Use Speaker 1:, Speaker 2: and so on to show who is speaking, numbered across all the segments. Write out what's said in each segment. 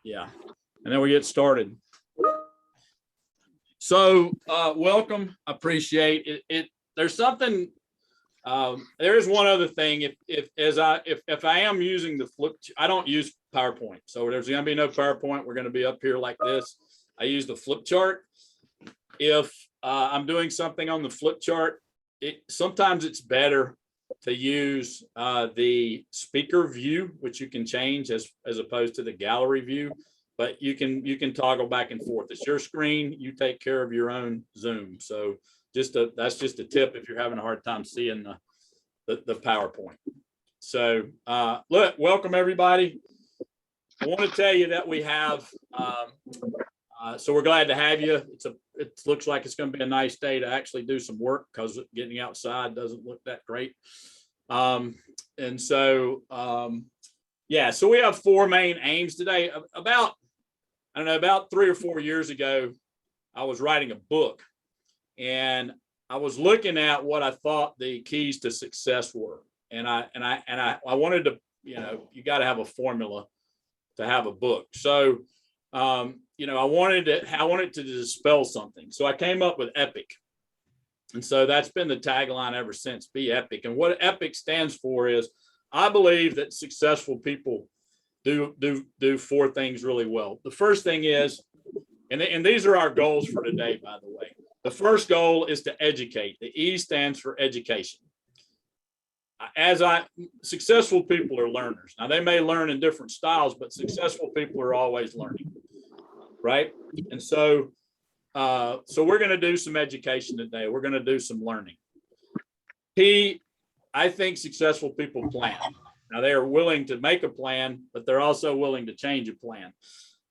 Speaker 1: Yeah. And then we get started. So welcome. I appreciate it. There's something. There is one other thing. If I am using the flip, I don't use PowerPoint. So there's going to be no PowerPoint. We're going to be up here like this. I use the flip chart. If I'm doing something on the flip chart, sometimes it's better to use the speaker view, which you can change as opposed to the gallery view. But you can toggle back and forth. It's your screen. You take care of your own Zoom. So that's just a tip if you're having a hard time seeing the PowerPoint. So look, welcome everybody. I want to tell you that we have. So we're glad to have you. It looks like it's going to be a nice day to actually do some work because getting outside doesn't look that great. And so yeah, so we have four main aims today. About 3 or 4 years ago, I was writing a book and I was looking at what I thought the keys to success were. And I wanted to, you got to have a formula to have a book. So, I wanted to dispel something. So I came up with EPIC. And so that's been the tagline ever since, be epic. And what EPIC stands for is, I believe that successful people do four things really well. The first thing is, and these are our goals for today, by the way. The first goal is to educate. The E stands for education. Successful people are learners. Now they may learn in different styles, but successful people are always learning, right? And so we're going to do some education today. We're going to do some learning. P, I think successful people plan. Now they are willing to make a plan, but they're also willing to change a plan.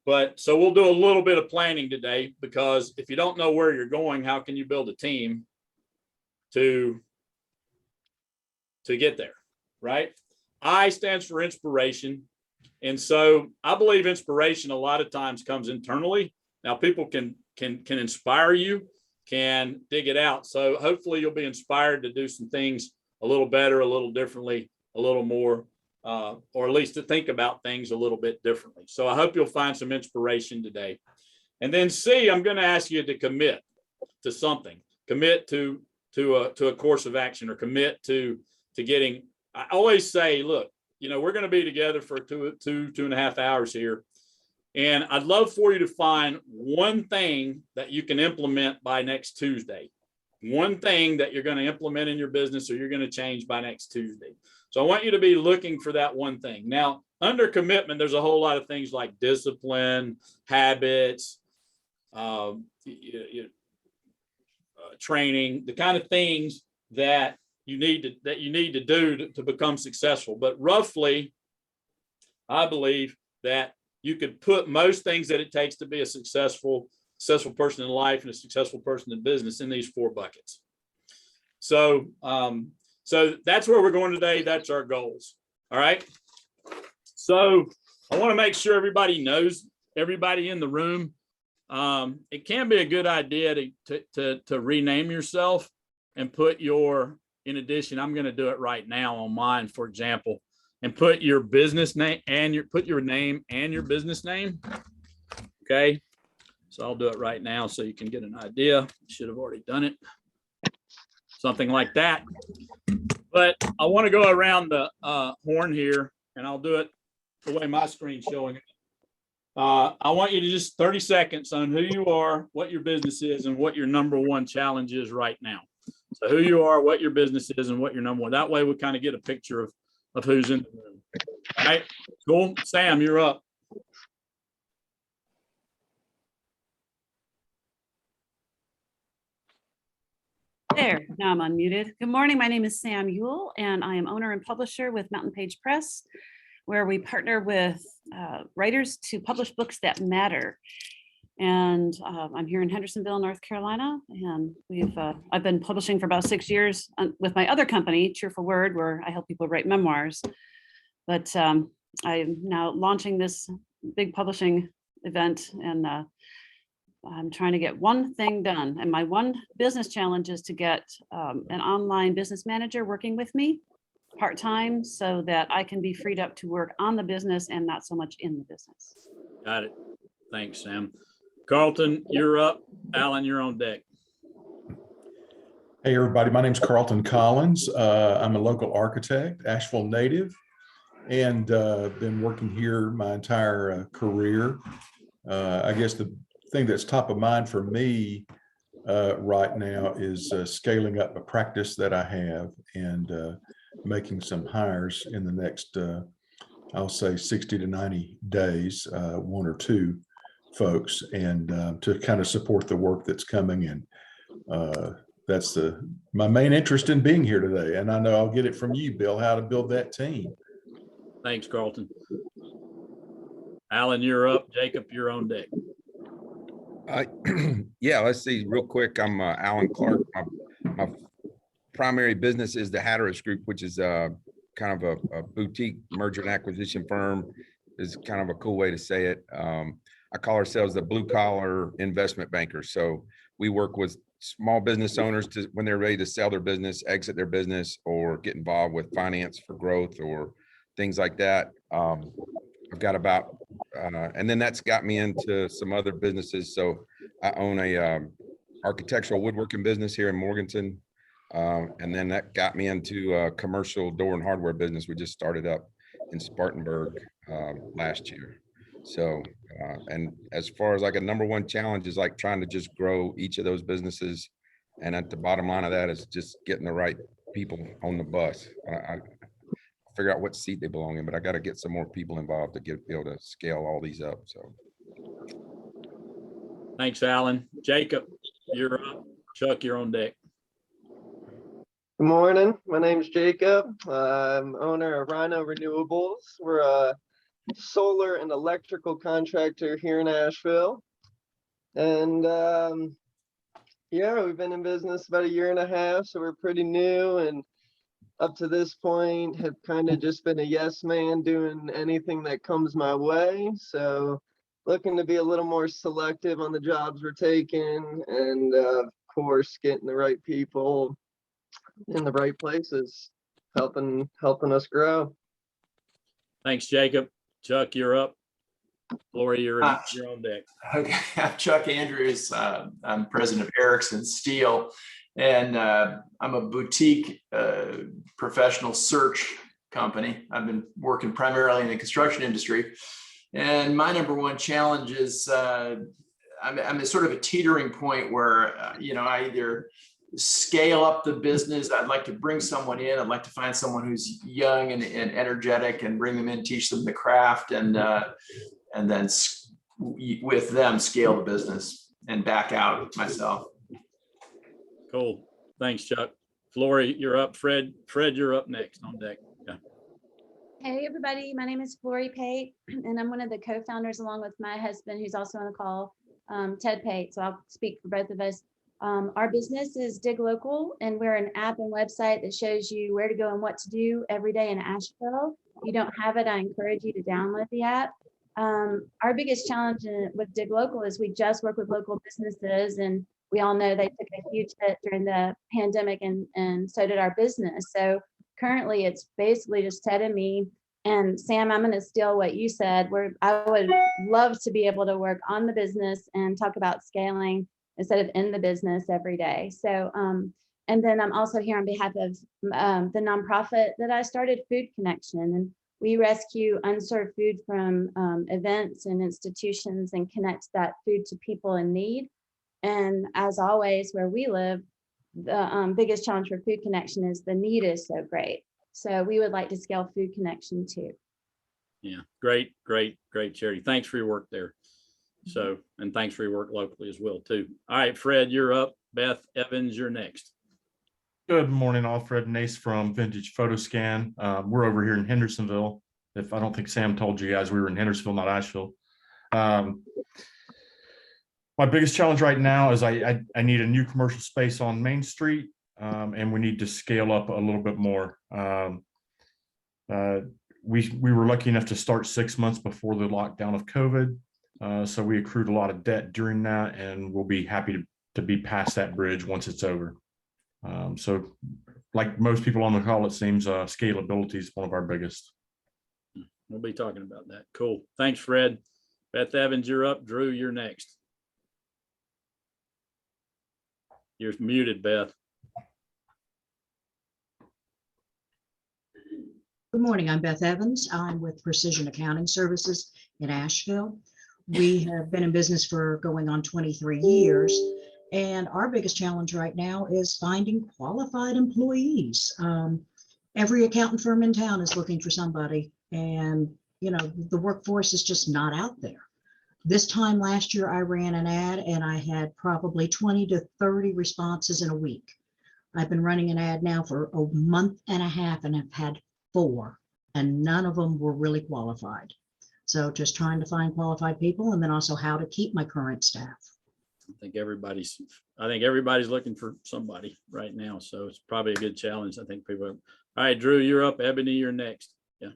Speaker 1: But so we'll do a little bit of planning today, because if you don't know where you're going, how can you build a team to get there, right? I stands for inspiration. And so I believe inspiration a lot of times comes internally. Now people can inspire you, can dig it out. So hopefully you'll be inspired to do some things a little better, a little differently, a little more, or at least to think about things a little bit differently. So I hope you'll find some inspiration today. And then C, I'm going to ask you to commit to something, commit to a course of action, or commit to getting. I always say, look, we're going to be together for two and a half hours here. And I'd love for you to find one thing that you can implement by next Tuesday. One thing that you're going to implement in your business or you're going to change by next Tuesday. So I want you to be looking for that one thing. Now, under commitment, there's a whole lot of things like discipline, habits, training, the kind of things that you need to do to become successful. But roughly, I believe that you could put most things that it takes to be a successful person in life and a successful person in business in these four buckets. So that's where we're going today. That's our goals. All right. So I want to make sure everybody knows, everybody in the room. It can be a good idea to rename yourself and put in addition, I'm going to do it right now on mine, for example, and put your business name and put your name and your business name. Okay. So I'll do it right now so you can get an idea. Should have already done it. Something like that. But I want to go around the horn here, and I'll do it the way my screen's showing it. I want you to just 30 seconds on who you are, what your business is, and what your number one challenge is right now. So who you are, what your business is, and what your number one. That way we kind of get a picture of who's in the room. All right, cool. Sam, you're up.
Speaker 2: There, now I'm unmuted. Good morning, my name is Sam Ewell, and I am owner and publisher with Mountain Page Press, where we partner with writers to publish books that matter. And I'm here in Hendersonville, North Carolina, and I've been publishing for about 6 years with my other company, Cheerful Word, where I help people write memoirs. But I'm now launching this big publishing event, and I'm trying to get one thing done. And my one business challenge is to get an online business manager working with me part-time so that I can be freed up to work on the business and not so much in the business.
Speaker 1: Got it. Thanks, Sam. Carlton, you're up. Alan, you're on deck.
Speaker 3: Hey, everybody. My name's Carlton Collins. I'm a local architect, Asheville native, and been working here my entire career. I guess the thing that's top of mind for me right now is scaling up a practice that I have and making some hires in the next, I'll say 60 to 90 days, one or two folks, and to kind of support the work that's coming in. That's my main interest in being here today. And I know I'll get it from you, Bill, how to build that team.
Speaker 1: Thanks, Carlton. Alan, you're up. Jacob, you're on deck.
Speaker 4: Yeah, let's see real quick. I'm Alan Clark. My primary business is the Hatteras Group, which is kind of a boutique merger and acquisition firm, is kind of a cool way to say it. I call ourselves the blue collar investment bankers. So we work with small business owners to, when they're ready to sell their business, exit their business, or get involved with finance for growth or things like that. I've got about, and then that's got me into some other businesses. So I own a architectural woodworking business here in Morganton. And then that got me into a commercial door and hardware business we just started up in Spartanburg last year. So, and as far as like a number one challenge is like trying to just grow each of those businesses. And at the bottom line of that is just getting the right people on the bus. I figure out what seat they belong in, but I got to get some more people involved to be able to scale all these up. So.
Speaker 1: Thanks, Alan. Jacob, you're up. Chuck, you're on deck.
Speaker 5: Good morning. My name's Jacob. I'm owner of Rhino Renewables. We're a solar and electrical contractor here in Asheville. And yeah, we've been in business about 1.5 years, so we're pretty new, and up to this point have kind of just been a yes man doing anything that comes my way. So looking to be a little more selective on the jobs we're taking, and of course getting the right people in the right places, helping us grow.
Speaker 1: Thanks, Jacob. Chuck, you're up. Lori, you're on deck.
Speaker 6: Okay, I'm Chuck Andrews. I'm president of Erickson Steel, and I'm a boutique professional search company. I've been working primarily in the construction industry, and my number one challenge is I'm at sort of a teetering point where I either scale up the business. I'd like to bring someone in. I'd like to find someone who's young and energetic and bring them in, teach them the craft, and then with them scale the business and back out myself.
Speaker 1: Cool. Thanks, Chuck. Flory, you're up. Fred, you're up next on deck. Yeah.
Speaker 7: Hey, everybody. My name is Flory Pate, and I'm one of the co-founders along with my husband, who's also on the call, Ted Pate. So I'll speak for both of us. Our business is Dig Local, and we're an app and website that shows you where to go and what to do every day in Asheville. If you don't have it, I encourage you to download the app. Our biggest challenge with Dig Local is we just work with local businesses, and we all know they took a huge hit during the pandemic, and so did our business. So currently it's basically just Ted and me. And Sam, I'm going to steal what you said. I would love to be able to work on the business and talk about scaling instead of in the business every day. So, and then I'm also here on behalf of the nonprofit that I started, Food Connection, and we rescue unserved food from events and institutions and connect that food to people in need. And as always, where we live, the biggest challenge for Food Connection is the need is so great. So we would like to scale Food Connection too.
Speaker 1: Yeah, great charity. Thanks for your work there. So, and thanks for your work locally as well too. All right, Fred, you're up. Beth Evans, you're next.
Speaker 8: Good morning, all. Fred Nace from Vintage Photo Scan. We're over here in Hendersonville. If I don't think Sam told you guys, we were in Hendersonville, not Asheville. My biggest challenge right now is I need a new commercial space on Main Street, and we need to scale up a little bit more. We were lucky enough to start 6 months before the lockdown of COVID. So we accrued a lot of debt during that, and we'll be happy to be past that bridge once it's over. So like most people on the call, it seems scalability is one of our biggest.
Speaker 1: We'll be talking about that. Cool. Thanks, Fred. Beth Evans, you're up. Drew, you're next. You're muted, Beth.
Speaker 9: Good morning, I'm Beth Evans. I'm with Precision Accounting Services in Asheville. We have been in business for going on 23 years, and our biggest challenge right now is finding qualified employees. Every accountant firm in town is looking for somebody, and the workforce is just not out there. This time last year, I ran an ad and I had probably 20 to 30 responses in a week. I've been running an ad now for a month and a half and have had 4, and none of them were really qualified. So just trying to find qualified people, and then also how to keep my current staff.
Speaker 1: I think everybody's looking for somebody right now. So it's probably a good challenge. I think people. All right, Drew, you're up. Ebony, you're next. Yeah.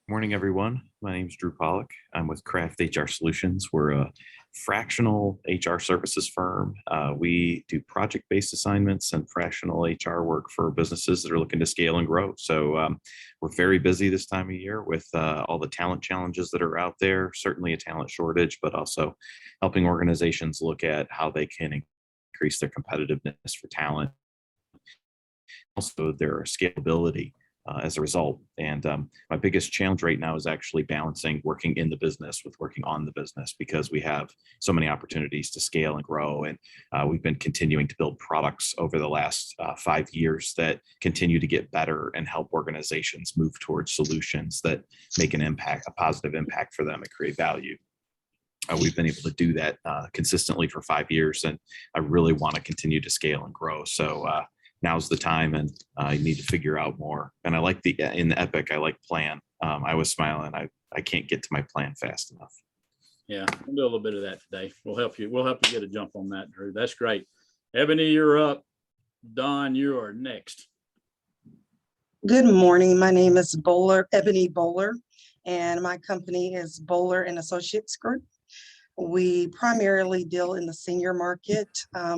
Speaker 10: Morning, everyone. My name is Drew Pollock. I'm with Craft HR Solutions. We're a fractional HR services firm. We do project-based assignments and fractional HR work for businesses that are looking to scale and grow. So we're very busy this time of year with all the talent challenges that are out there, certainly a talent shortage, but also helping organizations look at how they can increase their competitiveness for talent. Also, their scalability as a result. And my biggest challenge right now is actually balancing working in the business with working on the business, because we have so many opportunities to scale and grow. And we've been continuing to build products over the last 5 years that continue to get better and help organizations move towards solutions that make an impact, a positive impact for them and create value. We've been able to do that consistently for 5 years, and I really want to continue to scale and grow. So now's the time, and you need to figure out more. And I like in the Epic, I like plan. I was smiling. I can't get to my plan fast enough.
Speaker 1: Yeah, we'll do a little bit of that today. We'll help you get a jump on that, Drew. That's great. Ebony, you're up. Don, you are next.
Speaker 11: Good morning. My name is Ebony Bowler, and my company is Bowler and Associates Group. We primarily deal in the senior market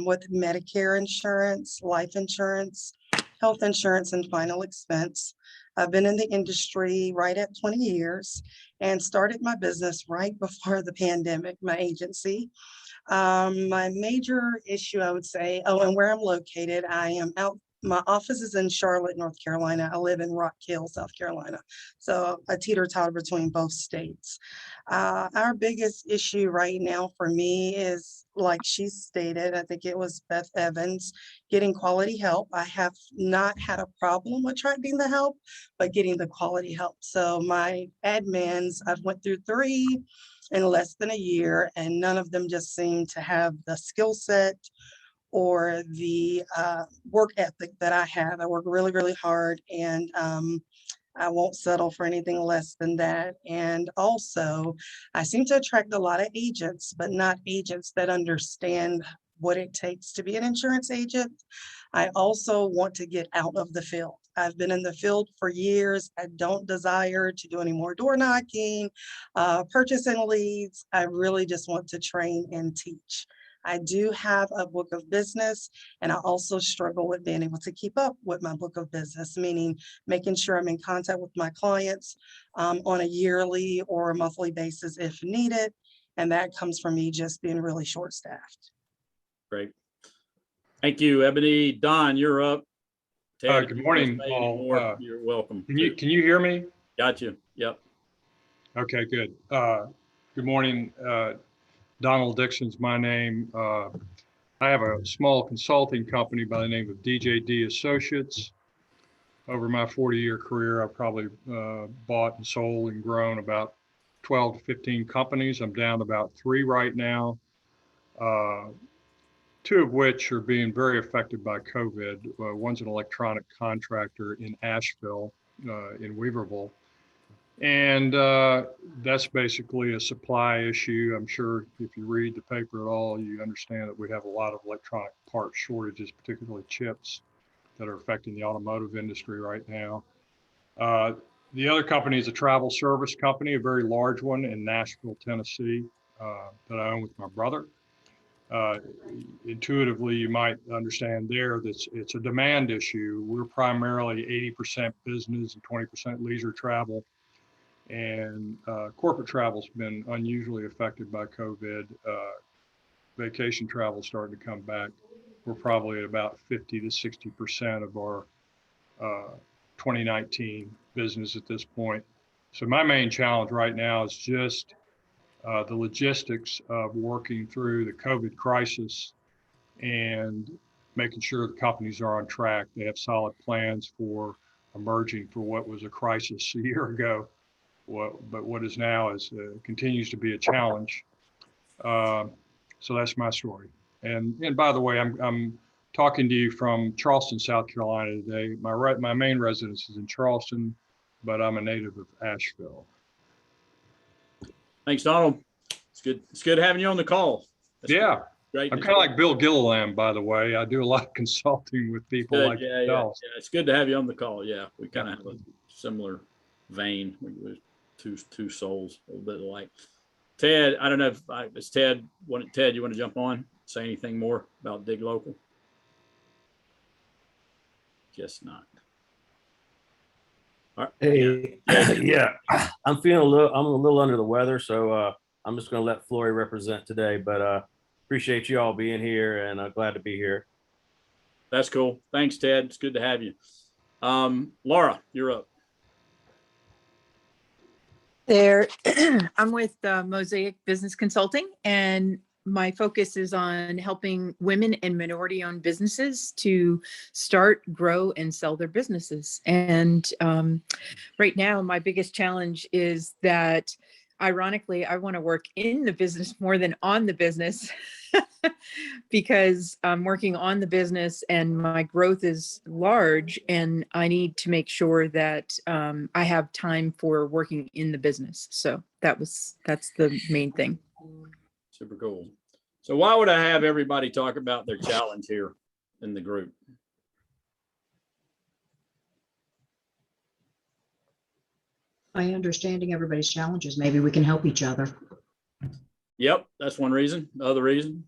Speaker 11: with Medicare insurance, life insurance, health insurance, and final expense. I've been in the industry right at 20 years and started my business right before the pandemic, my agency. My major issue, I would say, and where I'm located, my office is in Charlotte, North Carolina. I live in Rock Hill, South Carolina. So I teeter-totter between both states. Our biggest issue right now for me is, like she stated, I think it was Beth Evans, getting quality help. I have not had a problem attracting the help, but getting the quality help. So my admins, I've went through 3 in less than a year, and none of them just seem to have the skill set or the work ethic that I have. I work really, really hard, and I won't settle for anything less than that. And also, I seem to attract a lot of agents, but not agents that understand what it takes to be an insurance agent. I also want to get out of the field. I've been in the field for years. I don't desire to do any more door knocking, purchasing leads. I really just want to train and teach. I do have a book of business, and I also struggle with being able to keep up with my book of business, meaning making sure I'm in contact with my clients on a yearly or a monthly basis if needed. And that comes from me just being really short-staffed.
Speaker 1: Great. Thank you, Ebony. Don, you're up. Ted,
Speaker 12: Good morning, all.
Speaker 1: You're welcome.
Speaker 12: Can you hear me?
Speaker 1: Got you. Yep.
Speaker 12: Okay, good. Good morning. Donald Dixon's my name. I have a small consulting company by the name of DJD Associates. Over my 40-year career, I've probably bought and sold and grown about 12 to 15 companies. I'm down to about 3 right now, 2 of which are being very affected by COVID. One's an electronic contractor in Asheville, in Weaverville. And that's basically a supply issue. I'm sure if you read the paper at all, you understand that we have a lot of electronic part shortages, particularly chips, that are affecting the automotive industry right now. The other company is a travel service company, a very large one in Nashville, Tennessee, that I own with my brother. Intuitively, you might understand there that it's a demand issue. We're primarily 80% business and 20% leisure travel. And corporate travel's been unusually affected by COVID. Vacation travel starting to come back. We're probably at about 50 to 60% of our 2019 business at this point. So my main challenge right now is just the logistics of working through the COVID crisis and making sure the companies are on track. They have solid plans for emerging for what was a crisis a year ago, but what is now is continues to be a challenge. So that's my story. And by the way, I'm talking to you from Charleston, South Carolina today. My main residence is in Charleston, but I'm a native of Asheville.
Speaker 1: Thanks, Donald. It's good having you on the call. That's
Speaker 12: Yeah.
Speaker 1: great.
Speaker 12: I'm kind of like Bill Gilliland, by the way. I do a lot of consulting with people
Speaker 1: Good.
Speaker 12: like
Speaker 1: Yeah,
Speaker 12: yourself.
Speaker 1: yeah. It's good to have you on the call. Yeah, we kind of have a similar vein. We're two souls, a little bit alike. Ted, I don't know if it's Ted. Ted, you want to jump on? Say anything more about Dig Local? Guess not. All right.
Speaker 13: Hey, yeah, I'm a little under the weather, so I'm just going to let Flory represent today, but appreciate you all being here and glad to be here.
Speaker 1: That's cool. Thanks, Ted. It's good to have you. Laura, you're up.
Speaker 14: There, I'm with Mosaic Business Consulting, and my focus is on helping women and minority-owned businesses to start, grow, and sell their businesses. And right now, my biggest challenge is that, ironically, I want to work in the business more than on the business because I'm working on the business and my growth is large, and I need to make sure that I have time for working in the business. So that's the main thing.
Speaker 1: Super cool. So why would I have everybody talk about their challenge here in the group?
Speaker 9: By understanding everybody's challenges, maybe we can help each other.
Speaker 1: Yep, that's one reason. The other reason?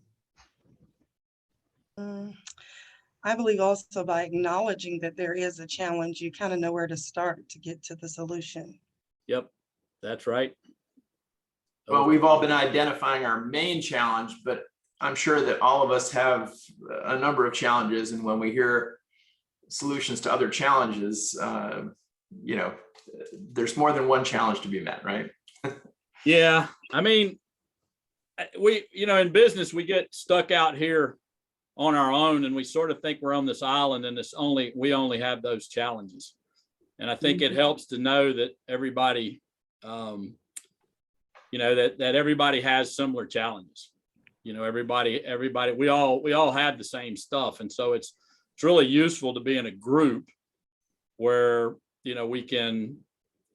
Speaker 11: I believe also by acknowledging that there is a challenge, you kind of know where to start to get to the solution.
Speaker 1: Yep, that's right.
Speaker 6: Well, we've all been identifying our main challenge, but I'm sure that all of us have a number of challenges. And when we hear solutions to other challenges, there's more than one challenge to be met, right?
Speaker 1: Yeah, I mean, in business, we get stuck out here on our own and we sort of think we're on this island and we only have those challenges. And I think it helps to know that everybody, that everybody has similar challenges. Everybody, we all have the same stuff. And so it's really useful to be in a group where, we can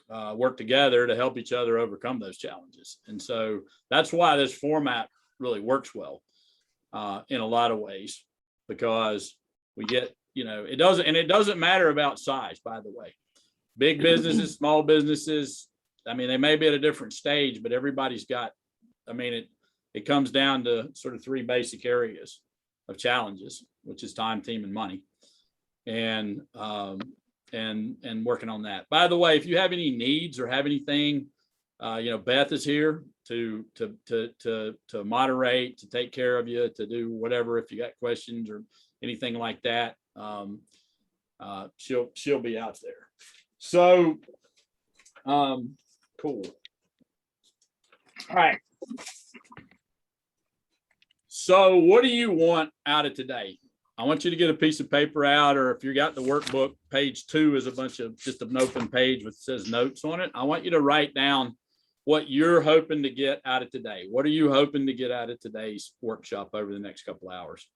Speaker 1: work together to help each other overcome those challenges. And so that's why this format really works well in a lot of ways, because we get, it doesn't matter about size, by the way. Big businesses, small businesses, I mean, they may be at a different stage, but everybody's got, it comes down to sort of three basic areas of challenges, which is time, team, and money. And working on that. By the way, if you have any needs or have anything, Beth is here to moderate, to take care of you, to do whatever. If you got questions or anything like that, she'll be out there. So, cool. All right. So what do you want out of today? I want you to get a piece of paper out, or if you got the workbook, page 2 is just an open page which says notes on it. I want you to write down what you're hoping to get out of today. What are you hoping to get out of today's workshop over the next couple of hours?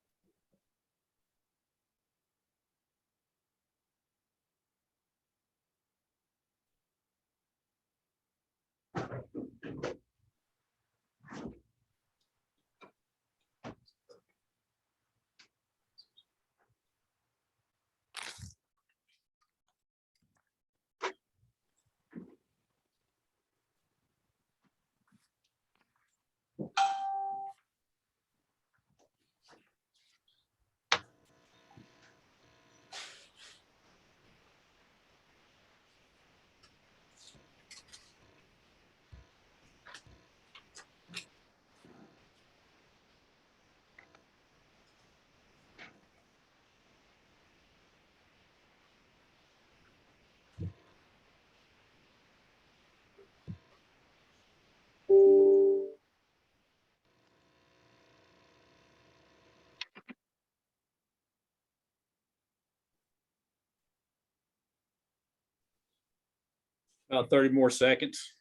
Speaker 1: About 30 more seconds.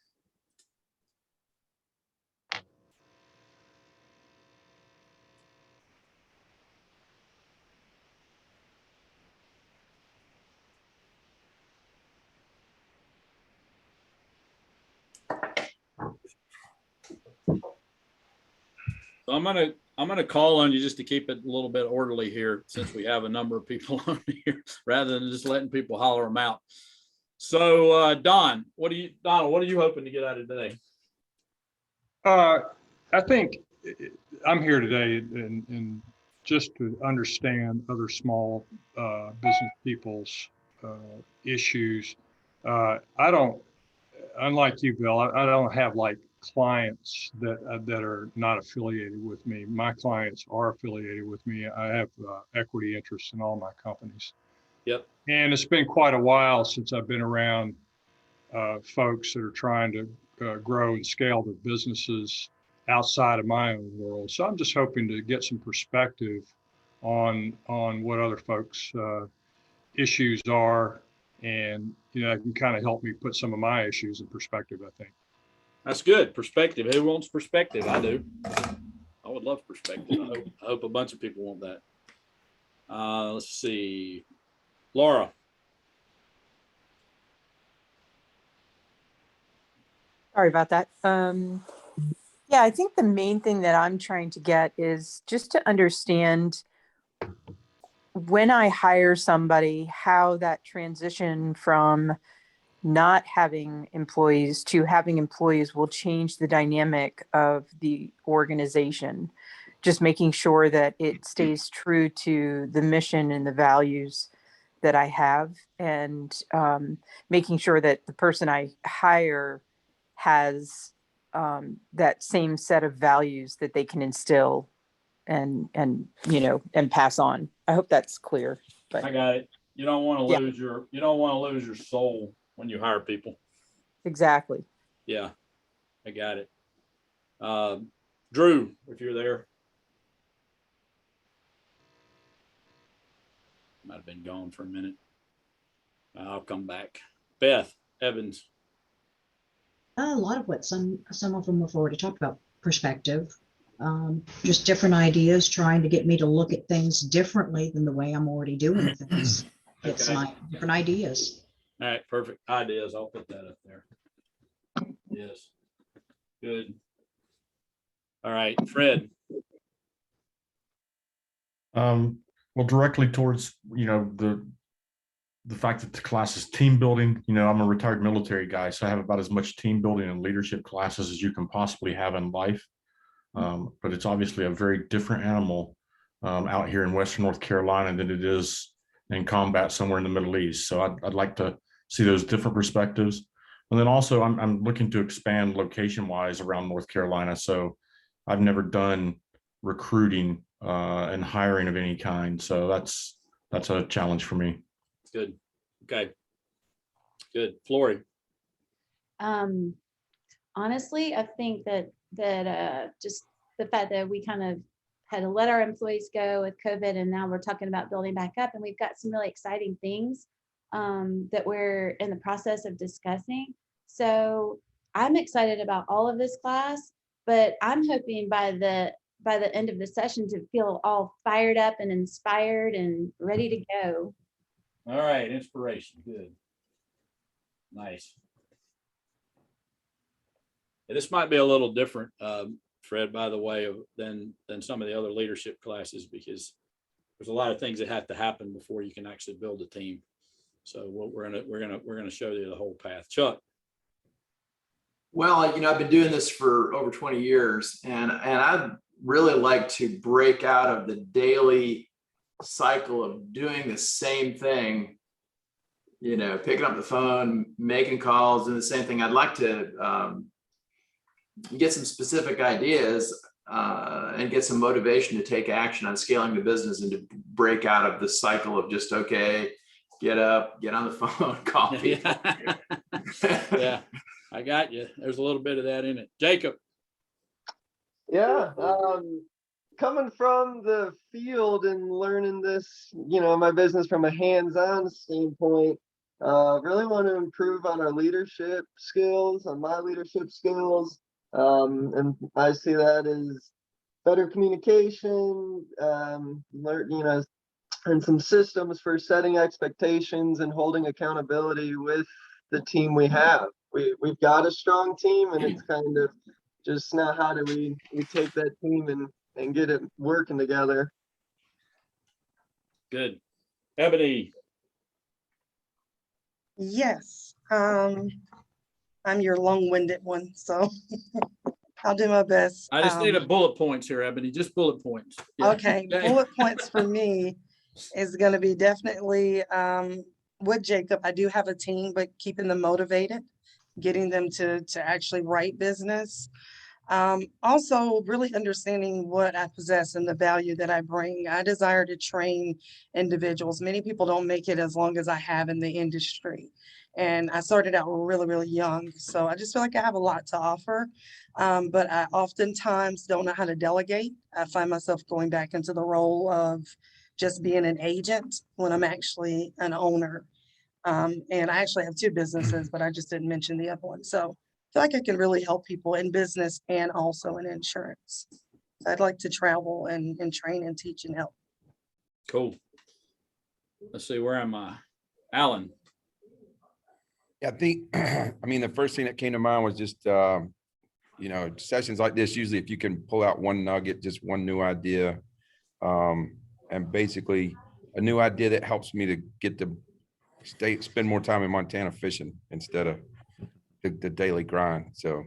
Speaker 1: So I'm gonna call on you just to keep it a little bit orderly here, since we have a number of people on here, rather than just letting people holler them out. So Donald, what are you hoping to get out of today?
Speaker 12: I think I'm here today and just to understand other small business people's issues. I don't, unlike you, Bill, I don't have like clients that are not affiliated with me. My clients are affiliated with me. I have equity interests in all my companies.
Speaker 1: Yep.
Speaker 12: And it's been quite a while since I've been around folks that are trying to grow and scale their businesses outside of my own world. So I'm just hoping to get some perspective on what other folks' issues are, and it can kind of help me put some of my issues in perspective, I think.
Speaker 1: That's good. Perspective. Who wants perspective? I do. I would love perspective. I hope a bunch of people want that. Let's see. Laura.
Speaker 14: Sorry about that. Yeah, I think the main thing that I'm trying to get is just to understand when I hire somebody, how that transition from not having employees to having employees will change the dynamic of the organization. Just making sure that it stays true to the mission and the values that I have, and making sure that the person I hire has that same set of values that they can instill and pass on. I hope that's clear. But
Speaker 1: I got it. You don't want to
Speaker 14: Yeah.
Speaker 1: lose your soul when you hire people.
Speaker 14: Exactly.
Speaker 1: Yeah, I got it. Drew, if you're there. Might have been gone for a minute. I'll come back. Beth Evans.
Speaker 9: A lot of what some of them have already talked about, perspective, just different ideas, trying to get me to look at things differently than the way I'm already doing things. It's
Speaker 1: Okay.
Speaker 9: my different ideas.
Speaker 1: All right, perfect. Ideas. I'll put that up there. Yes. Good. All right, Fred.
Speaker 8: Well, directly towards, the fact that the class is team building. I'm a retired military guy, so I have about as much team building and leadership classes as you can possibly have in life. But it's obviously a very different animal out here in Western North Carolina than it is in combat somewhere in the Middle East. So I'd like to see those different perspectives. And then also I'm looking to expand location wise around North Carolina. So I've never done recruiting and hiring of any kind. So that's a challenge for me.
Speaker 1: Good. Okay. Good. Flory.
Speaker 7: Honestly, I think that just the fact that we kind of had to let our employees go with COVID, and now we're talking about building back up, and we've got some really exciting things that we're in the process of discussing. So I'm excited about all of this class, but I'm hoping by the end of the session to feel all fired up and inspired and ready to go.
Speaker 1: All right, inspiration. Good. Nice. Yeah, this might be a little different, Fred, by the way, than some of the other leadership classes, because there's a lot of things that have to happen before you can actually build a team. So we're gonna show you the whole path. Chuck.
Speaker 6: Well, I've been doing this for over 20 years, and I'd really like to break out of the daily cycle of doing the same thing, picking up the phone, making calls, doing the same thing. I'd like to get some specific ideas and get some motivation to take action on scaling the business and to break out of the cycle of just, okay, get up, get on the phone, call people.
Speaker 1: Yeah, I got you. There's a little bit of that in it. Jacob.
Speaker 5: Yeah, coming from the field and learning this, my business from a hands-on standpoint, Really want to improve on our leadership skills, on my leadership skills. And I see that as better communication, and some systems for setting expectations and holding accountability with the team we have. We've got a strong team, and it's kind of just now how do we take that team and get it working together.
Speaker 1: Good. Ebony.
Speaker 11: Yes, I'm your long-winded one, so I'll do my best.
Speaker 1: I just need a bullet points here, Ebony, just bullet points. Yeah.
Speaker 11: Okay, bullet points for me is going to be definitely with Jacob. I do have a team, but keeping them motivated, getting them to actually write business. Also really understanding what I possess and the value that I bring. I desire to train individuals. Many people don't make it as long as I have in the industry. And I started out really, really young. So I just feel like I have a lot to offer. But I oftentimes don't know how to delegate. I find myself going back into the role of just being an agent when I'm actually an owner. And I actually have two businesses, but I just didn't mention the other one. So I feel like I can really help people in business and also in insurance. I'd like to travel and train and teach and help.
Speaker 1: Cool. Let's see, where am I? Alan.
Speaker 4: Yeah, I think, I mean, the first thing that came to mind was just, sessions like this, usually if you can pull out one nugget, just one new idea, and basically a new idea that helps me to get to spend more time in Montana fishing instead of the daily grind. So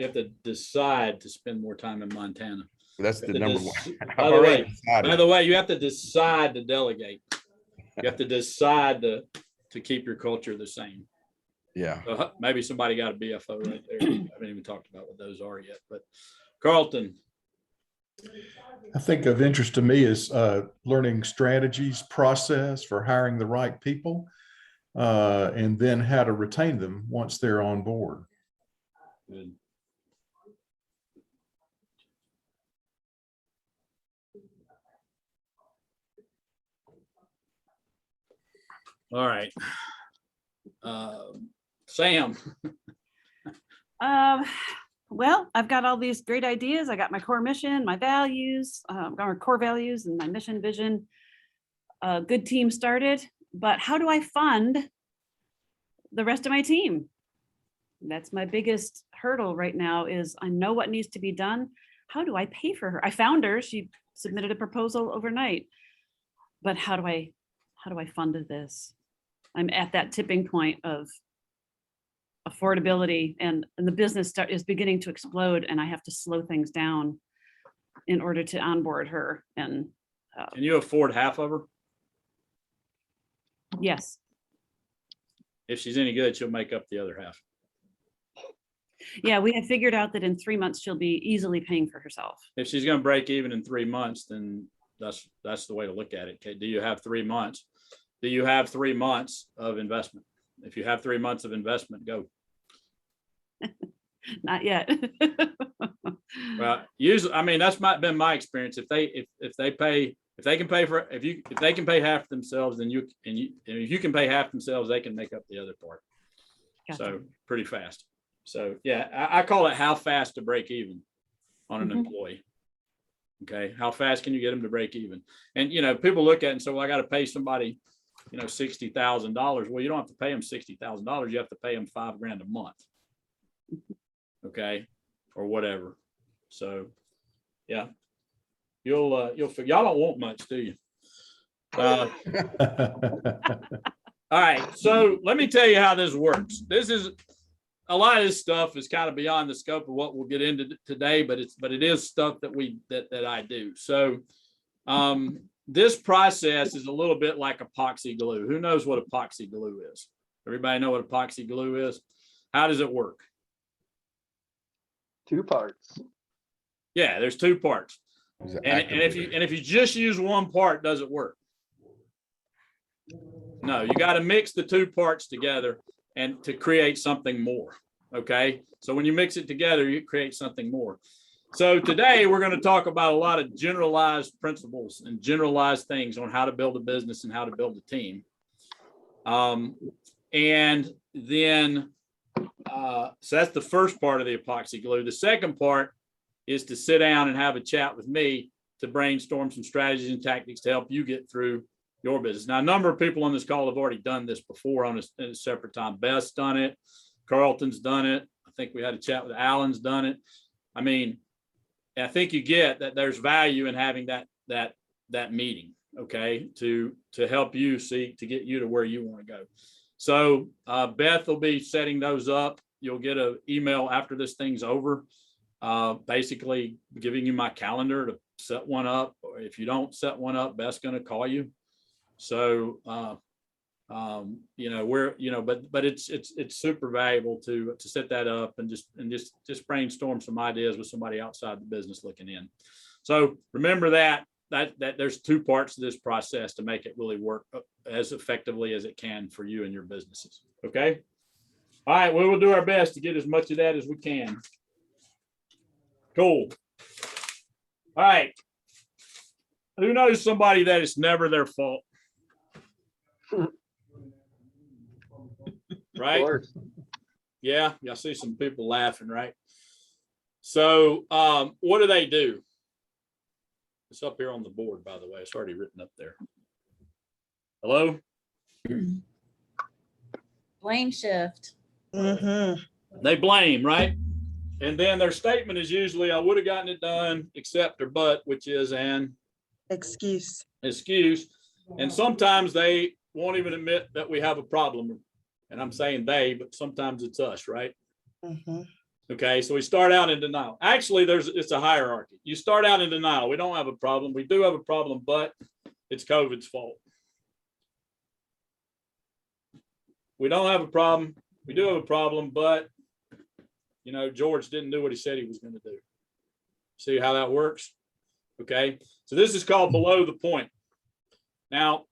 Speaker 1: You have to decide to spend more time in Montana.
Speaker 4: that's the number one.
Speaker 1: By the way, you have to decide to delegate. You have to decide to keep your culture the same.
Speaker 4: Yeah.
Speaker 1: So maybe somebody got a BFO right there. I haven't even talked about what those are yet, but Carlton.
Speaker 3: I think of interest to me is learning strategies, process for hiring the right people, and then how to retain them once they're on board.
Speaker 1: Good. All right. Sam.
Speaker 2: Well, I've got all these great ideas. I got my core mission, my values, got my core values and my mission, vision. Good team started, but how do I fund the rest of my team? That's my biggest hurdle right now is I know what needs to be done. How do I pay for her? I found her, she submitted a proposal overnight, but how do I fund this? I'm at that tipping point of affordability and the business is beginning to explode and I have to slow things down in order to onboard her. And
Speaker 1: can you afford half of her?
Speaker 2: Yes.
Speaker 1: If she's any good, she'll make up the other half.
Speaker 2: Yeah, we have figured out that in 3 months, she'll be easily paying for herself.
Speaker 1: If she's going to break even in 3 months, then that's the way to look at it. Okay. Do you have 3 months? Do you have 3 months of investment? If you have 3 months of investment, go.
Speaker 2: Not yet.
Speaker 1: Well, usually, I mean, that's been my experience. If they can pay half themselves, then if you can pay half themselves, they can make up the other part. Gotcha. So pretty fast. So yeah, I call it how fast to break even on an employee. Okay, how fast can you get them to break even? And people look at it and say, well, I got to pay somebody, $60,000. Well, you don't have to pay them $60,000. You have to pay them $5,000 a month. Okay, or whatever. So yeah, you'll figure. Y'all don't want much, do you? All right, so let me tell you how this works. A lot of this stuff is kind of beyond the scope of what we'll get into today, but it is stuff that I do. So this process is a little bit like epoxy glue. Who knows what epoxy glue is? Everybody know what epoxy glue is? How does it work?
Speaker 5: 2 parts.
Speaker 1: Yeah, there's 2 parts. And if you just use one part, does it work? No, you got to mix the 2 parts together and to create something more. Okay. So when you mix it together, you create something more. So today we're going to talk about a lot of generalized principles and generalized things on how to build a business and how to build a team. And then, so that's the first part of the epoxy glue. The second part is to sit down and have a chat with me to brainstorm some strategies and tactics to help you get through your business. Now, a number of people on this call have already done this before on a separate time. Beth's done it. Carlton's done it. I think we had a chat with Alan's done it. I mean, I think you get that there's value in having that meeting, okay, to help you see, to get you to where you want to go. So Beth will be setting those up. You'll get an email after this thing's over, basically giving you my calendar to set one up. Or if you don't set one up, Beth's going to call you. So, you know, but it's super valuable to set that up and just brainstorm some ideas with somebody outside the business looking in. So remember that there's two parts to this process to make it really work as effectively as it can for you and your businesses. Okay. All right. We will do our best to get as much of that as we can. Cool. All right. Who knows somebody that it's never their fault? Right? Yeah. I see some people laughing, right? So what do? It's up here on the board, by the way. It's already written up there. Hello?
Speaker 7: Blame shift.
Speaker 1: They blame, right? And then their statement is usually, I would have gotten it done, except or but, which is an
Speaker 11: Excuse.
Speaker 1: And sometimes they won't even admit that we have a problem. And I'm saying they, but sometimes it's us, right? Okay, so we start out in denial. Actually, it's a hierarchy. You start out in denial. We don't have a problem. We do have a problem, but it's COVID's fault. We don't have a problem. We do have a problem, but, you know, George didn't do what he said he was going to do. See how that works? Okay, so this is called below the point. Now,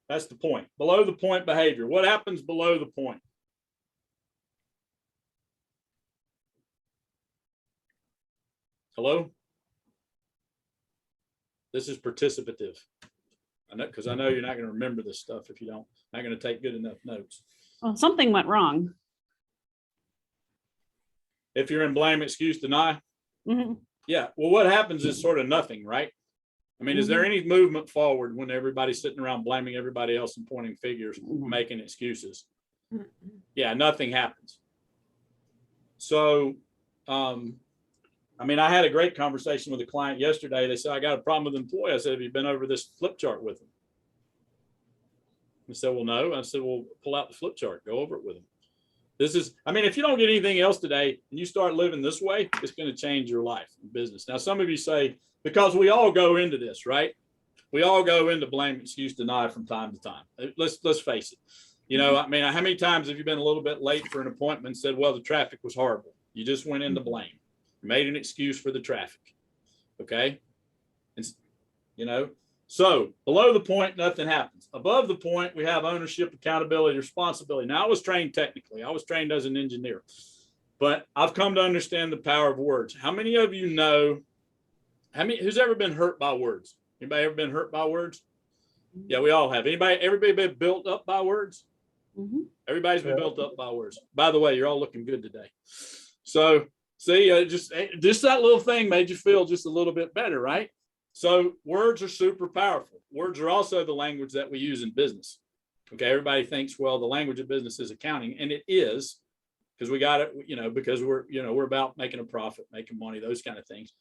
Speaker 1: that's the point. Below the point behavior. What happens below the point? Hello? This is participative. I know, because I know you're not going to remember this stuff if you don't. Not going to take good enough notes.
Speaker 2: Well, something went wrong.
Speaker 1: If you're in blame, excuse, deny.
Speaker 2: Mm-hmm.
Speaker 1: Yeah. Well, what happens is sort of nothing, right? I mean, is there any movement forward when everybody's sitting around blaming everybody else and pointing fingers, making excuses? Yeah, nothing happens. So, I mean, I had a great conversation with a client yesterday. They said, I got a problem with an employee. I said, have you been over this flip chart with them? He said, well, no. I said, well, pull out the flip chart, go over it with them. This is, I mean, if you don't get anything else today and you start living this way, it's going to change your life and business. Now, some of you say, because we all go into this, right? We all go into blame, excuse, deny from time to time. Let's face it. You know, I mean, how many times have you been a little bit late for an appointment and said, well, the traffic was horrible. You just went into blame. Made an excuse for the traffic. Okay. And, you know, so below the point, nothing happens. Above the point, we have ownership, accountability, responsibility. Now, I was trained technically. I was trained as an engineer, but I've come to understand the power of words. How many of you know, who's ever been hurt by words? Anybody ever been hurt by words? Yeah, we all have. Everybody been built up by words? Everybody's been built up by words. By the way, you're all looking good today. So, see, just that little thing made you feel just a little bit better, right? So words are super powerful. Words are also the language that we use in business. Okay, everybody thinks, well, the language of business is accounting, and it is, because we got it, you know, because we're about making a profit, making money, those kind of things.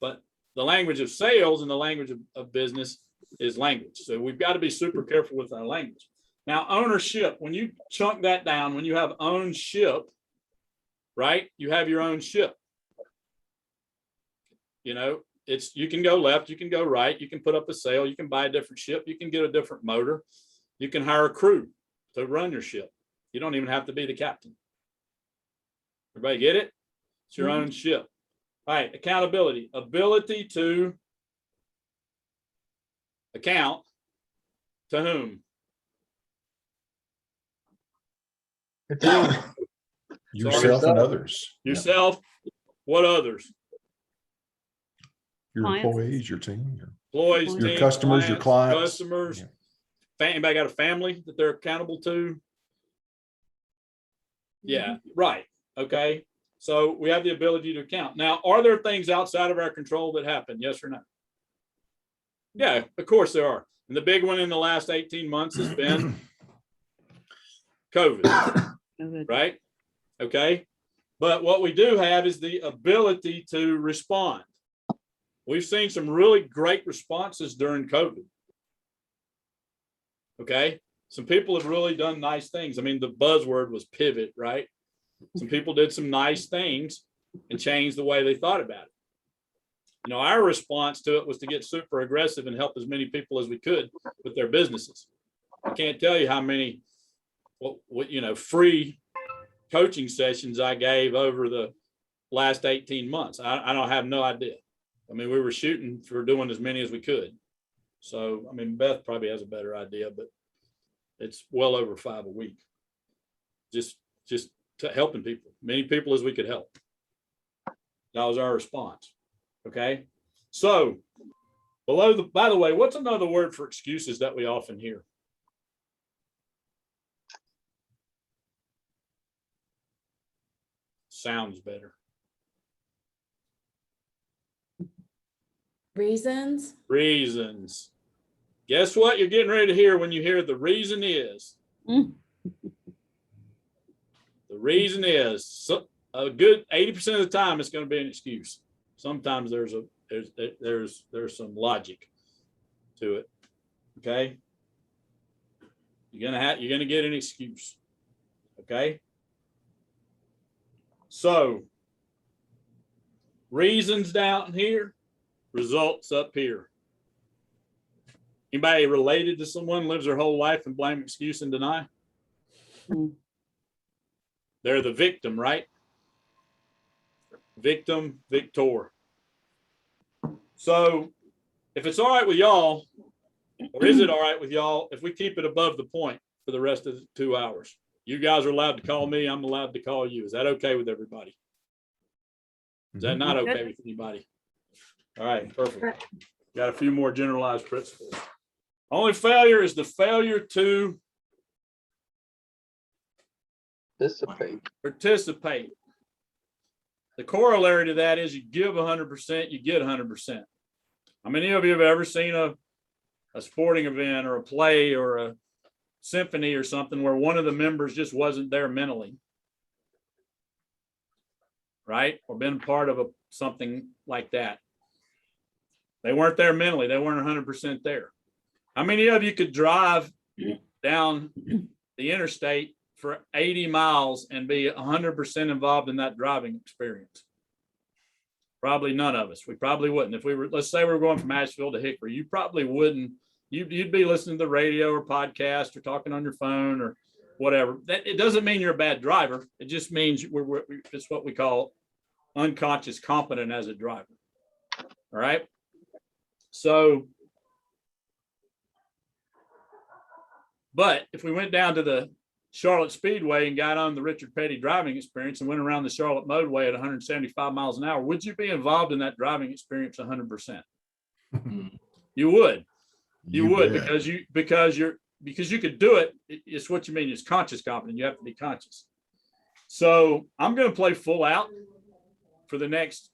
Speaker 1: But the language of sales and the language of business is language. So we've got to be super careful with our language. Now, ownership, when you chunk that down, when you have ownership, right? You have your own ship. You know, you can go left, you can go right, you can put up a sail, you can buy a different ship, you can get a different motor, you can hire a crew to run your ship. You don't even have to be the captain. Everybody get it? It's your own ship. All right, accountability, ability to account to whom?
Speaker 3: Yourself and others.
Speaker 1: Yourself, what others?
Speaker 3: Your
Speaker 2: Clients.
Speaker 3: employees, your team,
Speaker 1: Employees,
Speaker 3: your
Speaker 1: team,
Speaker 3: customers, your clients.
Speaker 1: Customers.
Speaker 3: Yeah.
Speaker 1: Anybody got a family that they're accountable to? Yeah, right. Okay. So we have the ability to account. Now, are there things outside of our control that happen? Yes or no? Yeah, of course there are. And the big one in the last 18 months has been COVID, right? Okay. But what we do have is the ability to respond. We've seen some really great responses during COVID. Okay. Some people have really done nice things. I mean, the buzzword was pivot, right? Some people did some nice things and changed the way they thought about it. You know, our response to it was to get super aggressive and help as many people as we could with their businesses. I can't tell you how many, free coaching sessions I gave over the last 18 months. I don't have no idea. I mean, we were shooting for doing as many as we could. So, I mean, Beth probably has a better idea, but it's well over 5 a week. Just to helping people, many people as we could help. That was our response. Okay. So by the way, what's another word for excuses that we often hear? Sounds better.
Speaker 15: Reasons.
Speaker 1: Guess what you're getting ready to hear when you hear the reason is? The reason is a good 80% of the time it's going to be an excuse. Sometimes there's some logic to it. Okay. You're gonna get an excuse. Okay. So reasons down here, results up here. Anybody related to someone who lives their whole life and blame, excuse, and deny? They're the victim, right? Victim, victor. So if it's all right with y'all, or is it all right with y'all if we keep it above the point for the rest of the 2 hours? You guys are allowed to call me. I'm allowed to call you. Is that okay with everybody? Is that not okay with anybody? All right, perfect. Got a few more generalized principles. Only failure is the failure to participate. The corollary to that is you give 100%, you get 100%. How many of you have ever seen a sporting event or a play or a symphony or something where one of the members just wasn't there mentally? Right? Or been part of something like that. They weren't there mentally. They weren't 100% there. How many of you could drive down the interstate for 80 miles and be 100% involved in that driving experience? Probably none of us. We probably wouldn't. If we were, let's say we were going from Asheville to Hickory, you probably wouldn't. You'd be listening to the radio or podcast or talking on your phone or whatever. It doesn't mean you're a bad driver. It just means it's what we call unconscious competent as a driver. All right. So, but if we went down to the Charlotte Speedway and got on the Richard Petty driving experience and went around the Charlotte Motorway at 175 miles an hour, would you be involved in that driving experience 100%? You would. You would, because you could do it. It's what you mean. It's conscious competent. You have to be conscious. So I'm going to play full out for the next,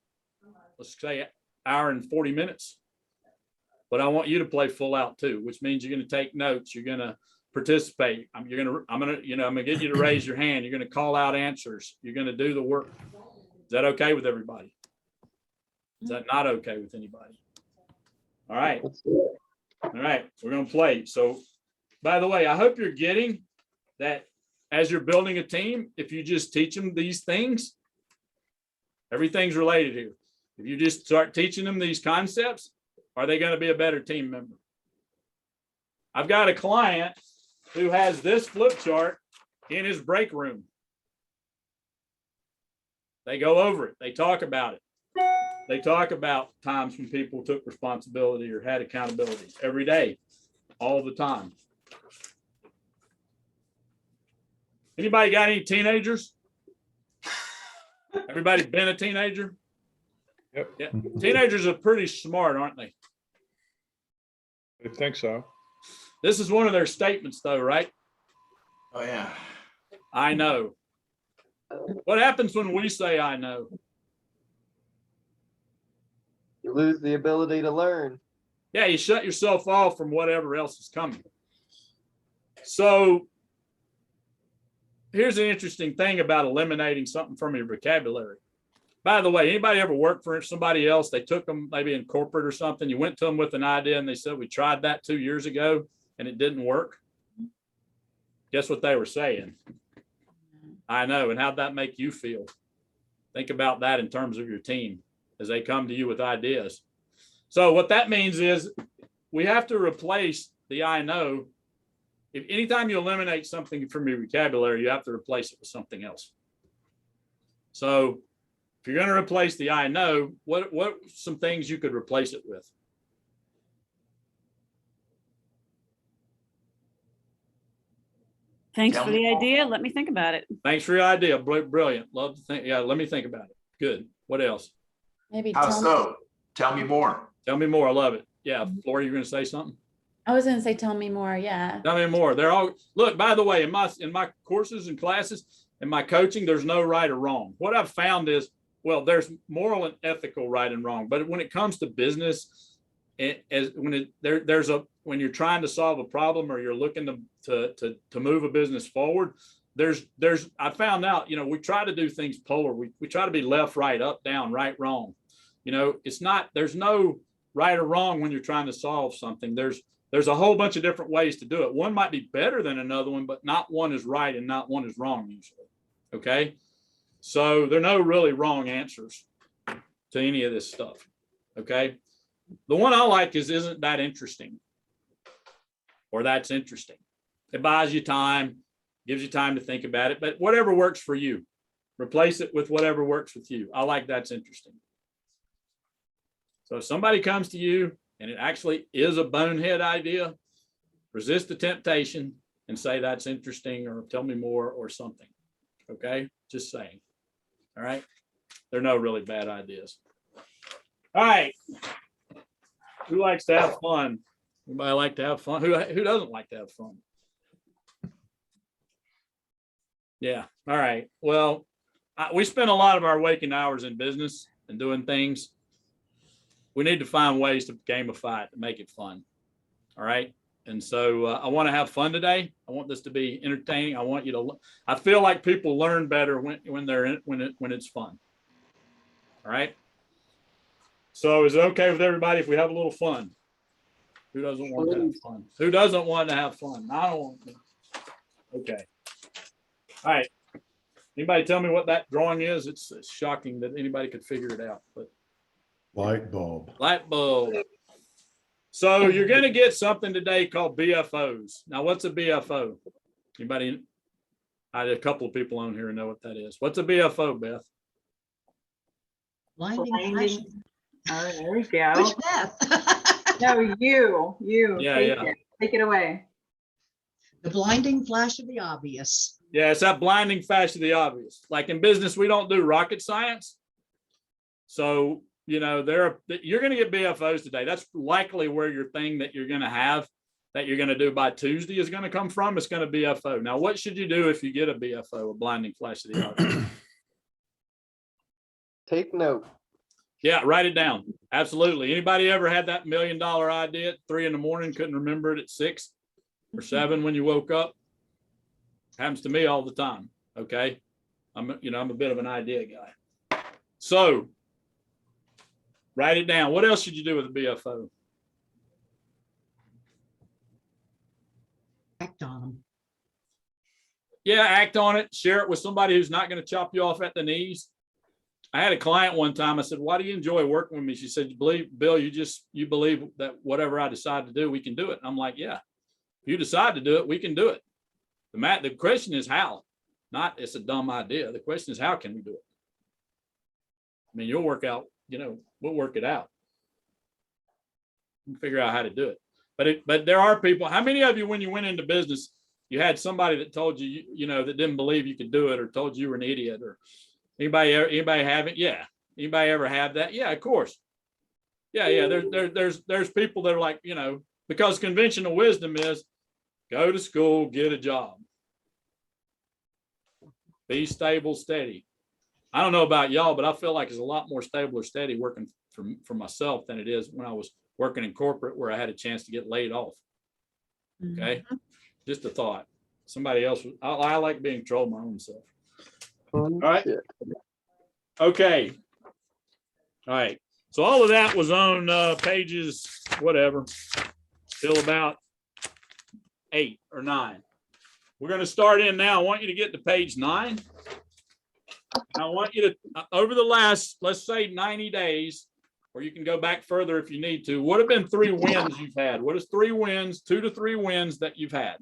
Speaker 1: let's say, hour and 40 minutes. But I want you to play full out too, which means you're going to take notes. You're going to participate. I'm going to get you to raise your hand. You're going to call out answers. You're going to do the work. Is that okay with everybody? Is that not okay with anybody? All right. All right. We're going to play. So, by the way, I hope you're getting that as you're building a team, if you just teach them these things, everything's related here. If you just start teaching them these concepts, are they going to be a better team member? I've got a client who has this flip chart in his break room. They go over it. They talk about it. They talk about times when people took responsibility or had accountability every day, all the time. Anybody got any teenagers? Everybody been a teenager?
Speaker 12: Yep.
Speaker 1: Yeah. Teenagers are pretty smart, aren't they?
Speaker 12: I think so.
Speaker 1: This is one of their statements though, right?
Speaker 6: Oh, yeah.
Speaker 1: I know. What happens when we say I know?
Speaker 5: You lose the ability to learn.
Speaker 1: Yeah, you shut yourself off from whatever else is coming. So here's an interesting thing about eliminating something from your vocabulary. By the way, anybody ever worked for somebody else? They took them maybe in corporate or something. You went to them with an idea and they said, we tried that 2 years ago and it didn't work. Guess what they were saying? I know. And how'd that make you feel? Think about that in terms of your team as they come to you with ideas. So what that means is we have to replace the I know. If anytime you eliminate something from your vocabulary, you have to replace it with something else. So if you're going to replace the I know, what some things you could replace it with?
Speaker 2: Thanks for the idea. Let me think about it.
Speaker 1: Thanks for your idea. Brilliant. Love to think. Yeah, let me think about it. Good. What else?
Speaker 7: Maybe
Speaker 6: How so? Tell me more.
Speaker 1: Tell me more. I love it. Yeah, Lori, you're going to say something?
Speaker 7: I was going to say, tell me more. Yeah.
Speaker 1: Tell me more. They're all, look, by the way, in my courses and classes and my coaching, there's no right or wrong. What I've found is, well, there's moral and ethical right and wrong, but when it comes to business, when you're trying to solve a problem or you're looking to move a business forward, I found out, we try to do things polar. We try to be left, right, up, down, right, wrong. There's no right or wrong when you're trying to solve something. There's a whole bunch of different ways to do it. One might be better than another one, but not one is right and not one is wrong usually. Okay. So there are no really wrong answers to any of this stuff. Okay. The one I like is, isn't that interesting? Or that's interesting. It buys you time, gives you time to think about it, but whatever works for you, replace it with whatever works with you. I like that's interesting. So if somebody comes to you and it actually is a bonehead idea, resist the temptation and say that's interesting or tell me more or something. Okay, just saying. All right, there are no really bad ideas. All right, who likes to have fun? Anybody like to have fun? Who doesn't like to have fun? Yeah, all right. Well, we spend a lot of our waking hours in business and doing things. We need to find ways to gamify it, to make it fun. All right. And so I want to have fun today. I want this to be entertaining. I want you to, I feel like people learn better when it's fun. All right. So is it okay with everybody if we have a little fun? Who doesn't want to have fun? Who doesn't want to have fun? I don't want to. Okay. All right. Anybody tell me what that drawing is? It's shocking that anybody could figure it out, but.
Speaker 3: Light bulb.
Speaker 1: Light bulb. So you're going to get something today called BFOs. Now, what's a BFO? Anybody? I had a couple of people on here who know what that is. What's a BFO, Beth?
Speaker 9: Blinding.
Speaker 14: Oh, there we go.
Speaker 9: Which Beth?
Speaker 14: No, you.
Speaker 1: Yeah.
Speaker 14: Take it away.
Speaker 9: The blinding flash of the obvious.
Speaker 1: Yeah, it's that blinding flash of the obvious. Like in business, we don't do rocket science. So, you're going to get BFOs today. That's likely where your thing that you're going to have that you're going to do by Tuesday is going to come from. It's going to BFO. Now, what should you do if you get a BFO, a blinding flash of the obvious?
Speaker 5: Take note.
Speaker 1: Yeah, write it down. Absolutely. Anybody ever had that $1 million idea at 3 a.m, couldn't remember it at 6 or 7 when you woke up? Happens to me all the time. Okay. I'm a bit of an idea guy. So write it down. What else should you do with a BFO?
Speaker 9: Act on them.
Speaker 1: Yeah, act on it. Share it with somebody who's not going to chop you off at the knees. I had a client one time. I said, "Why do you enjoy working with me?" She said, "Bill, you believe that whatever I decide to do, we can do it." And I'm like, "Yeah, if you decide to do it, we can do it." The question is how. Not it's a dumb idea. The question is how can we do it? I mean, you'll work out. We'll work it out and figure out how to do it. But there are people. How many of you, when you went into business, you had somebody that told you, that didn't believe you could do it or told you were an idiot? Or anybody have it? Yeah. Anybody ever have that? Yeah, of course. Yeah. There's people that are like, because conventional wisdom is Go to school, get a job. Be stable, steady. I don't know about y'all, but I feel like it's a lot more stable or steady working for myself than it is when I was working in corporate where I had a chance to get laid off. Okay. Just a thought. Somebody else, I like being in control of my own self. All right. Okay. All right. So all of that was on pages, whatever, till about 8 or 9. We're going to start in now. I want you to get to page 9. I want you to, over the last, let's say 90 days, or you can go back further if you need to. What have been 3 wins you've had? What is 3 wins, 2 to 3 wins that you've had?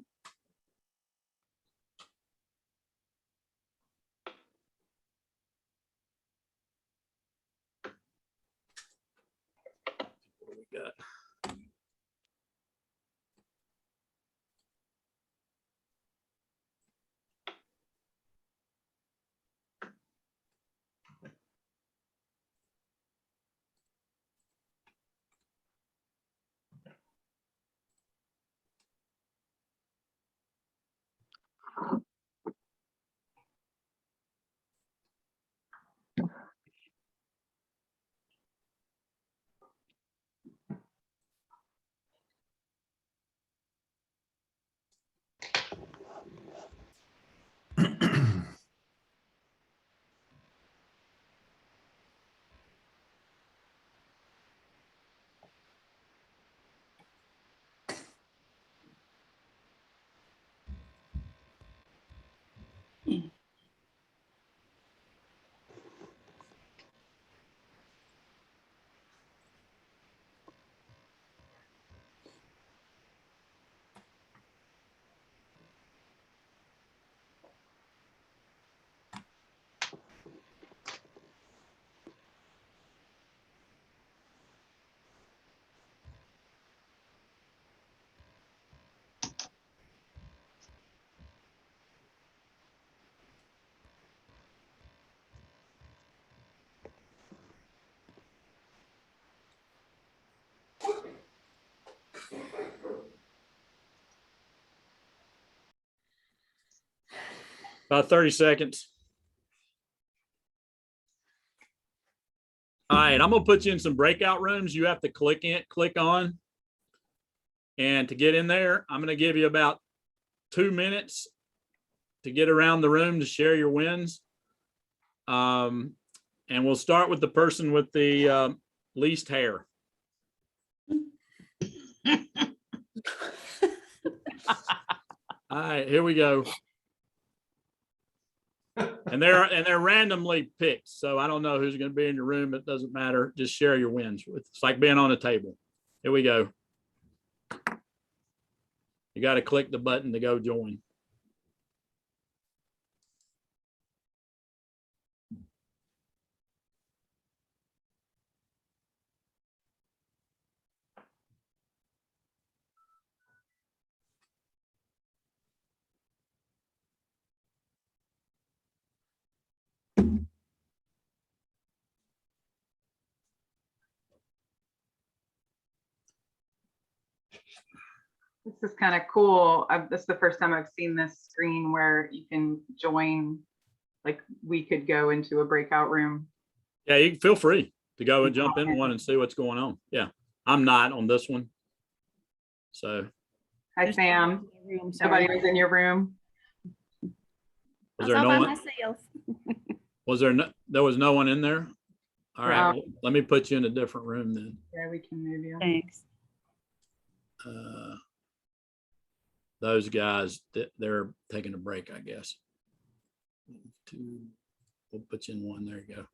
Speaker 1: What do we got? About 30 seconds. All right, I'm gonna put you in some breakout rooms. You have to click on. And to get in there, I'm gonna give you about 2 minutes to get around the room to share your wins. And we'll start with the person with the least hair. All right, here we go. And they're randomly picked, so I don't know who's going to be in your room. It doesn't matter. Just share your wins. It's like being on a table. Here we go. You got to click the button to go join.
Speaker 15: This is kind of cool. This is the first time I've seen this screen where you can join, like we could go into a breakout room.
Speaker 1: Yeah, you can feel free to go and jump in one and see what's going on. Yeah, I'm not on this one. So.
Speaker 15: Hi, Sam. Somebody was in your room.
Speaker 1: Was there no one? Was there no, there was no one in there? All right, well, let me put you in a different room then.
Speaker 15: Yeah, we can move you.
Speaker 2: Thanks.
Speaker 1: Those guys, they're taking a break, I guess. 2, we'll put you in one. There you go.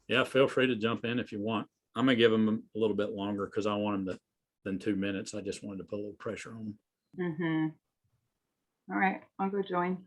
Speaker 1: Yeah, feel free to jump in if you want. I'm gonna give them a little bit longer because I want them to than 2 minutes. I just wanted to put a little pressure on them.
Speaker 15: All right, I'll go join.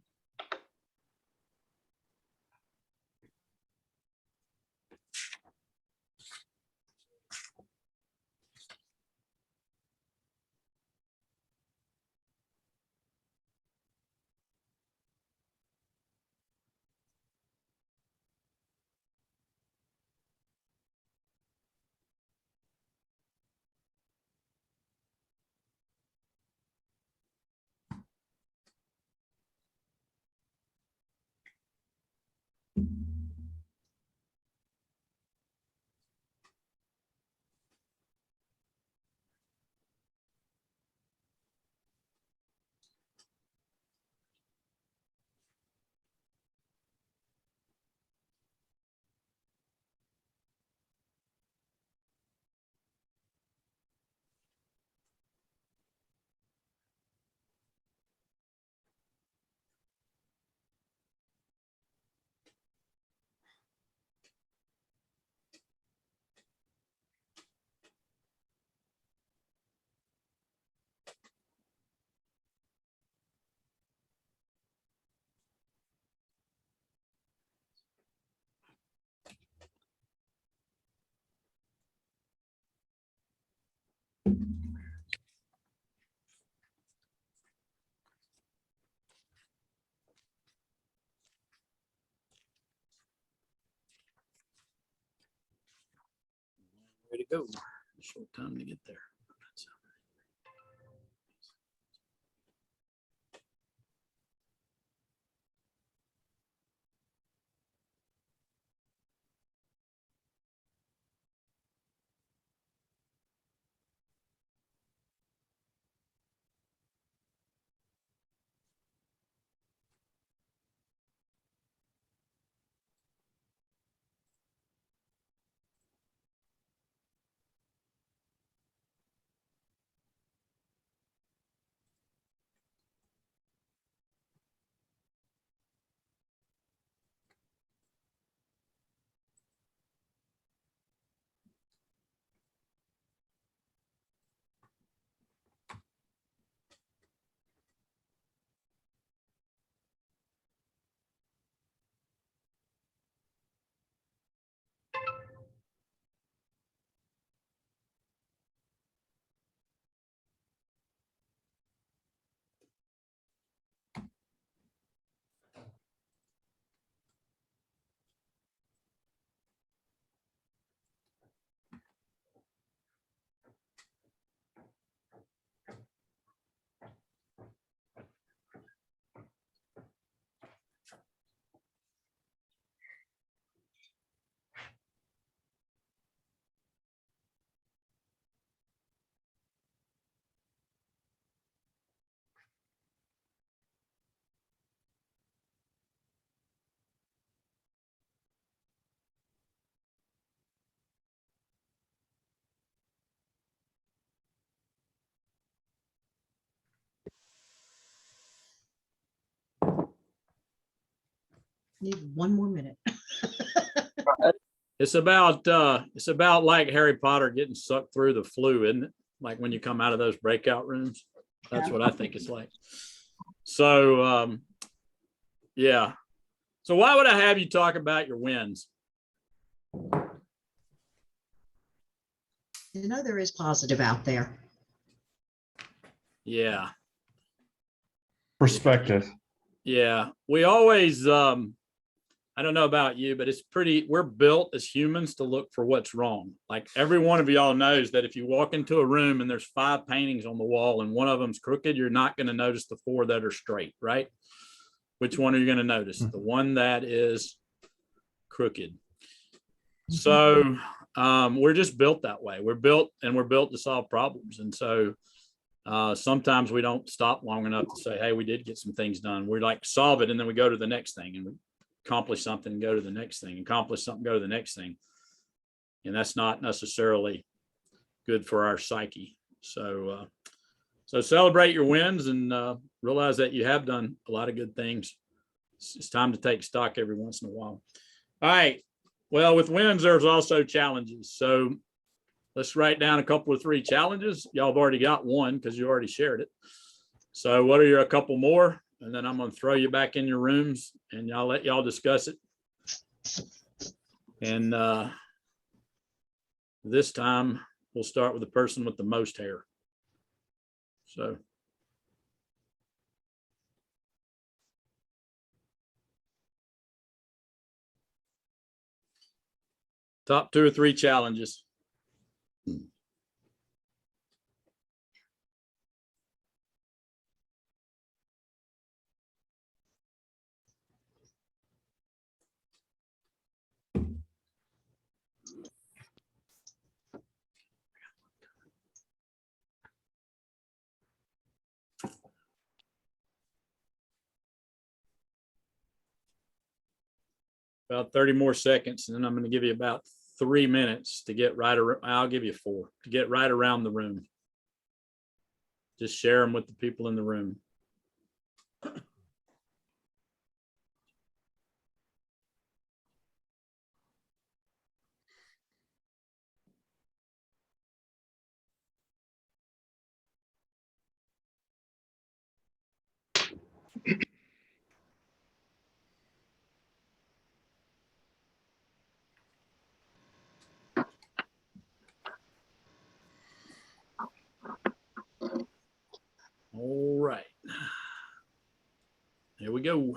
Speaker 1: go. Short time to get there.
Speaker 9: Need one more minute.
Speaker 1: It's about like Harry Potter getting sucked through the flu, isn't it? Like when you come out of those breakout rooms. That's what I think it's like. So yeah. So why would I have you talk about your wins?
Speaker 9: You know, there is positive out there.
Speaker 1: Yeah.
Speaker 8: Perspective.
Speaker 1: Yeah. We always I don't know about you, but we're built as humans to look for what's wrong. Like every one of y'all knows that if you walk into a room and there's 5 paintings on the wall and one of them's crooked, you're not going to notice the 4 that are straight, right? Which one are you going to notice? The one that is crooked. So we're just built that way. We're built to solve problems. And so sometimes we don't stop long enough to say, hey, we did get some things done. We're like solve it. And then we go to the next thing and we accomplish something and go to the next thing, accomplish something, go to the next thing. And that's not necessarily good for our psyche. So, so celebrate your wins and realize that you have done a lot of good things. It's time to take stock every once in a while. All right. Well, with wins, there's also challenges. So let's write down a couple of 3 challenges. Y'all have already got one because you already shared it. So what are a couple more? And then I'm going to throw you back in your rooms and let y'all discuss it. And this time we'll start with the person with the most hair. So. Top 2 or 3 challenges. About 30 more seconds, and then I'm going to give you about 3 minutes to get right around. I'll give you 4 to get right around the room. Just share them with the people in the room. All right. Here we go.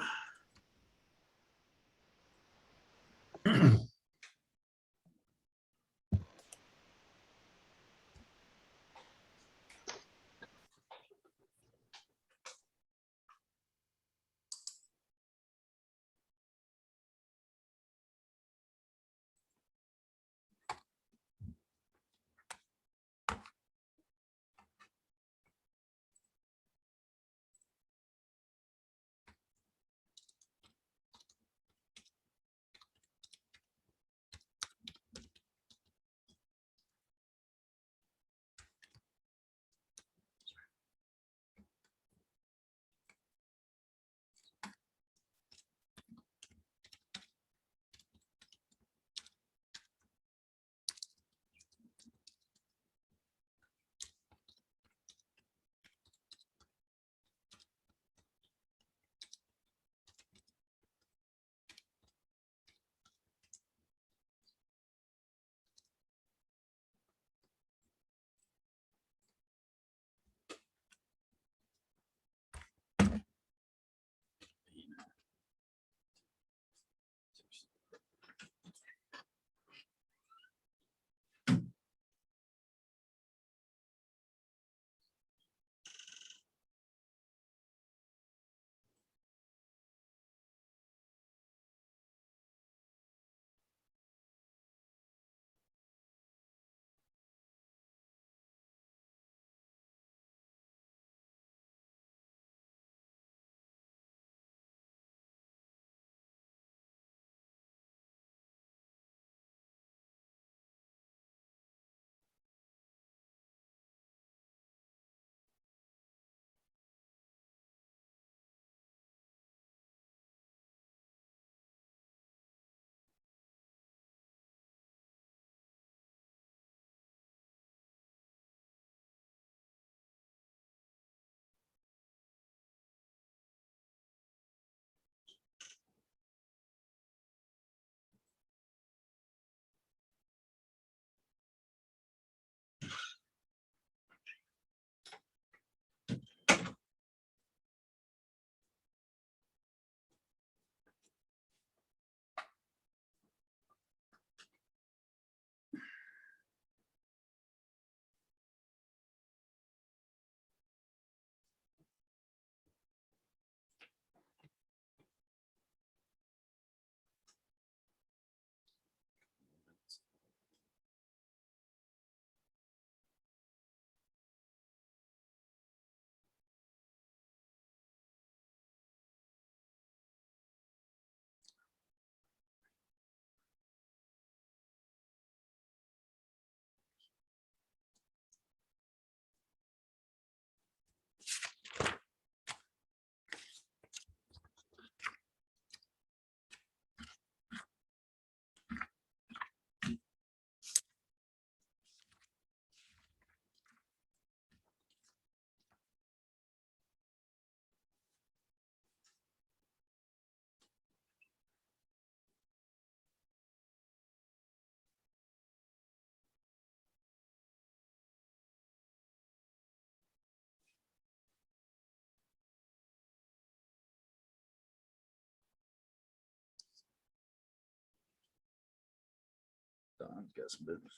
Speaker 1: Alan's got some business.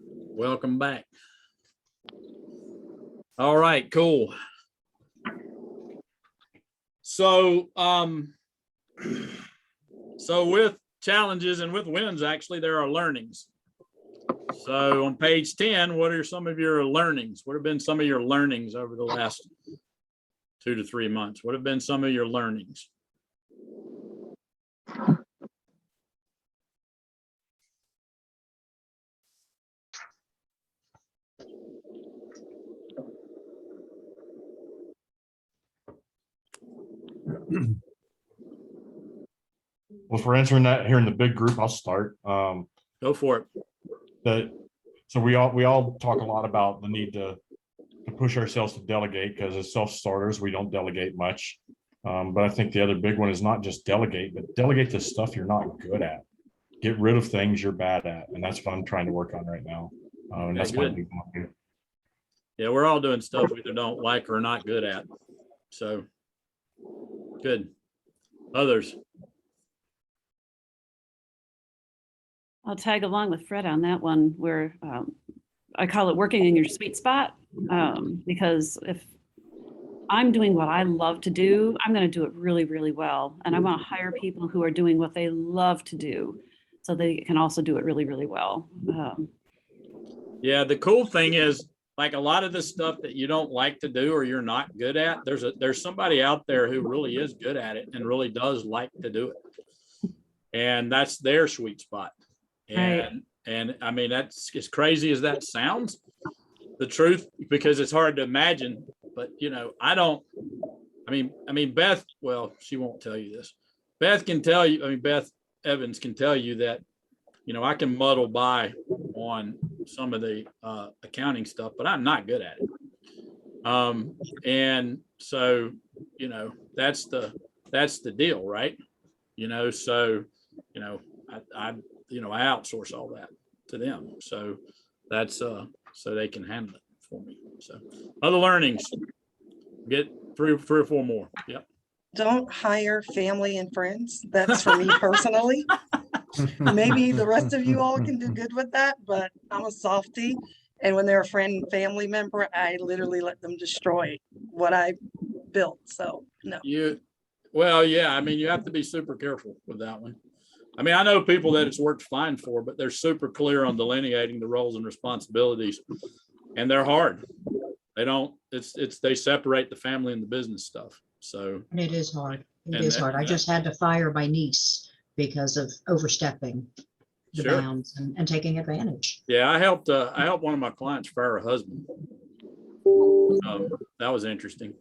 Speaker 1: Welcome back. All right, cool. So, so with challenges and with wins, actually, there are learnings. So on page 10, what are some of your learnings? What have been some of your learnings over the last 2 to 3 months? What have been some of your learnings?
Speaker 8: Well, for answering that here in the big group, I'll start.
Speaker 1: Go for it.
Speaker 8: So we all talk a lot about the need to push ourselves to delegate, because as self-starters, we don't delegate much. But I think the other big one is not just delegate, but delegate the stuff you're not good at. Get rid of things you're bad at. And that's what I'm trying to work on right now. And that's my big one.
Speaker 1: Yeah, we're all doing stuff we either don't like or not good at. So good. Others?
Speaker 2: I'll tag along with Fred on that one, where I call it working in your sweet spot, because if I'm doing what I love to do, I'm going to do it really, really well. And I want to hire people who are doing what they love to do so they can also do it really, really well.
Speaker 1: Yeah, the cool thing is, like, a lot of the stuff that you don't like to do or you're not good at, there's somebody out there who really is good at it and really does like to do it. And that's their sweet spot. And I mean, that's as crazy as that sounds, the truth, because it's hard to imagine, but you know, I mean, Beth, well, she won't tell you this. Beth can tell you, Beth Evans can tell you that, you know, I can muddle by on some of the accounting stuff, but I'm not good at it. And so, you know, that's the deal, right? You know, so, you know, I outsource all that to them. So that's so they can handle it for me. So other learnings, get three or four more. Yep.
Speaker 11: Don't hire family and friends. That's for me personally. Maybe the rest of you all can do good with that, but I'm a softie. And when they're a friend and family member, I literally let them destroy what I built. So no.
Speaker 1: Well, yeah, I mean, you have to be super careful with that one. I mean, I know people that it's worked fine for, but they're super clear on delineating the roles and responsibilities, and they're hard. They don't, they separate the family and the business stuff. So.
Speaker 9: And it is hard. It is hard. I just had to fire my niece because of overstepping the bounds and taking advantage.
Speaker 1: Yeah, I helped one of my clients fire a husband. That was interesting.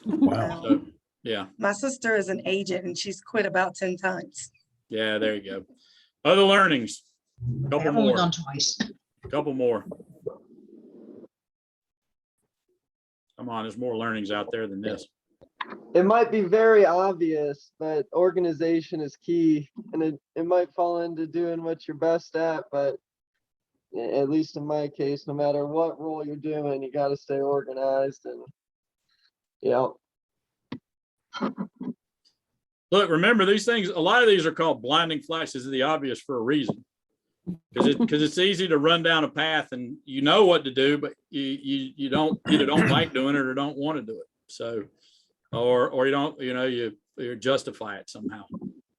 Speaker 3: Wow.
Speaker 1: So, yeah.
Speaker 11: My sister is an agent and she's quit about 10 times.
Speaker 1: Yeah, there you go. Other learnings, couple
Speaker 9: I've only
Speaker 1: more,
Speaker 9: gone twice.
Speaker 1: couple more. Come on, there's more learnings out there than this.
Speaker 5: It might be very obvious, but organization is key, and it might fall into doing what you're best at, but at least in my case, no matter what role you're doing, you got to stay organized. And yeah.
Speaker 1: Look, remember these things, a lot of these are called blinding flashes of the obvious for a reason. Because it's easy to run down a path and you know what to do, but you either don't like doing it or don't want to do it. So, or you don't, you justify it somehow.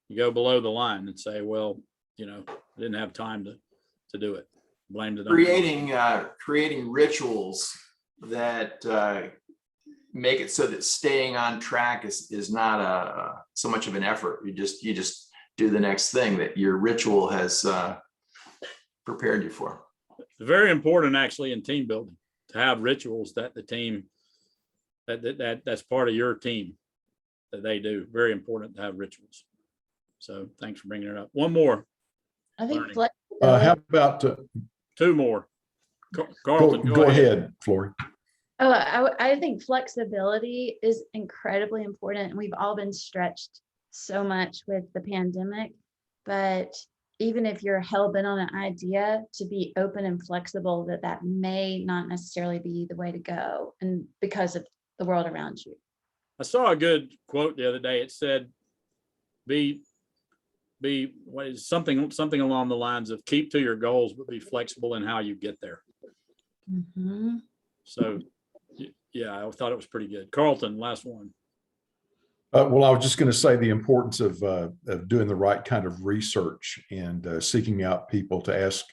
Speaker 1: You go below the line and say, well, I didn't have time to do it. Blame it on
Speaker 6: creating rituals that make it so that staying on track is not so much of an effort. You just do the next thing that your ritual has prepared you for.
Speaker 1: Very important actually in team building to have rituals that the team that's part of your team that they do. Very important to have rituals. So thanks for bringing it up. One more.
Speaker 7: I think
Speaker 1: learning.
Speaker 3: How about
Speaker 1: two more? Carlton,
Speaker 3: go ahead, Flory.
Speaker 7: Oh, I think flexibility is incredibly important. And we've all been stretched so much with the pandemic, but even if you're hell-bent on an idea, to be open and flexible, that may not necessarily be the way to go, and because of the world around you.
Speaker 1: I saw a good quote the other day. It said, be what is something along the lines of keep to your goals, but be flexible in how you get there.
Speaker 7: Mm-hmm.
Speaker 1: So yeah, I thought it was pretty good. Carlton, last one.
Speaker 3: Well, I was just going to say the importance of doing the right kind of research and seeking out people to ask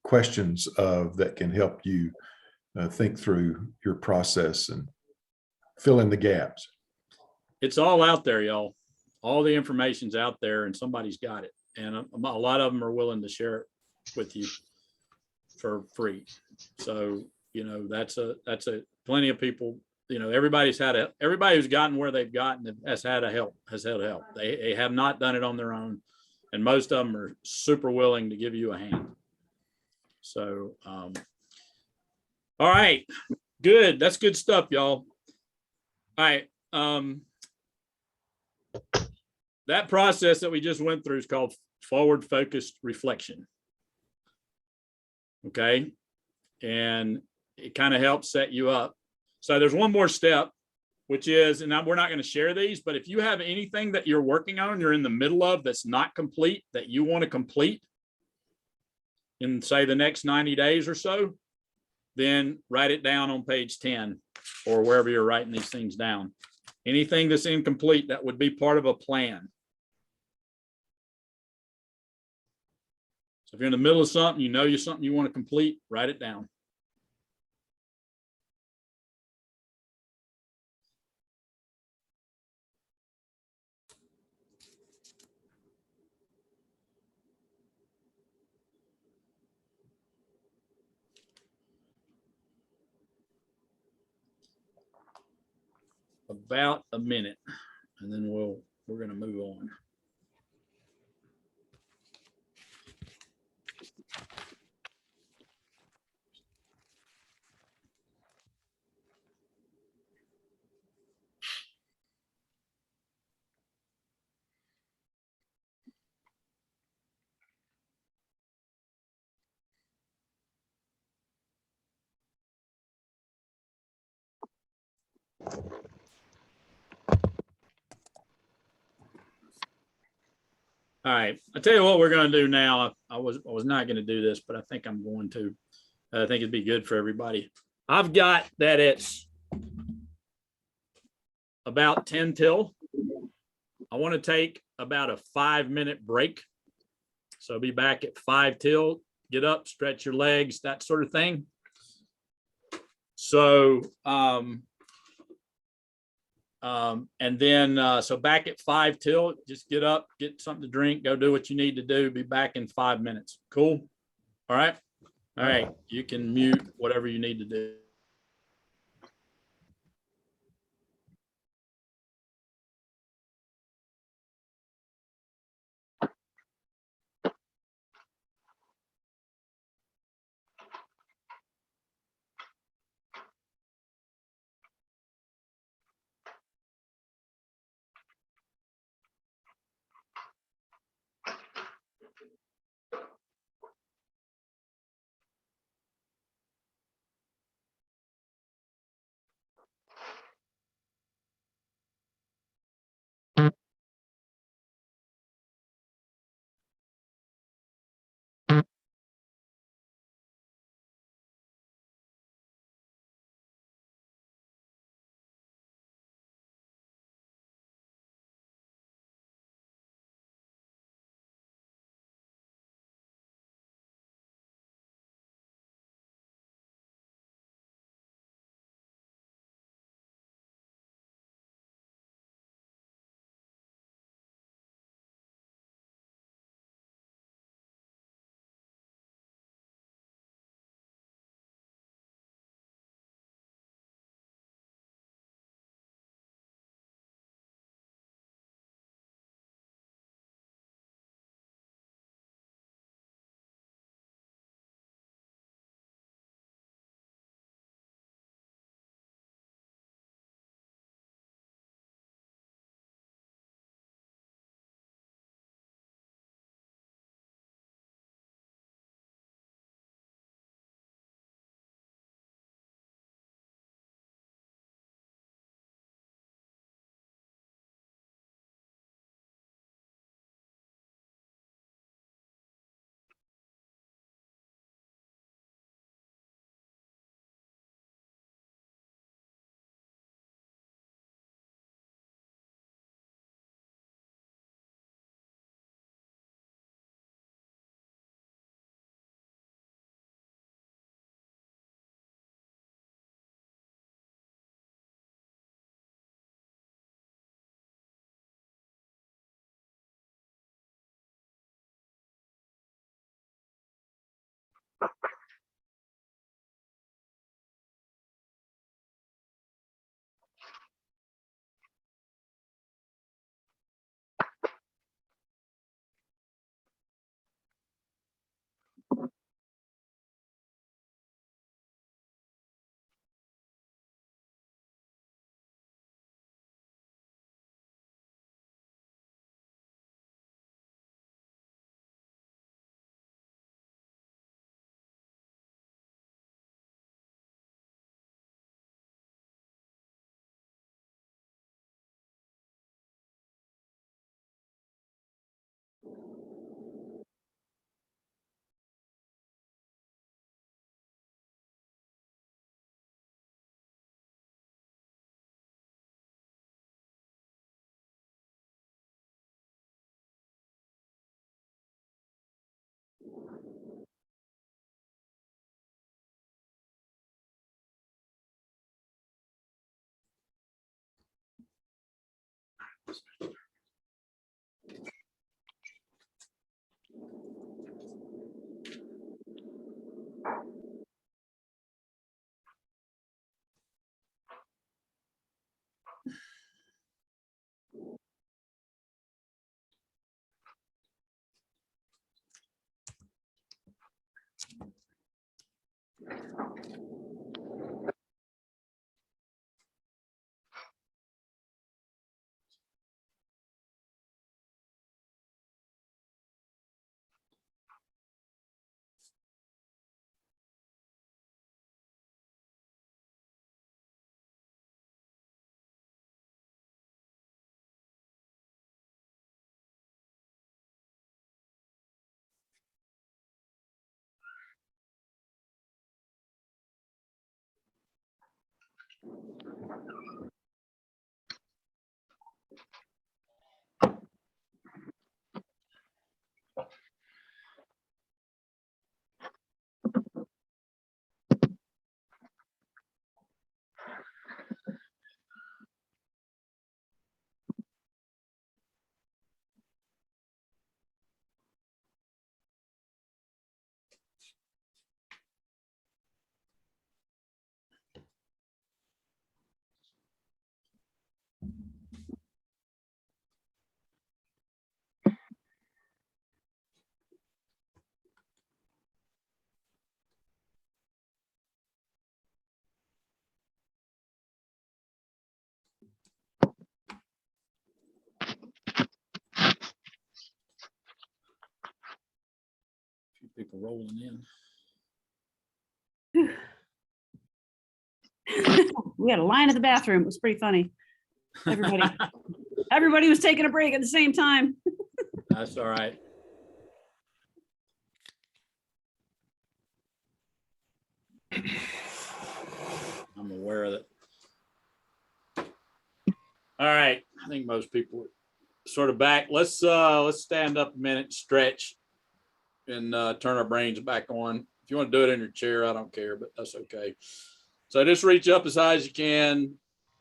Speaker 3: questions that can help you think through your process and fill in the gaps.
Speaker 1: It's all out there, y'all. All the information's out there and somebody's got it. And a lot of them are willing to share it with you for free. So, that's a plenty of people, everybody who's gotten where they've gotten has had help. They have not done it on their own. And most of them are super willing to give you a hand. So, all right, good. That's good stuff, y'all. All right. That process that we just went through is called forward focused reflection. Okay. And it kind of helps set you up. So there's one more step, which is, and we're not going to share these, but if you have anything that you're working on, you're in the middle of that's not complete, that you want to complete in, say, the next 90 days or so, then write it down on page 10 or wherever you're writing these things down. Anything that's incomplete that would be part of a plan. So if you're in the middle of something, you're something you want to complete, write it down. About a minute, and then we're going to move on. All right, I'll tell you what we're going to do now. I was not going to do this, but I think I'm going to. I think it'd be good for everybody. I've got that it's about 10 till. I want to take about a 5-minute break. So I'll be back at 5 till. Get up, stretch your legs, that sort of thing. So, and then, so back at 5 till, just get up, get something to drink, go do what you need to do. Be back in 5 minutes. Cool. All right. All right. You can mute whatever you need to do. people rolling in.
Speaker 2: We had a line at the bathroom. It was pretty funny. Everybody was taking a break at the same time.
Speaker 1: That's all right. I'm aware of it. All right. I think most people are sort of back. Let's stand up a minute, stretch, and turn our brains back on. If you want to do it in your chair, I don't care, but that's okay. So just reach up as high as you can.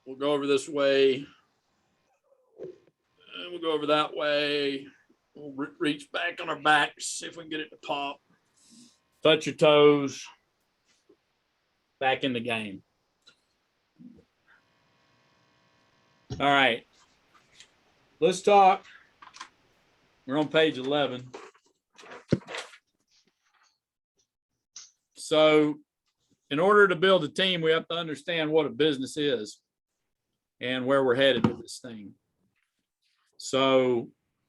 Speaker 1: We'll go over this way. And we'll go over that way. We'll reach back on our backs, see if we can get it to pop. Touch your toes. Back in the game. All right. Let's talk. We're on page 11. So in order to build a team, we have to understand what a business is and where we're headed with this thing. So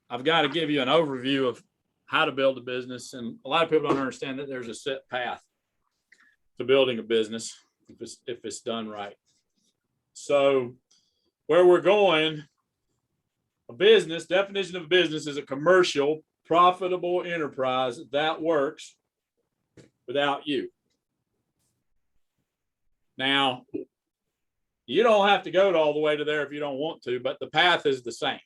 Speaker 1: I've got to give you an overview of how to build a business. And a lot of people don't understand that there's a set path to building a business if it's done right. So where we're going, a business, definition of a business is a commercial, profitable enterprise that works without you. Now, you don't have to go all the way to there if you don't want to, but the path is the same.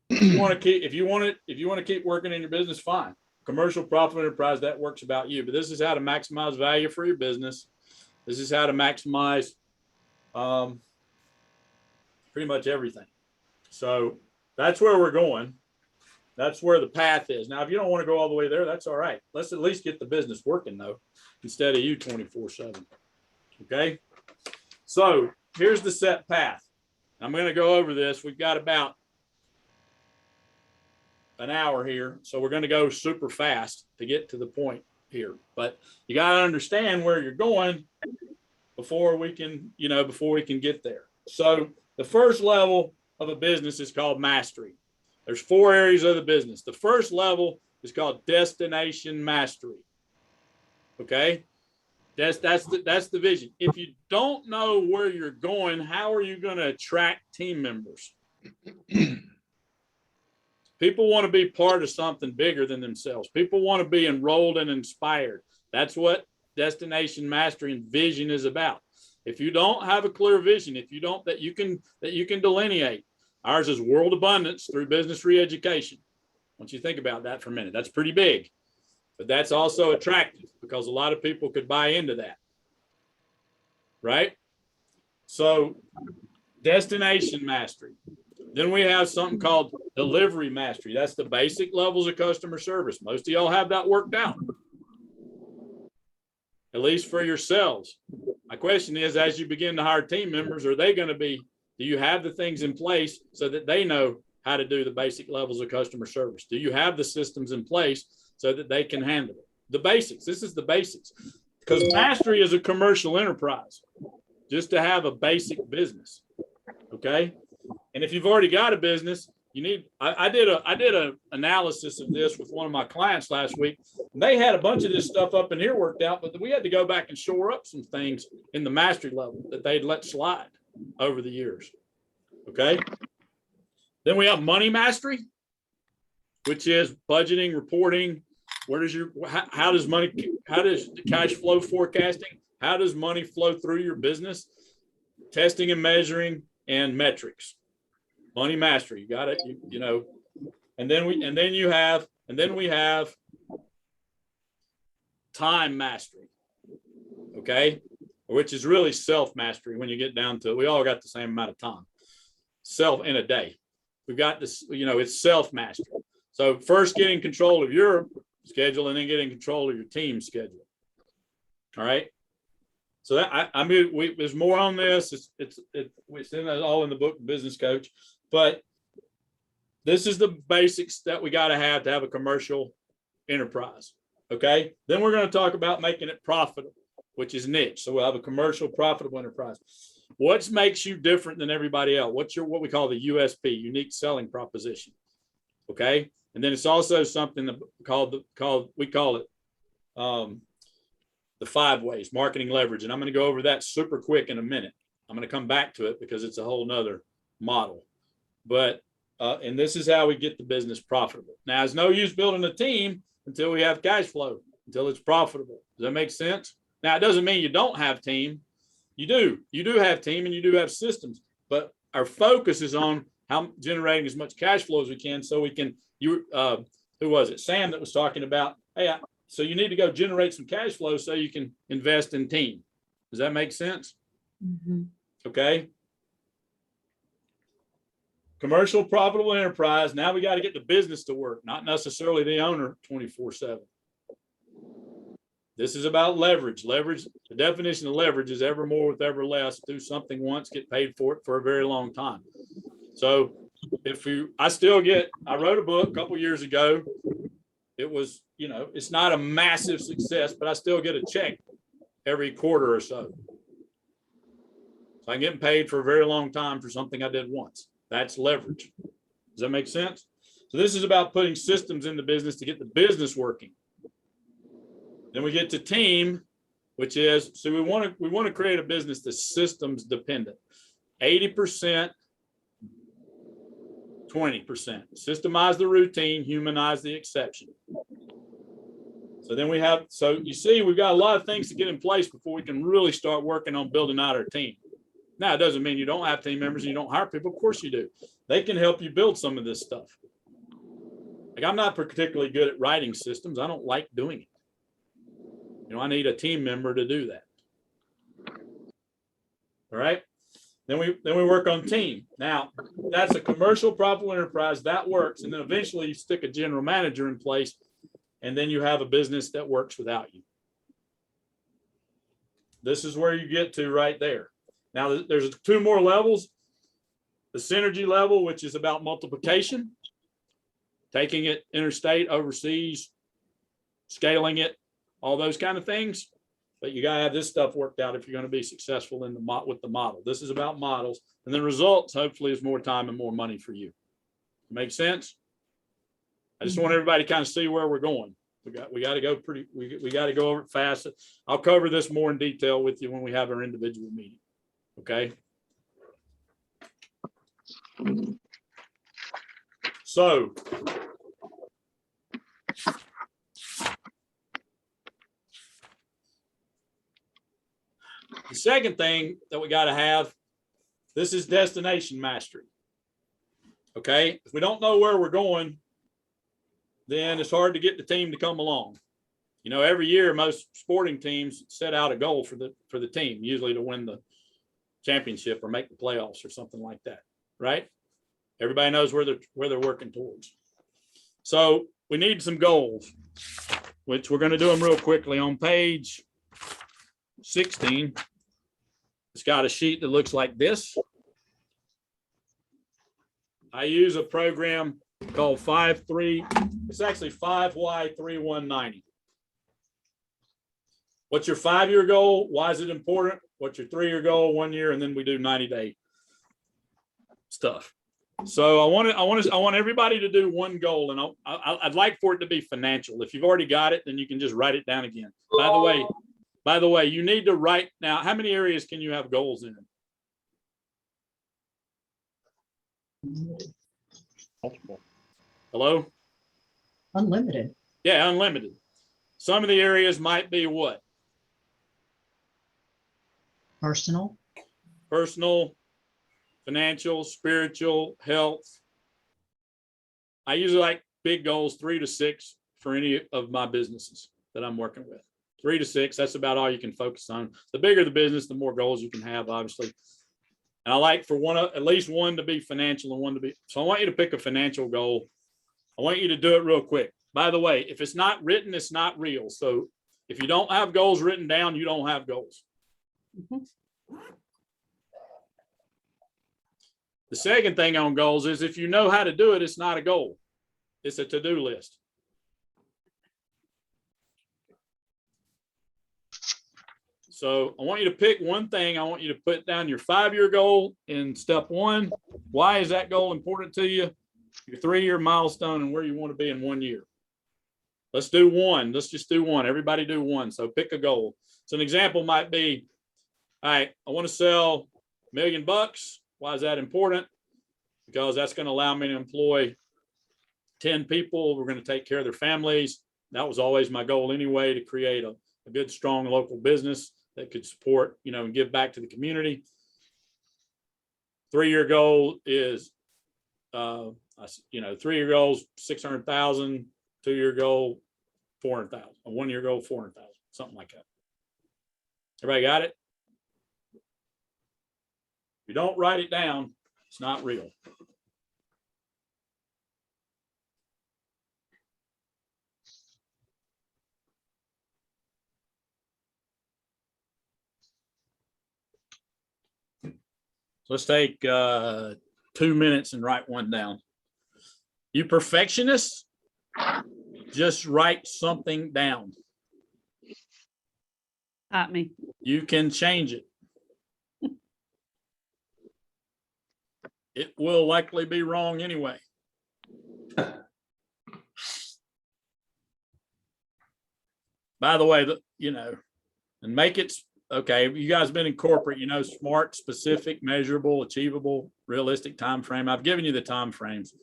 Speaker 1: If you want to keep working in your business, fine. Commercial, profitable enterprise that works about you. But this is how to maximize value for your business. This is how to maximize pretty much everything. So that's where we're going. That's where the path is. Now, if you don't want to go all the way there, that's all right. Let's at least get the business working, though, instead of you 24/7. Okay? So here's the set path. I'm going to go over this. We've got about an hour here, so we're going to go super fast to get to the point here. But you got to understand where you're going before we can get there. So the first level of a business is called mastery. There's 4 areas of the business. The first level is called destination mastery. Okay? That's the vision. If you don't know where you're going, how are you going to attract team members? People want to be part of something bigger than themselves. People want to be enrolled and inspired. That's what destination mastery and vision is about. If you don't have a clear vision, if you don't, that you can delineate. Ours is world abundance through business re-education. I want you to think about that for a minute. That's pretty big, but that's also attractive because a lot of people could buy into that, right? So destination mastery. Then we have something called delivery mastery. That's the basic levels of customer service. Most of y'all have that worked out, at least for yourselves. My question is, as you begin to hire team members, are they going to be, do you have the things in place so that they know how to do the basic levels of customer service? Do you have the systems in place so that they can handle it? The basics. This is the basics. Because mastery is a commercial enterprise, just to have a basic business. Okay. And if you've already got a business, you need, I did a analysis of this with one of my clients last week. They had a bunch of this stuff up in here worked out, but we had to go back and shore up some things in the mastery level that they'd let slide over the years. Okay. Then we have money mastery, which is budgeting, reporting. How does the cash flow forecasting, how does money flow through your business? Testing and measuring and metrics. Money mastery, you got it, you know. And then we have time mastery. Okay? Which is really self-mastery when you get down to it. We all got the same amount of time. Self in a day. We've got this, it's self-mastery. So first getting control of your schedule and then getting control of your team's schedule. All right. So that there's more on this. It's in all in the book Business Coach, but this is the basics that we got to have a commercial enterprise. Okay. Then we're going to talk about making it profitable, which is niche. So we'll have a commercial profitable enterprise. What makes you different than everybody else? What's what we call the USP, unique selling proposition? Okay. And then it's also something that we call it the 5 ways, marketing leverage. And I'm going to go over that super quick in a minute. I'm going to come back to it because it's a whole nother model. But, and this is how we get the business profitable. Now, it's no use building a team until we have cash flow, until it's profitable. Does that make sense? Now, it doesn't mean you don't have team. You do have team and you do have systems, but our focus is on generating as much cash flow as we can so we can, who was it? Sam that was talking about, hey, so you need to go generate some cash flow so you can invest in team. Does that make sense?
Speaker 2: Mm-hmm.
Speaker 1: Okay. Commercial profitable enterprise. Now we got to get the business to work, not necessarily the owner 24/7. This is about leverage. Leverage, the definition of leverage is ever more with ever less. Do something once, get paid for it for a very long time. So I wrote a book a couple years ago. It was, it's not a massive success, but I still get a check every quarter or so. So I'm getting paid for a very long time for something I did once. That's leverage. Does that make sense? So this is about putting systems in the business to get the business working. Then we get to team, which is, so we want to create a business that's systems dependent. 80%, 20%. Systemize the routine, humanize the exception. So then so you see, we've got a lot of things to get in place before we can really start working on building out our team. Now, it doesn't mean you don't have team members and you don't hire people. Of course you do. They can help you build some of this stuff. Like, I'm not particularly good at writing systems. I don't like doing it. I need a team member to do that. All right. Then we work on team. Now, that's a commercial profitable enterprise that works. And then eventually you stick a general manager in place, and then you have a business that works without you. This is where you get to right there. Now, there's 2 more levels. The synergy level, which is about multiplication, taking it interstate, overseas, scaling it, all those kind of things. But you got to have this stuff worked out if you're going to be successful with the model. This is about models. And the results, hopefully, is more time and more money for you. Make sense? I just want everybody to kind of see where we're going. We got to go we got to go over it fast. I'll cover this more in detail with you when we have our individual meeting. Okay. So the second thing that we got to have, this is destination mastery. Okay. If we don't know where we're going, then it's hard to get the team to come along. Every year, most sporting teams set out a goal for the team, usually to win the championship or make the playoffs or something like that. Right. Everybody knows where they're working towards. So we need some goals, which we're going to do them real quickly. On page 16, it's got a sheet that looks like this. I use a program called 5-3. It's actually 5Y3190. What's your 5-year goal? Why is it important? What's your 3-year goal? 1 year, and then we do 90-day stuff. So I want everybody to do one goal, and I'd like for it to be financial. If you've already got it, then you can just write it down again. By the way, you need to write now. How many areas can you have goals in?
Speaker 12: Multiple.
Speaker 1: Hello?
Speaker 9: Unlimited.
Speaker 1: Yeah, unlimited. Some of the areas might be what?
Speaker 9: Personal.
Speaker 1: Financial, spiritual, health. I usually like big goals, 3 to 6 for any of my businesses that I'm working with. 3 to 6, that's about all you can focus on. The bigger the business, the more goals you can have, obviously. And I like for at least one to be financial and one to be, so I want you to pick a financial goal. I want you to do it real quick. By the way, if it's not written, it's not real. So if you don't have goals written down, you don't have goals. Mm-hmm. The second thing on goals is if you know how to do it, it's not a goal. It's a to-do list. So I want you to pick one thing. I want you to put down your 5-year goal in step 1. Why is that goal important to you? your 3-year milestone and where you want to be in 1 year. Let's do one. Let's just do one. Everybody do one. So pick a goal. So an example might be, all right, I want to sell $1 million. Why is that important? Because that's going to allow me to employ 10 people. We're going to take care of their families. That was always my goal anyway, to create a good, strong local business that could support, and give back to the community. 3-year goal is, 3-year goals, 600,000, 2-year goal, 400,000, a 1-year goal, 400,000, something like that. Everybody got it? If you don't write it down, it's not real. Let's take 2 minutes and write one down. You perfectionists, just write something down.
Speaker 2: Got me.
Speaker 1: You can change it. It will likely be wrong anyway. By the way, and make it, okay, you guys been in corporate, smart, specific, measurable, achievable, realistic time frame. I've given you the time frames.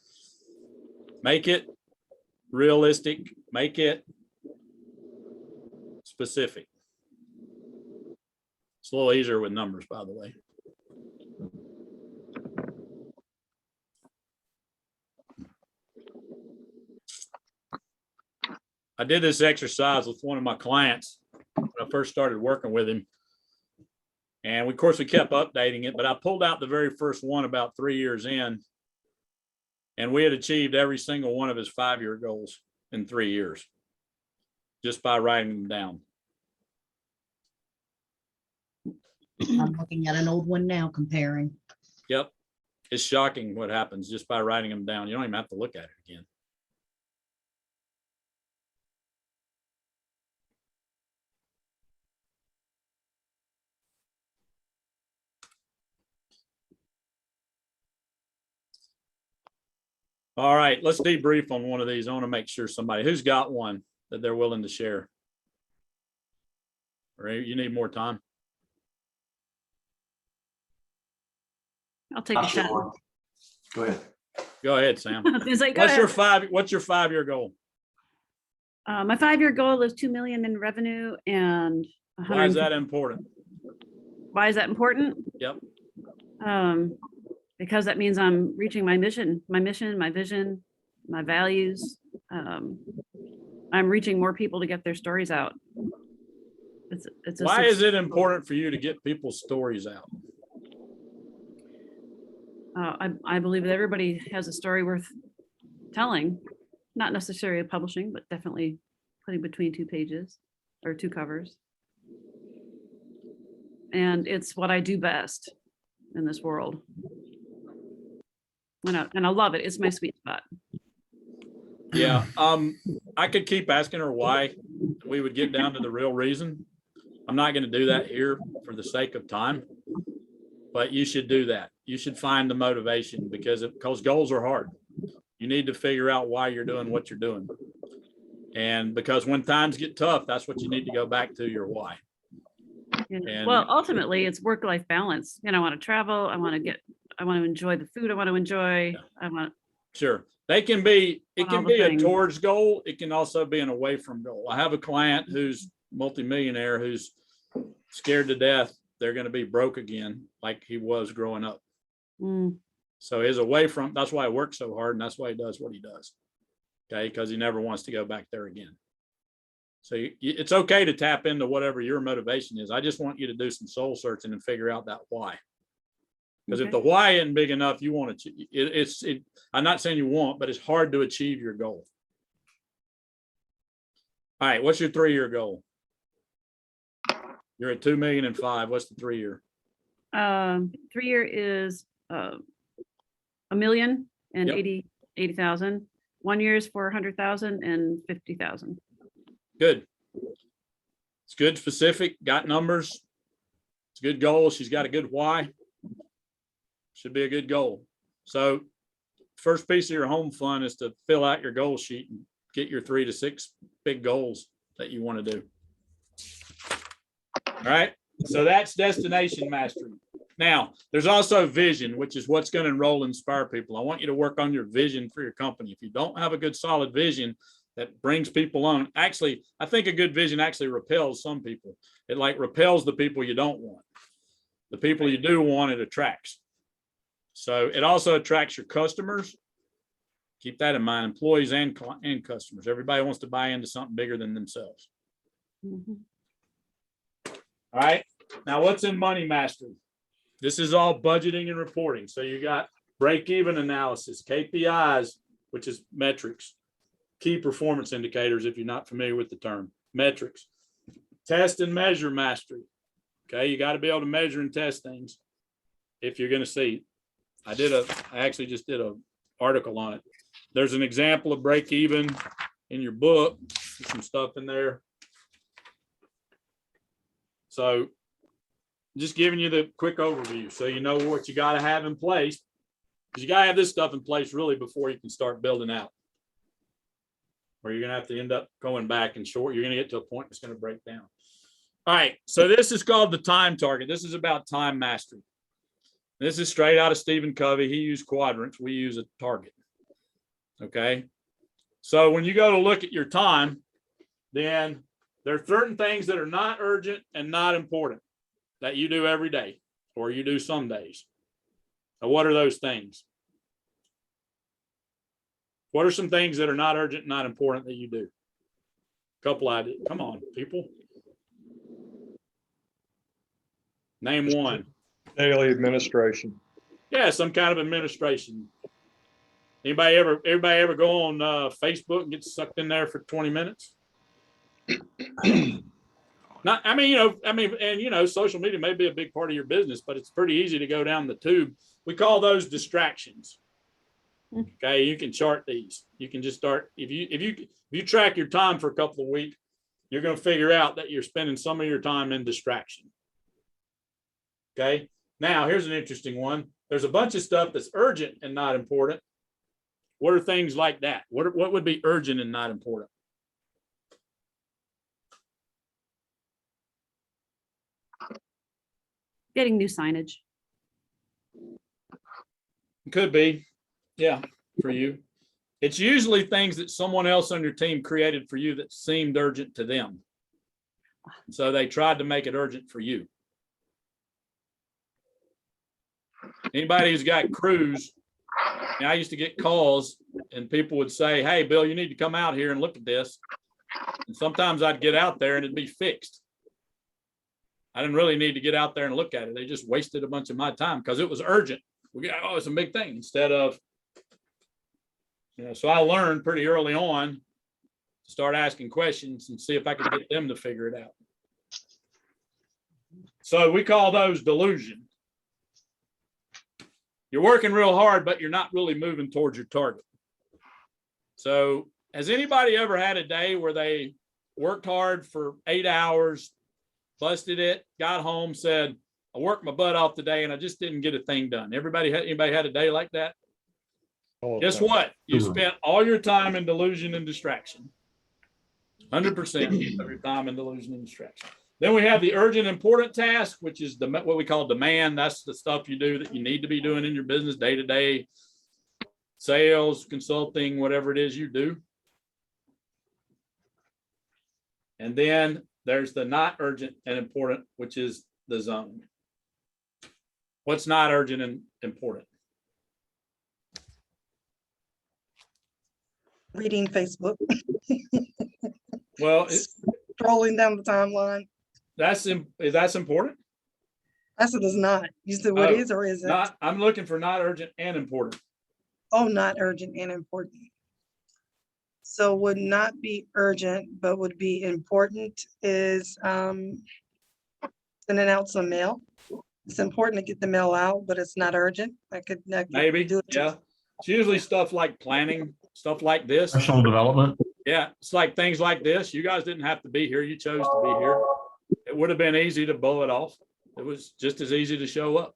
Speaker 1: Make it realistic, make it specific. It's a little easier with numbers, by the way. I did this exercise with one of my clients when I first started working with him. And of course, we kept updating it, but I pulled out the very first one about 3 years in, and we had achieved every single one of his 5-year goals in 3 years just by writing them down.
Speaker 9: I'm looking at an old one now comparing.
Speaker 1: Yep. It's shocking what happens just by writing them down. You don't even have to look at it again. All right, let's debrief on one of these. I want to make sure somebody who's got one that they're willing to share. Or you need more time.
Speaker 2: I'll take a shot.
Speaker 6: Go ahead.
Speaker 1: Go ahead, Sam.
Speaker 2: It's like,
Speaker 1: What's your 5-year goal?
Speaker 2: My 5-year goal is 2 million in revenue and
Speaker 1: Why is that important?
Speaker 2: Why is that important?
Speaker 1: Yep.
Speaker 2: Because that means I'm reaching my mission, my vision, my values. I'm reaching more people to get their stories out.
Speaker 1: Why is it important for you to get people's stories out?
Speaker 2: I believe that everybody has a story worth telling, not necessarily publishing, but definitely putting between 2 pages or 2 covers. And it's what I do best in this world. And I love it. It's my sweet spot.
Speaker 1: Yeah. I could keep asking her why. We would get down to the real reason. I'm not going to do that here for the sake of time, but you should do that. You should find the motivation because goals are hard. You need to figure out why you're doing what you're doing. And because when times get tough, that's what you need to go back to, your why.
Speaker 2: And, well, ultimately it's work-life balance. I want to travel. I want to enjoy the food I want to enjoy.
Speaker 1: Sure. It can be a towards goal. It can also be an away from goal. I have a client who's multimillionaire who's scared to death they're going to be broke again like he was growing up. So his away from, that's why he works so hard, and that's why he does what he does. Okay, because he never wants to go back there again. So it's okay to tap into whatever your motivation is. I just want you to do some soul searching and figure out that why. Because if the why isn't big enough, you want to, I'm not saying you won't, but it's hard to achieve your goal. All right, what's your 3-year goal? You're at 2 million and 5. What's the 3-year?
Speaker 2: 3-year is 1,080,000. 1 year is 400,000 and 50,000.
Speaker 1: Good. It's good, specific, got numbers. It's a good goal. She's got a good why. Should be a good goal. So first piece of your home fund is to fill out your goal sheet and get your 3 to 6 big goals that you want to do. All right. So that's destination mastery. Now, there's also vision, which is what's going to enroll and inspire people. I want you to work on your vision for your company. If you don't have a good, solid vision that brings people on, actually, I think a good vision actually repels some people. It like repels the people you don't want. The people you do want, it attracts. So it also attracts your customers. Keep that in mind, employees and customers. Everybody wants to buy into something bigger than themselves.
Speaker 2: Mm-hmm.
Speaker 1: All right. Now, what's in money mastery? This is all budgeting and reporting. So you got break-even analysis, KPIs, which is metrics, key performance indicators, if you're not familiar with the term, metrics, test and measure mastery. Okay. You got to be able to measure and test things if you're going to see. I actually just did an article on it. There's an example of break-even in your book. There's some stuff in there. So just giving you the quick overview so you know what you got to have in place, because you got to have this stuff in place really before you can start building out, or you're going to have to end up going back and short. You're going to get to a point that's going to break down. All right. So this is called the time target. This is about time mastery. This is straight out of Stephen Covey. He used quadrants. We use a target. Okay. So when you go to look at your time, then there are certain things that are not urgent and not important that you do every day, or you do some days. Now, what are those things? What are some things that are not urgent and not important that you do? Couple ideas. Come on, people. Name one.
Speaker 12: Daily administration.
Speaker 1: Yeah, some kind of administration. Everybody ever go on Facebook and get sucked in there for 20 minutes? Not, I mean, social media may be a big part of your business, but it's pretty easy to go down the tube. We call those distractions. Okay, you can chart these. You can just start, if you track your time for a couple of weeks, you're going to figure out that you're spending some of your time in distraction. Okay, now here's an interesting one. There's a bunch of stuff that's urgent and not important. What are things like that? What would be urgent and not important?
Speaker 2: Getting new signage.
Speaker 1: Could be, yeah, for you. It's usually things that someone else on your team created for you that seemed urgent to them. So they tried to make it urgent for you. Anybody who's got crews, I used to get calls and people would say, "Hey, Bill, you need to come out here and look at this." And sometimes I'd get out there and it'd be fixed. I didn't really need to get out there and look at it. They just wasted a bunch of my time because it was urgent. It's a big thing instead of, so I learned pretty early on to start asking questions and see if I could get them to figure it out. So we call those delusion. You're working real hard, but you're not really moving towards your target. So has anybody ever had a day where they worked hard for 8 hours, busted it, got home, said, "I worked my butt off today and I just didn't get a thing done"? Anybody had a day like that? Guess what? You spent all your time in delusion and distraction. 100% of your time in delusion and distraction. Then we have the urgent important task, which is what we call demand. That's the stuff you do that you need to be doing in your business day to day, sales, consulting, whatever it is you do. And then there's the not urgent and important, which is the zone. What's not urgent and important?
Speaker 11: Reading Facebook.
Speaker 1: Well,
Speaker 11: scrolling down the timeline.
Speaker 1: That's important?
Speaker 11: I said it's not. You said what is or isn't?
Speaker 1: Not. I'm looking for not urgent and important.
Speaker 11: Oh, not urgent and important. So would not be urgent, but would be important is sending out some mail. It's important to get the mail out, but it's not urgent. I could
Speaker 1: Maybe
Speaker 11: do it.
Speaker 1: Yeah. It's usually stuff like planning, stuff like this.
Speaker 8: Professional development.
Speaker 1: Yeah, it's like things like this. You guys didn't have to be here. You chose to be here. It would have been easy to blow it off. It was just as easy to show up.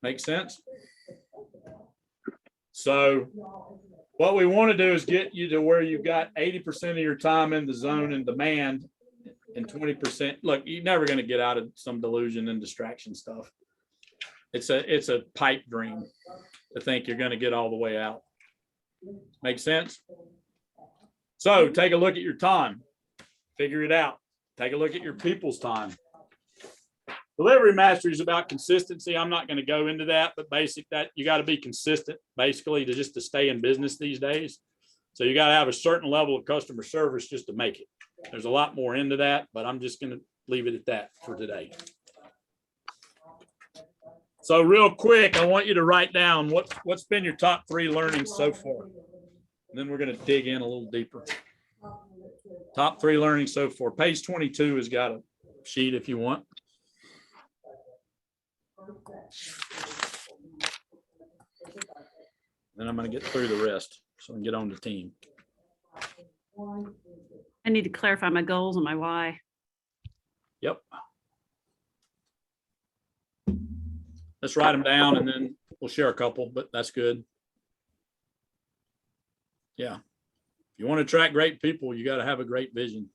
Speaker 1: Make sense? So what we want to do is get you to where you've got 80% of your time in the zone and demand and 20%. Look, you're never going to get out of some delusion and distraction stuff. It's a pipe dream to think you're going to get all the way out. Make sense? So take a look at your time, figure it out. Take a look at your people's time. Delivery mastery is about consistency. I'm not going to go into that, but that you got to be consistent basically to stay in business these days. So you got to have a certain level of customer service just to make it. There's a lot more into that, but I'm just going to leave it at that for today. So real quick, I want you to write down what's been your top 3 learnings so far. And then we're going to dig in a little deeper. Top 3 learnings so far. Page 22 has got a sheet if you want. Then I'm going to get through the rest so I can get on the team.
Speaker 2: I need to clarify my goals and my why.
Speaker 1: Yep. Let's write them down and then we'll share a couple, but that's good. Yeah. If you want to attract great people, you got to have a great vision.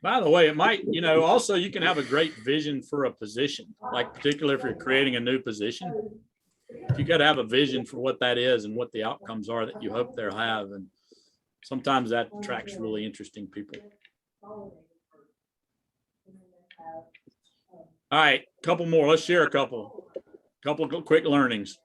Speaker 1: By the way, it might, also you can have a great vision for a position, like particularly if you're creating a new position. You got to have a vision for what that is and what the outcomes are that you hope they'll have. And sometimes that attracts really interesting people. All right, couple more. Let's share a couple quick learnings.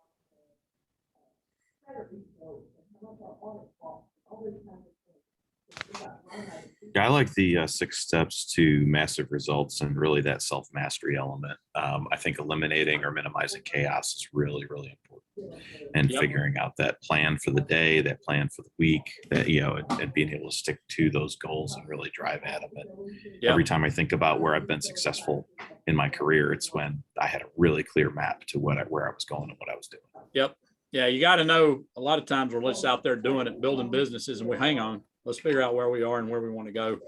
Speaker 10: Yeah, I like the 6 steps to massive results and really that self-mastery element. I think eliminating or minimizing chaos is really, really important. And figuring out that plan for the day, that plan for the week, that, and being able to stick to those goals and really drive at them. And every time I think about where I've been successful in my career, it's when I had a really clear map to where I was going and what I was doing.
Speaker 1: Yep. Yeah, you got to know a lot of times we're just out there doing it, building businesses, and we hang on. Let's figure out where we are and where we want to go.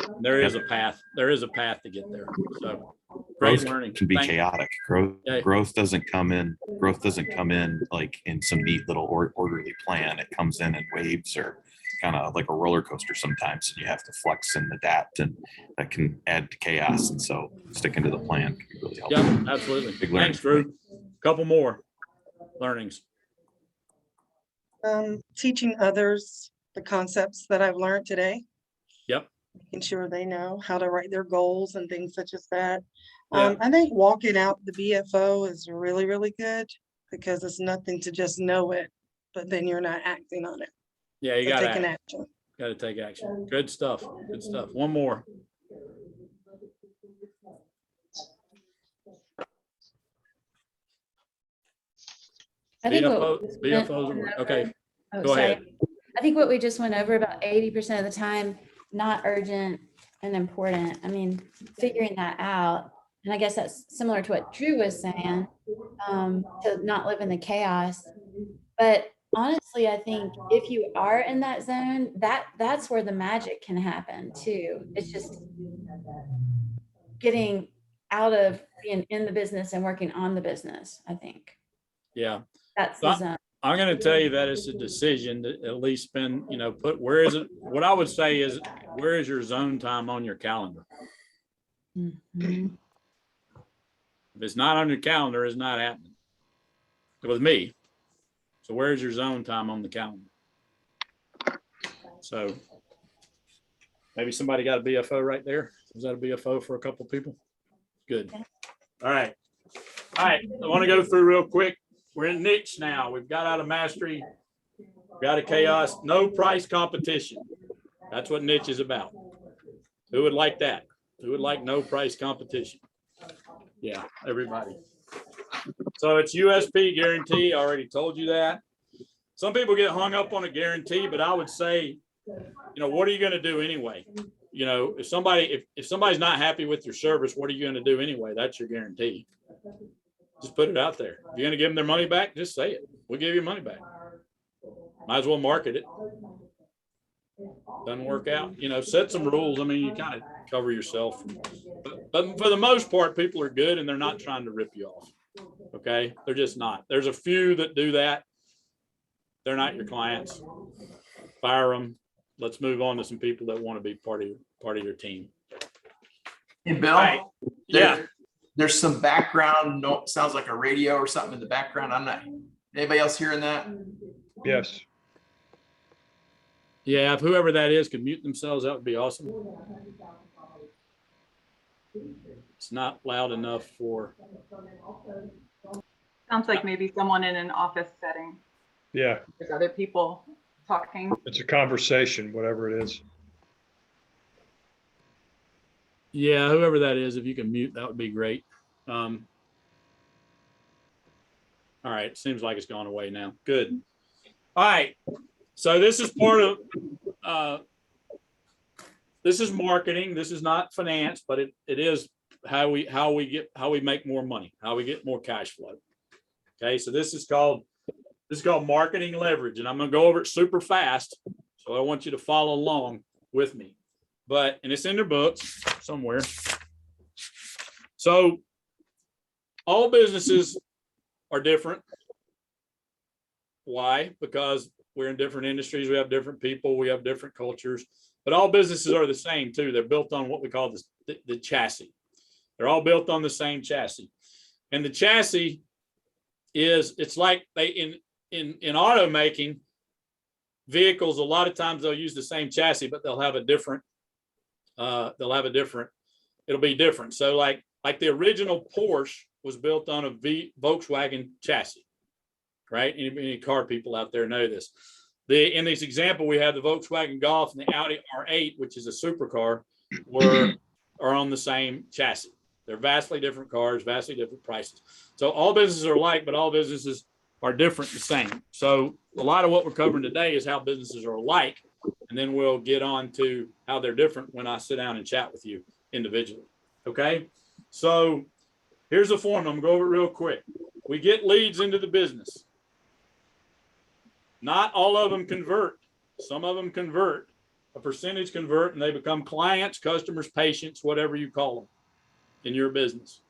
Speaker 1: And there is a path. There is a path to get there. So great learning.
Speaker 10: Can be chaotic. Growth doesn't come in. Growth doesn't come in like in some neat little orderly plan. It comes in waves or kind of like a roller coaster sometimes, and you have to flex and adapt, and that can add to chaos. And so sticking to the plan can be really helpful.
Speaker 1: Yeah, absolutely. Thanks, Drew. Couple more learnings.
Speaker 11: Teaching others the concepts that I've learned today.
Speaker 1: Yep.
Speaker 11: Making sure they know how to write their goals and things such as that.
Speaker 1: Yeah.
Speaker 11: I think walking out the BFO is really, really good because it's nothing to just know it, but then you're not acting on it.
Speaker 1: Yeah, you got to
Speaker 11: take action.
Speaker 1: Got to take action. Good stuff. Good stuff. One more.
Speaker 7: I think
Speaker 1: BFOs. Okay. Go ahead.
Speaker 7: I think what we just went over, about 80% of the time, not urgent and important. I mean, figuring that out. And I guess that's similar to what Drew was saying, to not live in the chaos. But honestly, I think if you are in that zone, that's where the magic can happen too. It's just getting out of being in the business and working on the business, I think.
Speaker 1: Yeah.
Speaker 7: That's the zone.
Speaker 1: I'm going to tell you that it's a decision to at least spend, where is it? What I would say is, where is your zone time on your calendar?
Speaker 2: Mm-hmm.
Speaker 1: If it's not on your calendar, it's not happening with me. So where's your zone time on the calendar? So maybe somebody got a BFO right there. Is that a BFO for a couple of people? Good. All right. All right. I want to go through real quick. We're in niche now. We've got out of mastery. We've got a chaos. No price competition. That's what niche is about. Who would like that? Who would like no price competition? Yeah, everybody. So it's USP Guarantee. I already told you that. Some people get hung up on a guarantee, but I would say, what are you going to do anyway? If somebody's not happy with your service, what are you going to do anyway? That's your guarantee. Just put it out there. If you're gonna give them their money back, just say it. We'll give you money back. Might as well market it. Doesn't work out, you know, set some rules. I mean, you kind of cover yourself. But for the most part, people are good and they're not trying to rip you off. Okay, they're just not. There's a few that do that. They're not your clients. Fire them. Let's move on to some people that want to be part of your team.
Speaker 6: Hey, Bill.
Speaker 1: Right. Yeah.
Speaker 6: There's some background. No, sounds like a radio or something in the background. I'm not. Anybody else hearing that?
Speaker 12: Yes.
Speaker 1: Yeah, if whoever that is could mute themselves, that would be awesome. It's not loud enough for.
Speaker 15: Sounds like maybe someone in an office setting.
Speaker 12: Yeah.
Speaker 15: There's other people talking.
Speaker 12: It's a conversation, whatever it is.
Speaker 1: Yeah, whoever that is, if you can mute, that would be great. All right, seems like it's gone away now. Good. All right, so this is part of, this is marketing. This is not finance, but it is how we make more money, how we get more cash flow. Okay, so this is called marketing leverage, and I'm going to go over it super fast. So I want you to follow along with me. And it's in their books somewhere. So all businesses are different. Why? Because we're in different industries. We have different people. We have different cultures. But all businesses are the same too. They're built on what we call the chassis. They're all built on the same chassis. And the chassis is, it's like in automaking vehicles, a lot of times they'll use the same chassis, but they'll have a different, it'll be different. So like the original Porsche was built on a Volkswagen chassis, right? Any car people out there know this. In this example, we have the Volkswagen Golf and the Audi R8, which is a supercar, are on the same chassis. They're vastly different cars, vastly different prices. So all businesses are alike, but all businesses are different the same. So a lot of what we're covering today is how businesses are alike. And then we'll get on to how they're different when I sit down and chat with you individually. Okay. So here's the formula. I'm going to go over it real quick. We get leads into the business. Not all of them convert. Some of them convert. A percentage convert and they become clients, customers, patients, whatever you call them in your business.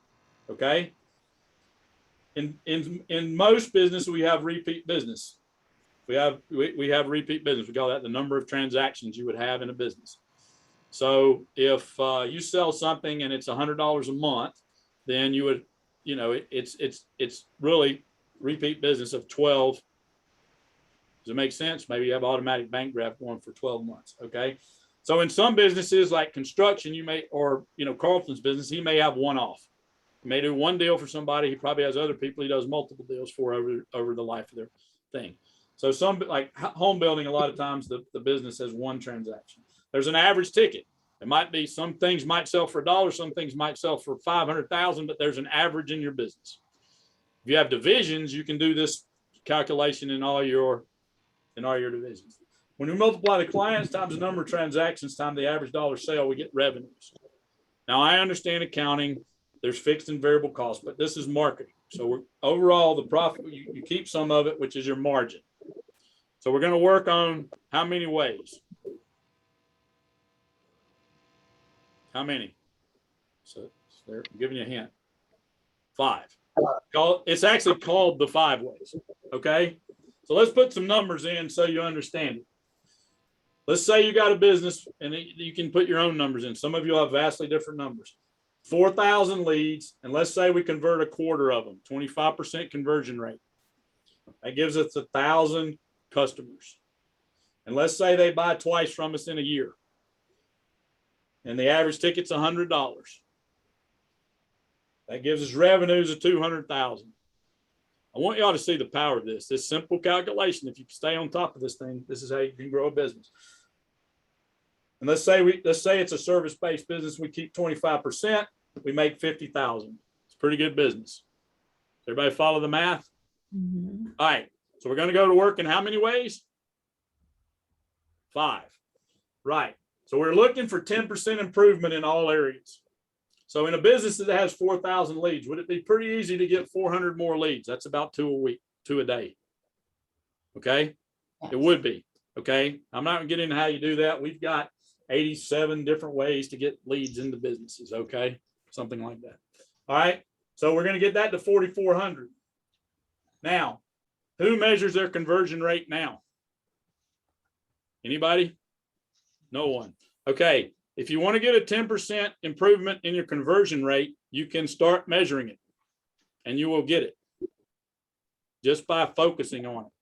Speaker 1: Okay. In most business, we have repeat business. We have repeat business. We call that the number of transactions you would have in a business. So if you sell something and it's $100 a month, then you would, you know, it's really repeat business of 12. Does it make sense? Maybe you have automatic bank draft going for 12 months. Okay. So in some businesses like construction, you may, or, you know, Carlton's business, he may have one off. He may do one deal for somebody. He probably has other people he does multiple deals for over the life of their thing. So some, like home building, a lot of times the business has one transaction. There's an average ticket. It might be, some things might sell for $1, some things might sell for 500,000, but there's an average in your business. If you have divisions, you can do this calculation in all your divisions. When we multiply the clients times the number of transactions times the average dollar sale, we get revenues. Now I understand accounting, there's fixed and variable costs, but this is marketing. So overall the profit, you keep some of it, which is your margin. So we're going to work on how many ways. How many? So they're giving you a hint. 5. It's actually called the 5 ways. Okay. So let's put some numbers in so you understand it. Let's say you got a business and you can put your own numbers in. Some of you have vastly different numbers. 4,000 leads. And let's say we convert a quarter of them, 25% conversion rate. That gives us 1,000 customers. And let's say they buy twice from us in a year. And the average ticket's $100. That gives us revenues of 200,000. I want y'all to see the power of this simple calculation. If you can stay on top of this thing, this is how you can grow a business. And let's say it's a service-based business. We keep 25%. We make 50,000. It's pretty good business. Does everybody follow the math? Mm-hmm. All right. So we're going to go to work in how many ways? 5. Right. So we're looking for 10% improvement in all areas. So in a business that has 4,000 leads, would it be pretty easy to get 400 more leads? That's about 2 a week, 2 a day. Okay, it would be. Okay, I'm not gonna get into how you do that. We've got 87 different ways to get leads into businesses. Okay, something like that. All right, so we're gonna get that to 4,400. Now, who measures their conversion rate now? Anybody? No one. Okay, if you want to get a 10% improvement in your conversion rate, you can start measuring it and you will get it just by focusing on it.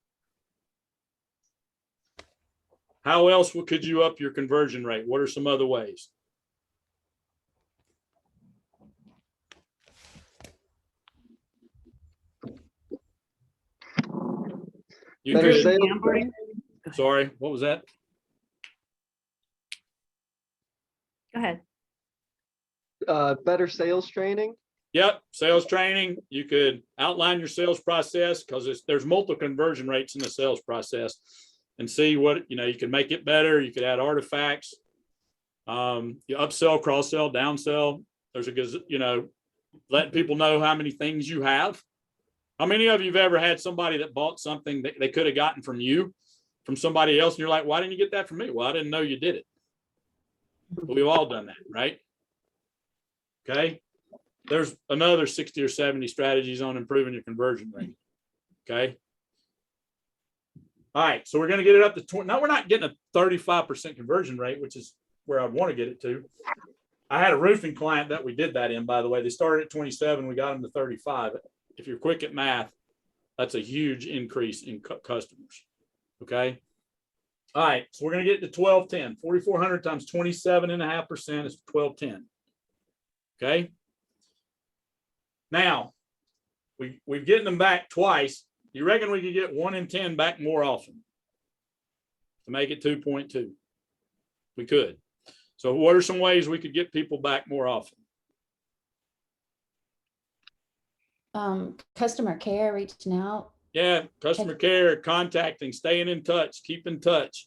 Speaker 1: How else could you up your conversion rate? What are some other ways? You
Speaker 5: Better
Speaker 1: could,
Speaker 5: sales.
Speaker 1: sorry, what was that?
Speaker 2: Go ahead.
Speaker 5: Better sales training.
Speaker 1: Yep, sales training. You could outline your sales process because there's multiple conversion rates in the sales process and see what, you can make it better. You could add artifacts. You upsell, cross sell, downsell. There's letting people know how many things you have. How many of you have ever had somebody that bought something that they could have gotten from you, from somebody else, and you're like, why didn't you get that from me? Well, I didn't know you did it. We've all done that, right? Okay. There's another 60 or 70 strategies on improving your conversion rate. Okay. All right. So we're going to get it up to 20. Now we're not getting a 35% conversion rate, which is where I'd want to get it to. I had a roofing client that we did that in, by the way. They started at 27. We got them to 35. If you're quick at math, that's a huge increase in customers. Okay. All right. So we're going to get to 1210. 4,400 times 27.5% is 1210. Okay. Now, we've getting them back twice. You reckon we could get 1 in 10 back more often to make it 2.2? We could. So what are some ways we could get people back more often?
Speaker 7: Customer care, reaching out.
Speaker 1: Yeah, customer care, contacting, staying in touch, keep in touch.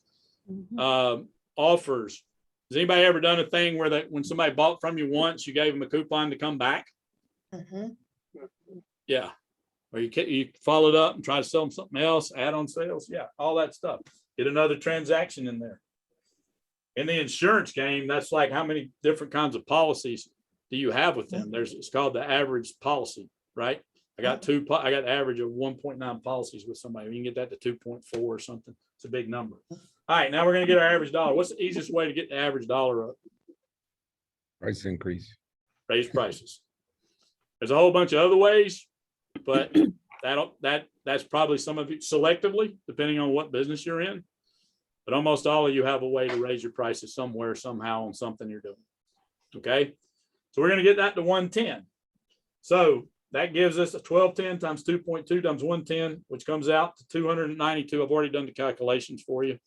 Speaker 1: Offers. Has anybody ever done a thing where when somebody bought from you once, you gave them a coupon to come back? Yeah. Or you followed up and try to sell them something else, add-on sales. Yeah, all that stuff. Get another transaction in there. In the insurance game, that's like how many different kinds of policies do you have with them? It's called the average policy, right? I got the average of 1.9 policies with somebody. You can get that to 2.4 or something. It's a big number. All right, now we're going to get our average dollar. What's the easiest way to get the average dollar up?
Speaker 4: Price increase.
Speaker 1: Raise prices. There's a whole bunch of other ways, but that's probably some of it selectively, depending on what business you're in. But almost all of you have a way to raise your prices somewhere, somehow on something you're doing. Okay. So we're going to get that to 110. So that gives us a 1210 times 2.2 times 110, which comes out to 292. I've already done the calculations for you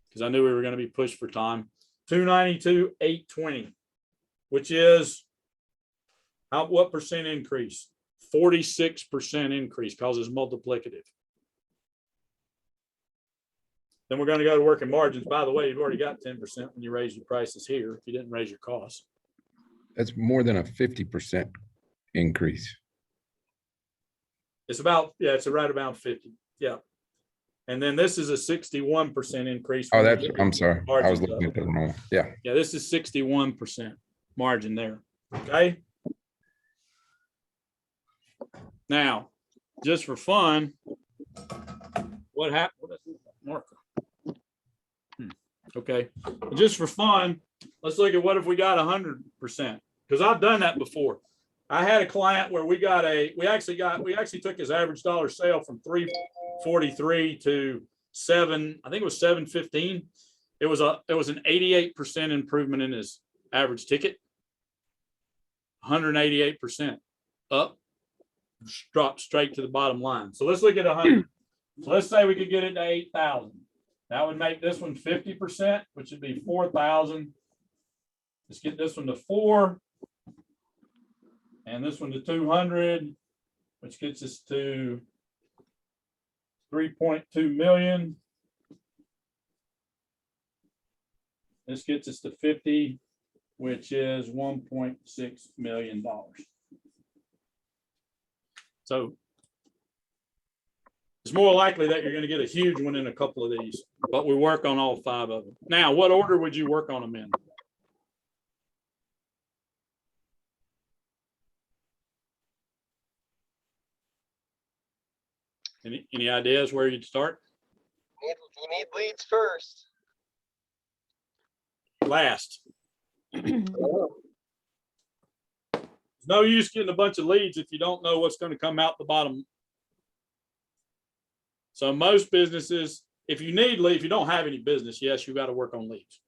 Speaker 1: because I knew we were going to be pushed for time. 292,820, which is what percent increase? 46% increase, causes multiplicative. Then we're going to go to working margins. By the way, you've already got 10% when you raise your prices here. If you didn't raise your costs.
Speaker 4: That's more than a 50% increase.
Speaker 1: It's about, it's right around 50. Yeah. And then this is a 61% increase.
Speaker 4: Oh, I'm sorry. I was looking at the wrong one. Yeah.
Speaker 1: Yeah, this is 61% margin there. Okay. Now, just for fun, what happened? What is this marker? Okay. Just for fun, let's look at what if we got 100%, because I've done that before. I had a client where we actually took his average dollar sale from 343 to I think it was 715. It was an 88% improvement in his average ticket. 188% up, dropped straight to the bottom line. So let's look at 100. So let's say we could get it to 8,000. That would make this one 50%, which would be 4,000. Let's get this one to 4. And this one to 200, which gets us to 3.2 million. This gets us to 50. which is $1.6 million. So it's more likely that you're going to get a huge one in a couple of these, but we work on all 5 of them. Now, what order would you work on them in? Any ideas where you'd start?
Speaker 5: You need leads first.
Speaker 1: Last. There's no use getting a bunch of leads if you don't know what's going to come out the bottom. So most businesses, if you need leads, if you don't have any business, yes, you got to work on leads.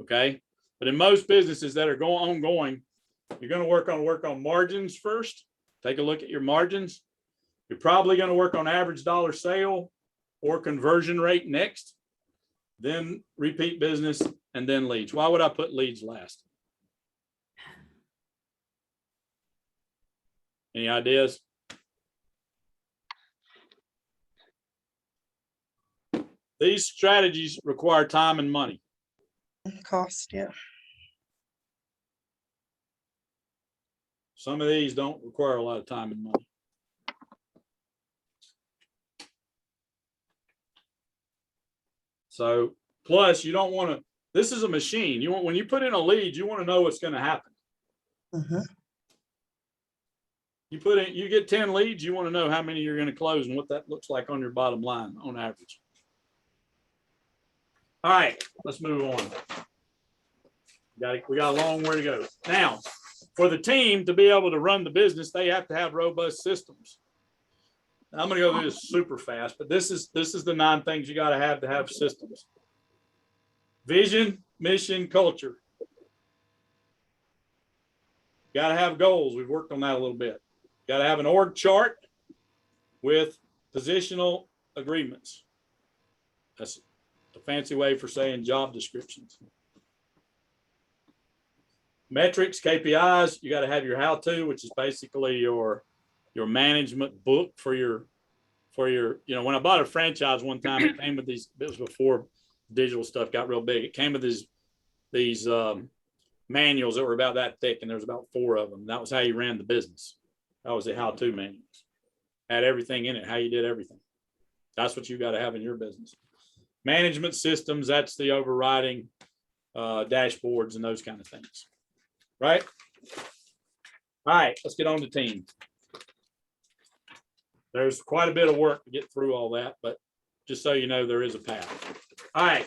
Speaker 1: Okay. But in most businesses that are ongoing, you're going to work on margins first. Take a look at your margins. You're probably going to work on average dollar sale or conversion rate next, then repeat business, and then leads. Why would I put leads last? Any ideas? These strategies require time and money.
Speaker 11: Cost, yeah.
Speaker 1: Some of these don't require a lot of time and money. So plus you don't want to, this is a machine. You want, when you put in a lead, you want to know what's going to happen. You get 10 leads, you want to know how many you're going to close and what that looks like on your bottom line on average. All right, let's move on. We got a long way to go. Now, for the team to be able to run the business, they have to have robust systems. I'm going to go through this super fast, but this is the 9 things you got to have systems. Vision, mission, culture. Got to have goals. We've worked on that a little bit. Got to have an org chart with positional agreements. That's a fancy way for saying job descriptions. Metrics, KPIs. You got to have your how-to, which is basically your management book for your, you know, when I bought a franchise one time, it came with these, it was before digital stuff got real big. It came with these manuals that were about that thick, and there was about 4 of them. That was how you ran the business. That was the how-to manuals. Had everything in it, how you did everything. That's what you got to have in your business. Management systems, that's the overriding dashboards and those kind of things. Right? All right, let's get on to team. There's quite a bit of work to get through all that, but just so you know, there is a path. All right.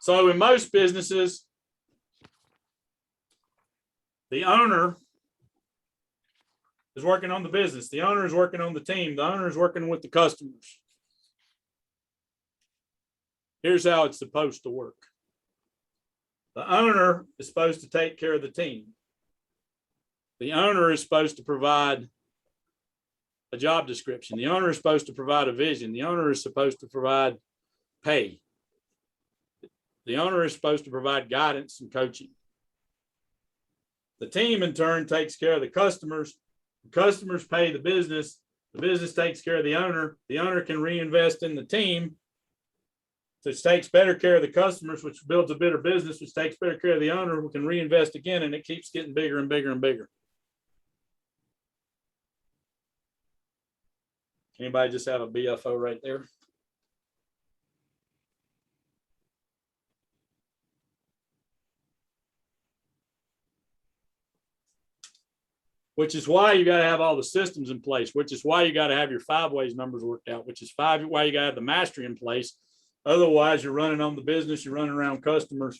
Speaker 1: So in most businesses, the owner is working on the business. The owner is working on the team. The owner is working with the customers. Here's how it's supposed to work. The owner is supposed to take care of the team. The owner is supposed to provide a job description. The owner is supposed to provide a vision. The owner is supposed to provide pay. The owner is supposed to provide guidance and coaching. The team in turn takes care of the customers. The customers pay the business. The business takes care of the owner. The owner can reinvest in the team, which takes better care of the customers, which builds a better business, which takes better care of the owner, who can reinvest again, and it keeps getting bigger and bigger and bigger. Anybody just have a BFO right there? Which is why you got to have all the systems in place, which is why you got to have your 5 ways numbers worked out, which is why you got to have the mastery in place. Otherwise, you're running on the business, you're running around customers.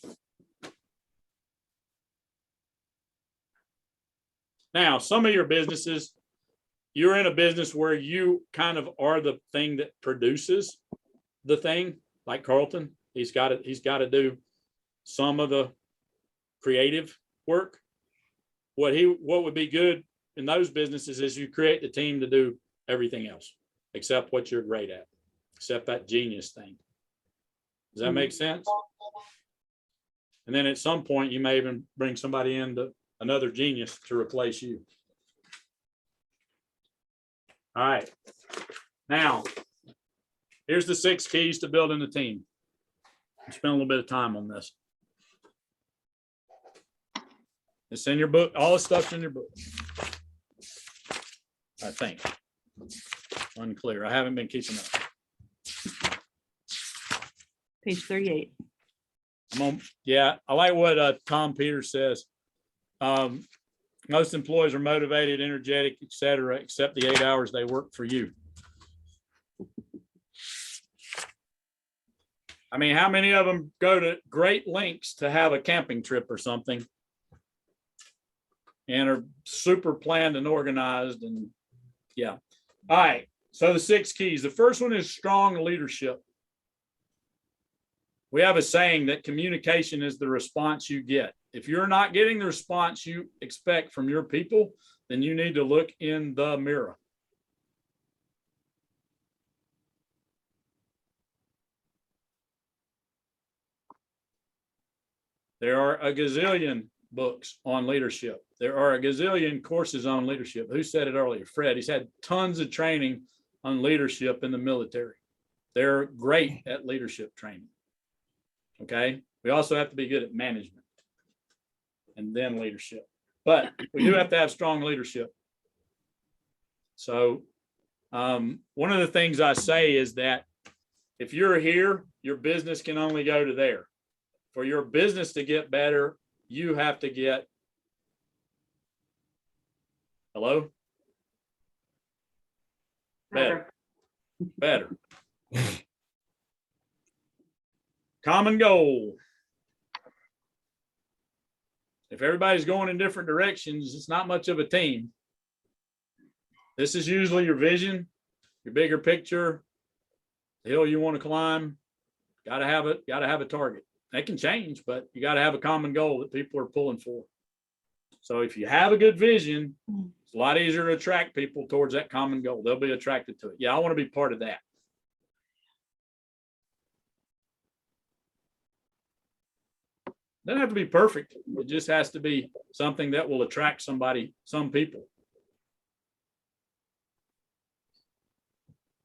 Speaker 1: Now, some of your businesses, you're in a business where you kind of are the thing that produces the thing, like Carlton. He's got to do some of the creative work. What would be good in those businesses is you create the team to do everything else except what you're great at, except that genius thing. Does that make sense? And then at some point, you may even bring somebody in, another genius, to replace you. All right. Now, here's the 6 keys to building a team. Spend a little bit of time on this. It's in your book. All the stuff's in your book. I think. Unclear. I haven't been keeping up.
Speaker 2: Page 38.
Speaker 1: Yeah, I like what Tom Peters says. Most employees are motivated, energetic, etc., except the 8 hours they work for you. I mean, how many of them go to great lengths to have a camping trip or something and are super planned and organized? And yeah. All right. So the 6 keys. The first one is strong leadership. We have a saying that communication is the response you get. If you're not getting the response you expect from your people, then you need to look in the mirror. There are a gazillion books on leadership. There are a gazillion courses on leadership. Who said it earlier? Fred. He's had tons of training on leadership in the military. They're great at leadership training. Okay. We also have to be good at management and then leadership. But we do have to have strong leadership. So one of the things I say is that if you're here, your business can only go to there. For your business to get better, you have to get, hello? Better. Common goal. If everybody's going in different directions, it's not much of a team. This is usually your vision, your bigger picture, the hill you want to climb. Got to have it, got to have a target. That can change, but you got to have a common goal that people are pulling for. So if you have a good vision, it's a lot easier to attract people towards that common goal. They'll be attracted to it. Yeah, I want to be part of that. Doesn't have to be perfect. It just has to be something that will attract somebody, some people.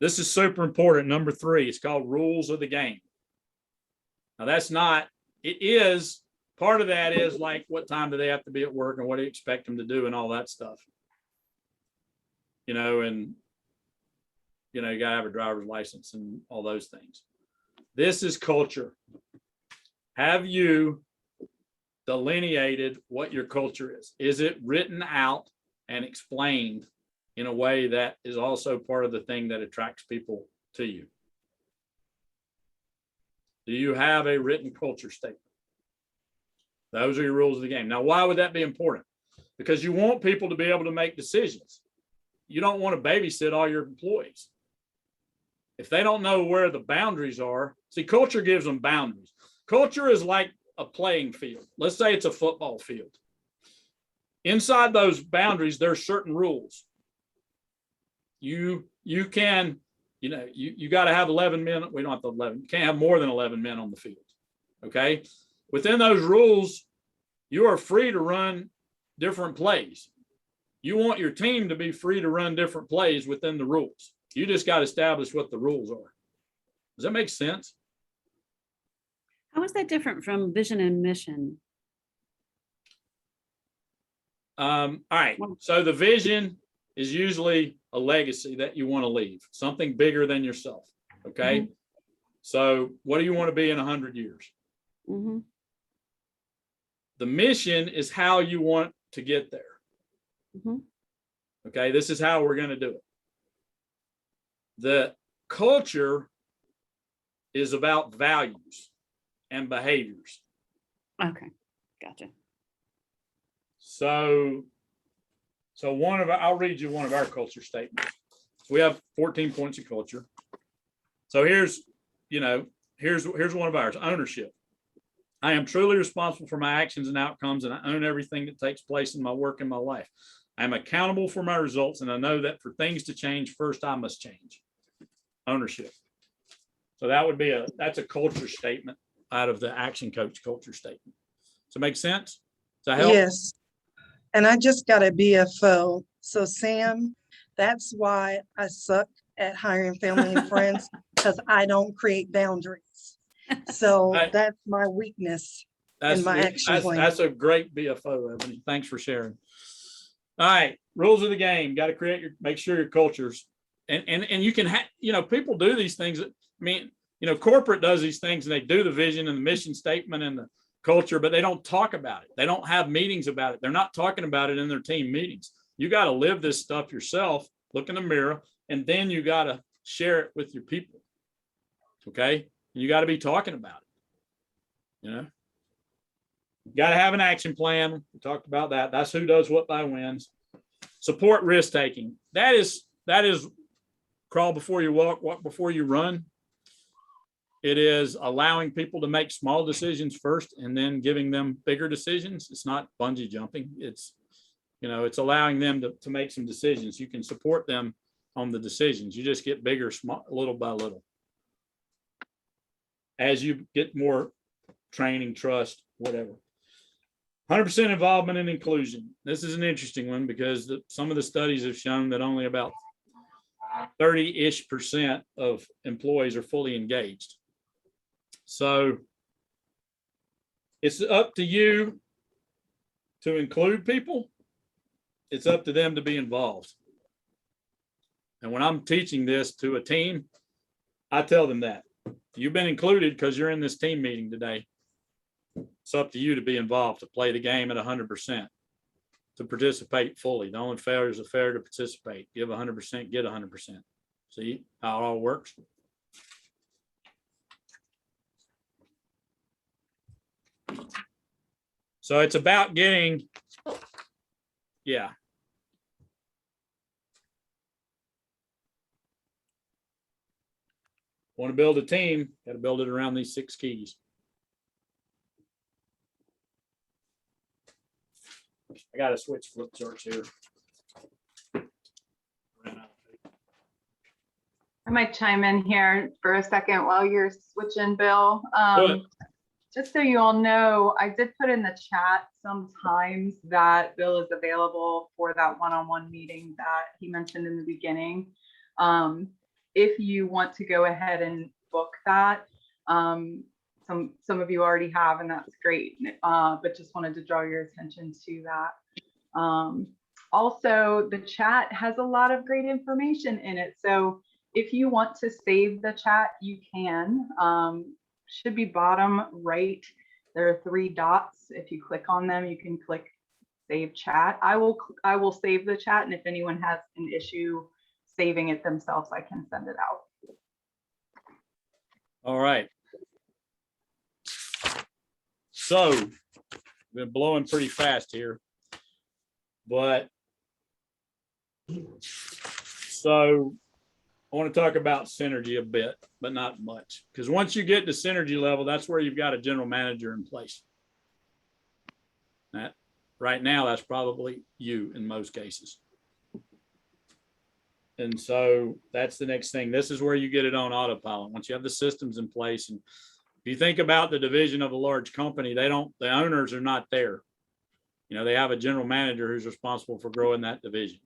Speaker 1: This is super important. Number 3, it's called rules of the game. Now that's not, it is, part of that is like, what time do they have to be at work and what do you expect them to do and all that stuff. You know, and, you know, you gotta have a driver's license and all those things. This is culture. Have you delineated what your culture is? Is it written out and explained in a way that is also part of the thing that attracts people to you? Do you have a written culture statement? Those are your rules of the game. Now, why would that be important? Because you want people to be able to make decisions. You don't want to babysit all your employees. If they don't know where the boundaries are, see, culture gives them boundaries. Culture is like a playing field. Let's say it's a football field. Inside those boundaries, there's certain rules. You can, you know, you got to have 11 men. We don't have to 11. You can't have more than 11 men on the field. Okay. Within those rules, you are free to run different plays. You want your team to be free to run different plays within the rules. You just got to establish what the rules are. Does that make sense?
Speaker 2: How is that different from vision and mission?
Speaker 1: All right. So the vision is usually a legacy that you want to leave, something bigger than yourself. Okay. Mm-hmm. So what do you want to be in 100 years?
Speaker 2: Mm-hmm.
Speaker 1: The mission is how you want to get there.
Speaker 2: Mm-hmm.
Speaker 1: Okay. This is how we're going to do it. The culture is about values and behaviors.
Speaker 2: Okay. Gotcha.
Speaker 1: So I'll read you one of our culture statements. So we have 14 points of culture. So here's one of ours: ownership. I am truly responsible for my actions and outcomes, and I own everything that takes place in my work and my life. I am accountable for my results, and I know that for things to change, first I must change. Ownership. So that's a culture statement out of the ActionCOACH culture statement. Does it make sense? Does that help?
Speaker 11: Yes. And I just got a BFO. So Sam, that's why I suck at hiring family and friends, because I don't create boundaries. So that's my weakness. my action plan.
Speaker 1: That's a great BFO, Ebony. Thanks for sharing. All right, rules of the game. Got to make sure your cultures, and you can people do these things. I mean, corporate does these things and they do the vision and the mission statement and the culture, but they don't talk about it. They don't have meetings about it. They're not talking about it in their team meetings. You got to live this stuff yourself, look in the mirror, and then you got to share it with your people. Okay. You got to be talking about it. You got to have an action plan. We talked about that. That's who does what by wins. Support risk taking. That is crawl before you walk before you run. It is allowing people to make small decisions first and then giving them bigger decisions. It's not bungee jumping. It's allowing them to make some decisions. You can support them on the decisions. You just get bigger, small, little by little. As you get more training, trust, whatever. 100% involvement and inclusion. This is an interesting one because some of the studies have shown that only about 30-ish% of employees are fully engaged. So it's up to you to include people. It's up to them to be involved. And when I'm teaching this to a team, I tell them that you've been included because you're in this team meeting today. It's up to you to be involved, to play the game at 100%, to participate fully. The only failure is a failure to participate. Give 100%, get 100%. See how it all works? So it's about getting, Want to build a team, got to build it around these 6 keys. I got to switch flip charts here.
Speaker 15: I might chime in here for a second while you're switching, Bill. Just so you all know, I did put in the chat sometimes that Bill is available for that one-on-one meeting that he mentioned in the beginning. If you want to go ahead and book that, some of you already have, and that's great, but just wanted to draw your attention to that. Also, the chat has a lot of great information in it. So if you want to save the chat, you can. Should be bottom right. There are 3 dots. If you click on them, you can click save chat. I will save the chat, and if anyone has an issue saving it themselves, I can send it out.
Speaker 1: All right. So we've been blowing pretty fast here, but so I want to talk about synergy a bit, but not much, because once you get to synergy level, that's where you've got a general manager in place. That right now, that's probably you in most cases. And so that's the next thing. This is where you get it on autopilot. Once you have the systems in place, and if you think about the division of a large company, the owners are not there. They have a general manager who's responsible for growing that division.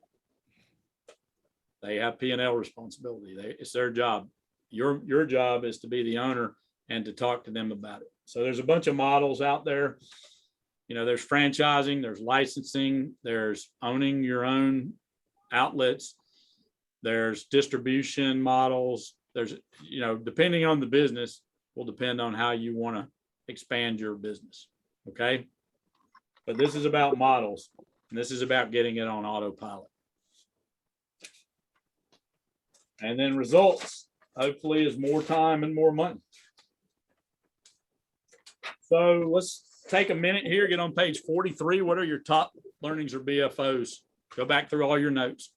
Speaker 1: They have P&L responsibility. It's their job. Your job is to be the owner and to talk to them about it. So there's a bunch of models out there. There's franchising, there's licensing, there's owning your own outlets, there's distribution models. There's, depending on the business, will depend on how you want to expand your business. Okay. But this is about models, and this is about getting it on autopilot. And then results, hopefully, is more time and more money. So let's take a minute here, get on page 43. What are your top learnings or BFOs? Go back through all your notes.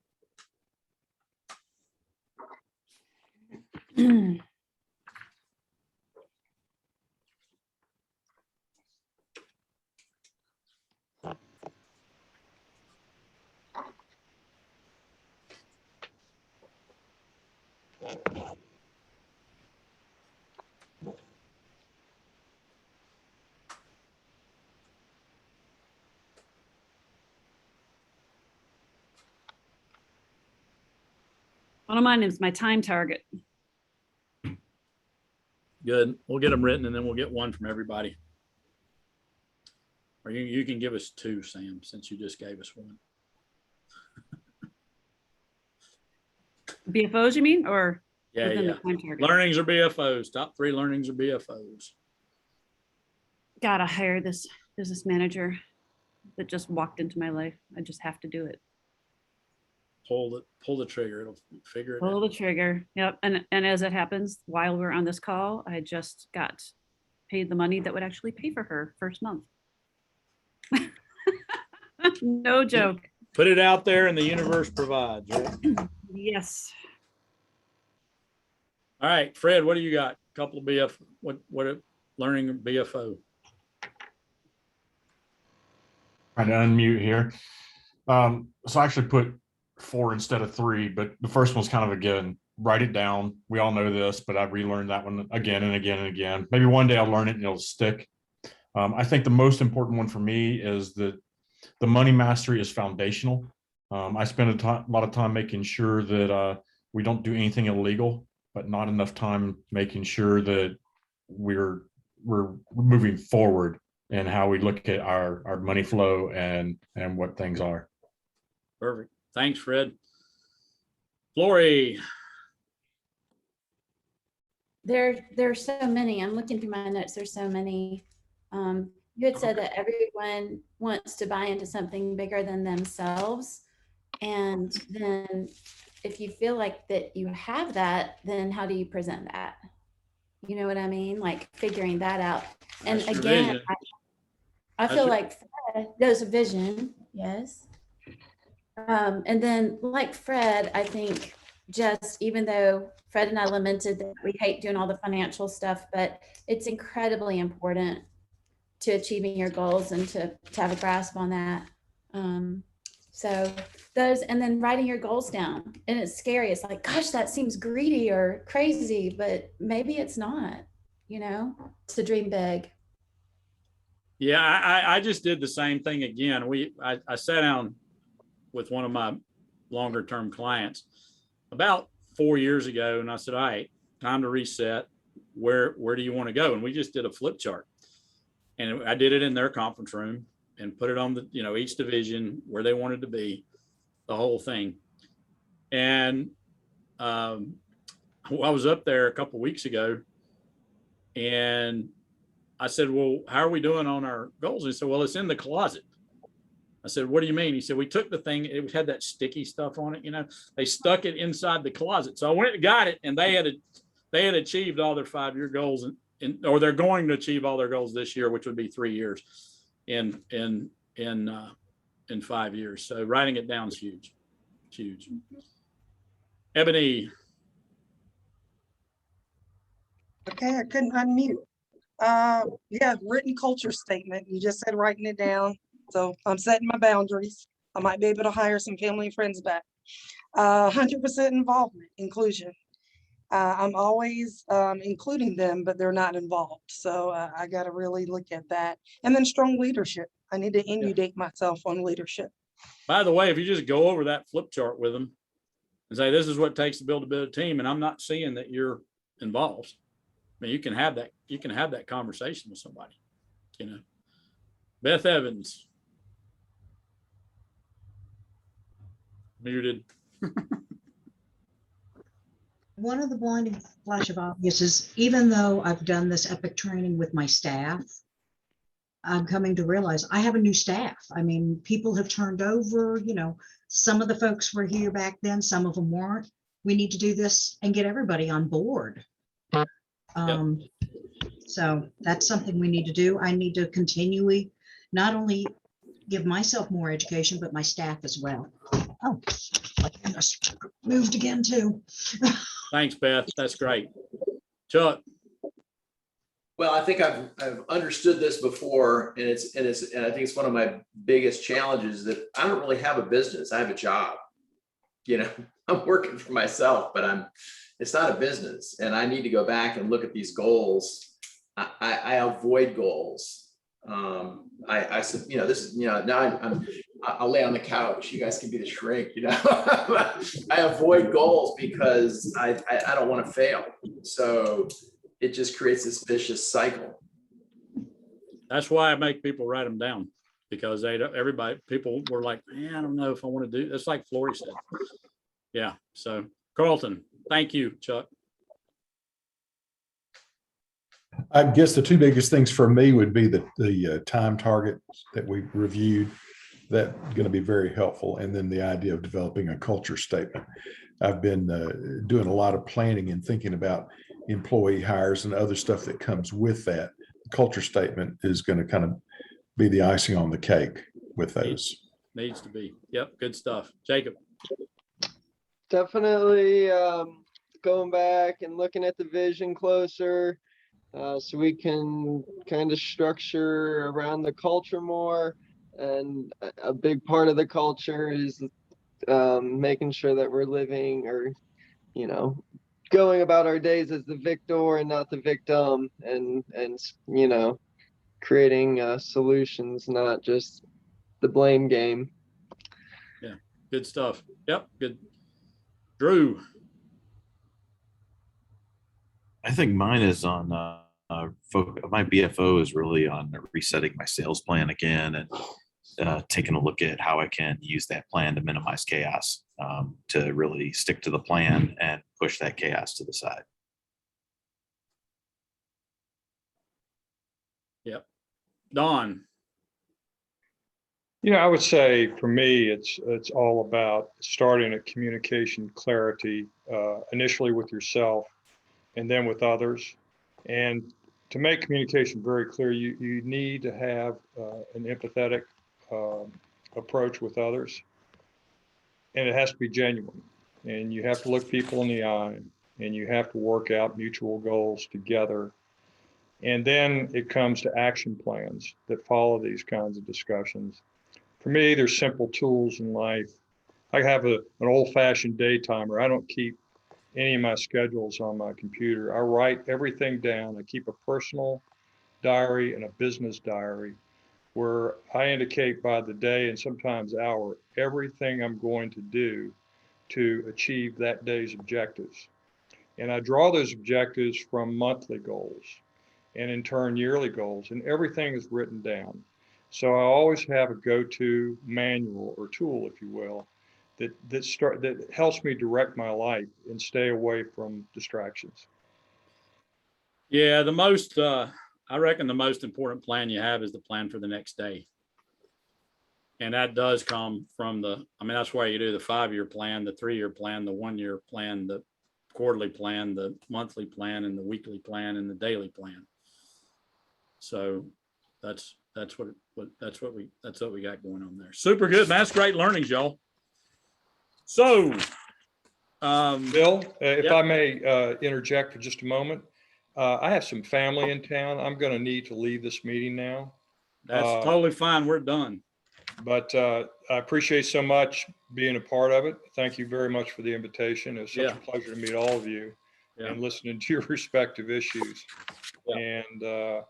Speaker 2: One of mine is my time target.
Speaker 1: Good. We'll get them written, and then we'll get one from everybody. Or you can give us 2, Sam, since you just gave us 1.
Speaker 2: BFOs, you mean, or
Speaker 1: Yeah,
Speaker 2: within
Speaker 1: yeah.
Speaker 2: the time target?
Speaker 1: Learnings or BFOs, top 3 learnings or BFOs.
Speaker 2: Gotta hire this business manager that just walked into my life. I just have to do it.
Speaker 1: Pull the trigger. It'll figure it
Speaker 2: Pull
Speaker 1: out.
Speaker 2: the trigger. Yep. And as it happens, while we're on this call, I just got paid the money that would actually pay for her first month. No joke.
Speaker 1: Put it out there and the universe provides, right?
Speaker 2: Yes.
Speaker 1: All right, Fred, what do you got? Couple of what a learning BFO.
Speaker 8: Trying to unmute here. So I actually put 4 instead of 3, but the first one's kind of, again, write it down. We all know this, but I relearned that one again and again and again. Maybe one day I'll learn it and it'll stick. I think the most important one for me is that the money mastery is foundational. I spend a lot of time making sure that we don't do anything illegal, but not enough time making sure that we're moving forward in how we look at our money flow and what things are.
Speaker 1: Perfect. Thanks, Fred. Lori.
Speaker 7: There's so many. I'm looking through my notes. There's so many. You had said that everyone wants to buy into something bigger than themselves. And then if you feel like that you have that, then how do you present that? You know what I mean? Like figuring that out. And
Speaker 1: That's your
Speaker 7: again,
Speaker 1: vision.
Speaker 7: I feel like Fred, there's a vision. Yes. And then like Fred, I think just even though Fred and I lamented that we hate doing all the financial stuff, but it's incredibly important to achieving your goals and to have a grasp on that. So those, and then writing your goals down, and it's scary. It's like, gosh, that seems greedy or crazy, but maybe it's not, you know, to dream big.
Speaker 1: Yeah, I just did the same thing again. I sat down with one of my longer term clients about 4 years ago, and I said, all right, time to reset. Where do you want to go? And we just did a flip chart. And I did it in their conference room and put it on the, each division where they wanted to be, the whole thing. And I was up there a couple of weeks ago and I said, well, how are we doing on our goals? And he said, well, it's in the closet. I said, what do you mean? He said, we took the thing, it had that sticky stuff on it, they stuck it inside the closet. So I went and got it, and they had achieved all their 5-year goals, or they're going to achieve all their goals this year, which would be 3 years in 5 years. So writing it down is huge, huge. Ebony.
Speaker 11: Okay, I couldn't unmute. Yeah, written culture statement. You just said writing it down. So I'm setting my boundaries. I might be able to hire some family and friends back. 100% involvement, inclusion. I'm always including them, but they're not involved. So I got to really look at that. And then strong leadership. I need to inundate myself on leadership.
Speaker 1: By the way, if you just go over that flip chart with them and say, this is what it takes to build a better team, and I'm not seeing that you're involved. I mean, you can have that conversation with somebody, Beth Evans. Muted.
Speaker 9: One of the blinding flash of obvious is, even though I've done this epic training with my staff, I'm coming to realize I have a new staff. I mean, people have turned over, some of the folks were here back then, some of them weren't. We need to do this and get everybody on board. So that's something we need to do. I need to continually not only give myself more education, but my staff as well. Oh, my goodness, moved again too.
Speaker 1: Thanks, Beth. That's great. Chuck.
Speaker 6: Well, I think I've understood this before, and I think it's one of my biggest challenges that I don't really have a business. I have a job. I'm working for myself, but it's not a business, and I need to go back and look at these goals. I avoid goals. I said, this is, now I'll lay on the couch. You guys can be the shrink, I avoid goals because I don't want to fail. So it just creates this vicious cycle.
Speaker 1: That's why I make people write them down, because people were like, man, I don't know if I want to do, it's like Flory said. Yeah, so Carlton, thank you, Chuck.
Speaker 3: I guess the two biggest things for me would be the time target that we reviewed. That's going to be very helpful. And then the idea of developing a culture statement. I've been doing a lot of planning and thinking about employee hires and other stuff that comes with that. The culture statement is going to kind of be the icing on the cake with those.
Speaker 1: Needs to be. Yep, good stuff. Jacob.
Speaker 5: Definitely going back and looking at the vision closer, so we can kind of structure around the culture more. And a big part of the culture is making sure that we're living, or, going about our days as the victor and not the victim, and creating solutions, not just the blame game.
Speaker 1: Yeah, good stuff. Yep, good. Drew.
Speaker 10: I think mine is on my BFO is really on resetting my sales plan again, and taking a look at how I can use that plan to minimize chaos, to really stick to the plan and push that chaos to the side.
Speaker 1: Yep. Don.
Speaker 12: I would say for me, it's all about starting at communication clarity, initially with yourself and then with others. And to make communication very clear, you need to have an empathetic approach with others. And it has to be genuine. And you have to look people in the eye, and you have to work out mutual goals together. And then it comes to action plans that follow these kinds of discussions. For me, there's simple tools in life. I have an old-fashioned day timer. I don't keep any of my schedules on my computer. I write everything down. I keep a personal diary and a business diary where I indicate by the day and sometimes hour everything I'm going to do to achieve that day's objectives. And I draw those objectives from monthly goals and in turn yearly goals, and everything is written down. So I always have a go-to manual or tool, if you will, that helps me direct my life and stay away from distractions.
Speaker 1: Yeah, I reckon the most important plan you have is the plan for the next day. And that does come from that's why you do the 5-year plan, the 3-year plan, the 1-year plan, the quarterly plan, the monthly plan, and the weekly plan, and the daily plan. So that's what we got going on there. Super good, man. That's great learnings, y'all. So,
Speaker 12: Bill, if I may interject for just a moment, I have some family in town. I'm going to need to leave this meeting now.
Speaker 1: That's totally fine. We're done.
Speaker 12: But I appreciate so much being a part of it. Thank you very much for the invitation. It's such a pleasure to meet all of you and listening to your respective issues. And I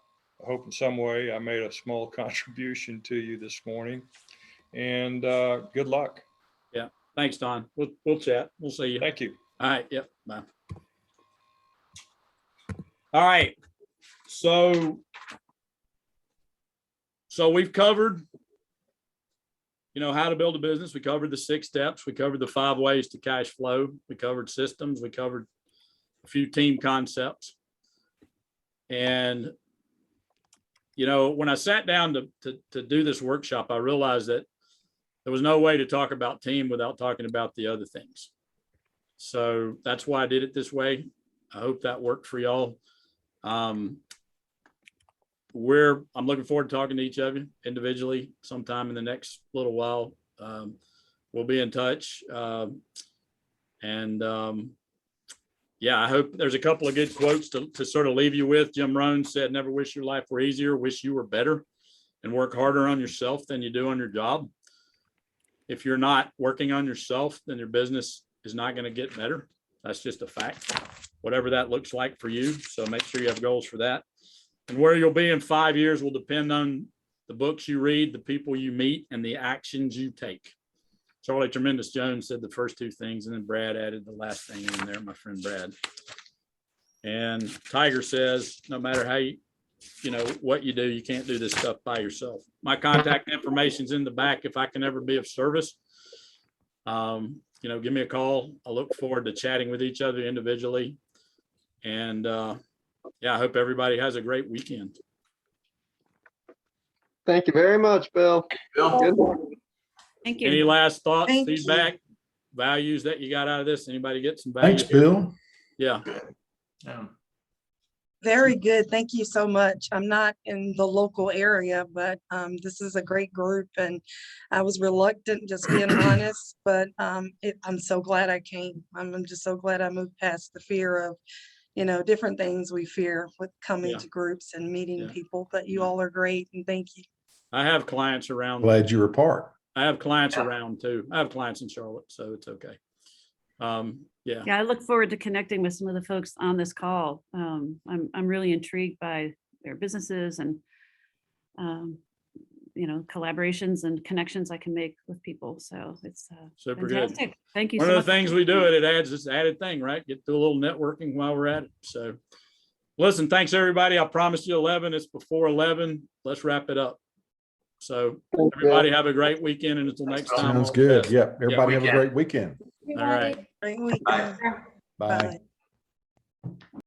Speaker 12: hope in some way I made a small contribution to you this morning. And good luck.
Speaker 1: Yeah. Thanks, Don. We'll chat. We'll see you.
Speaker 12: Thank you.
Speaker 1: All right. Yep. Bye. All right. So we've covered, how to build a business. We covered the 6 steps. We covered the 5 ways to cash flow. We covered systems. We covered a few team concepts. And, when I sat down to do this workshop, I realized that there was no way to talk about team without talking about the other things. So that's why I did it this way. I hope that worked for y'all. I'm looking forward to talking to each of you individually sometime in the next little while. We'll be in touch. I hope there's a couple of good quotes to sort of leave you with. Jim Rohn said, never wish your life were easier, wish you were better, and work harder on yourself than you do on your job. If you're not working on yourself, then your business is not going to get better. That's just a fact, whatever that looks like for you. So make sure you have goals for that. And where you'll be in 5 years will depend on the books you read, the people you meet, and the actions you take. Charlie Tremendous Jones said the first 2 things, and then Brad added the last thing in there, my friend Brad. And Tiger says, no matter what you do. You can't do this stuff by yourself. My contact information's in the back. If I can ever be of service, give me a call. I look forward to chatting with each other individually. And I hope everybody has a great weekend.
Speaker 5: Thank you very much, Bill. Good.
Speaker 2: Thank you.
Speaker 1: Any last thoughts,
Speaker 11: Thank you.
Speaker 1: feedback, values that you got out of this? Anybody get some value?
Speaker 3: Thanks, Bill.
Speaker 1: Yeah.
Speaker 11: Very good. Thank you so much. I'm not in the local area, but this is a great group and I was reluctant, just being honest, but I'm so glad I came. I'm just so glad I moved past the fear of, different things we fear with coming
Speaker 1: Yeah.
Speaker 11: to groups and meeting
Speaker 1: Yeah.
Speaker 11: people, but you all are great and thank you.
Speaker 1: I have clients around.
Speaker 3: Glad you were part.
Speaker 1: I have clients around too. I have clients in Charlotte, so it's okay. Yeah.
Speaker 2: Yeah, I look forward to connecting with some of the folks on this call. I'm really intrigued by their businesses and collaborations and connections I can make with people. So it's
Speaker 1: Super good.
Speaker 2: fantastic. Thank you
Speaker 1: One
Speaker 2: so
Speaker 1: of
Speaker 2: much.
Speaker 1: the things we do, it adds this added thing, right? Get to a little networking while we're at it. So listen, thanks everybody. I promised you 11. It's before 11. Let's wrap it up. So everybody have a great weekend and until next time.
Speaker 3: Sounds
Speaker 1: all the
Speaker 3: good.
Speaker 1: best.
Speaker 3: Yep. Everybody have a
Speaker 6: weekend.
Speaker 3: great weekend.
Speaker 1: All right.
Speaker 11: Great weekend.
Speaker 3: Bye.
Speaker 11: Bye.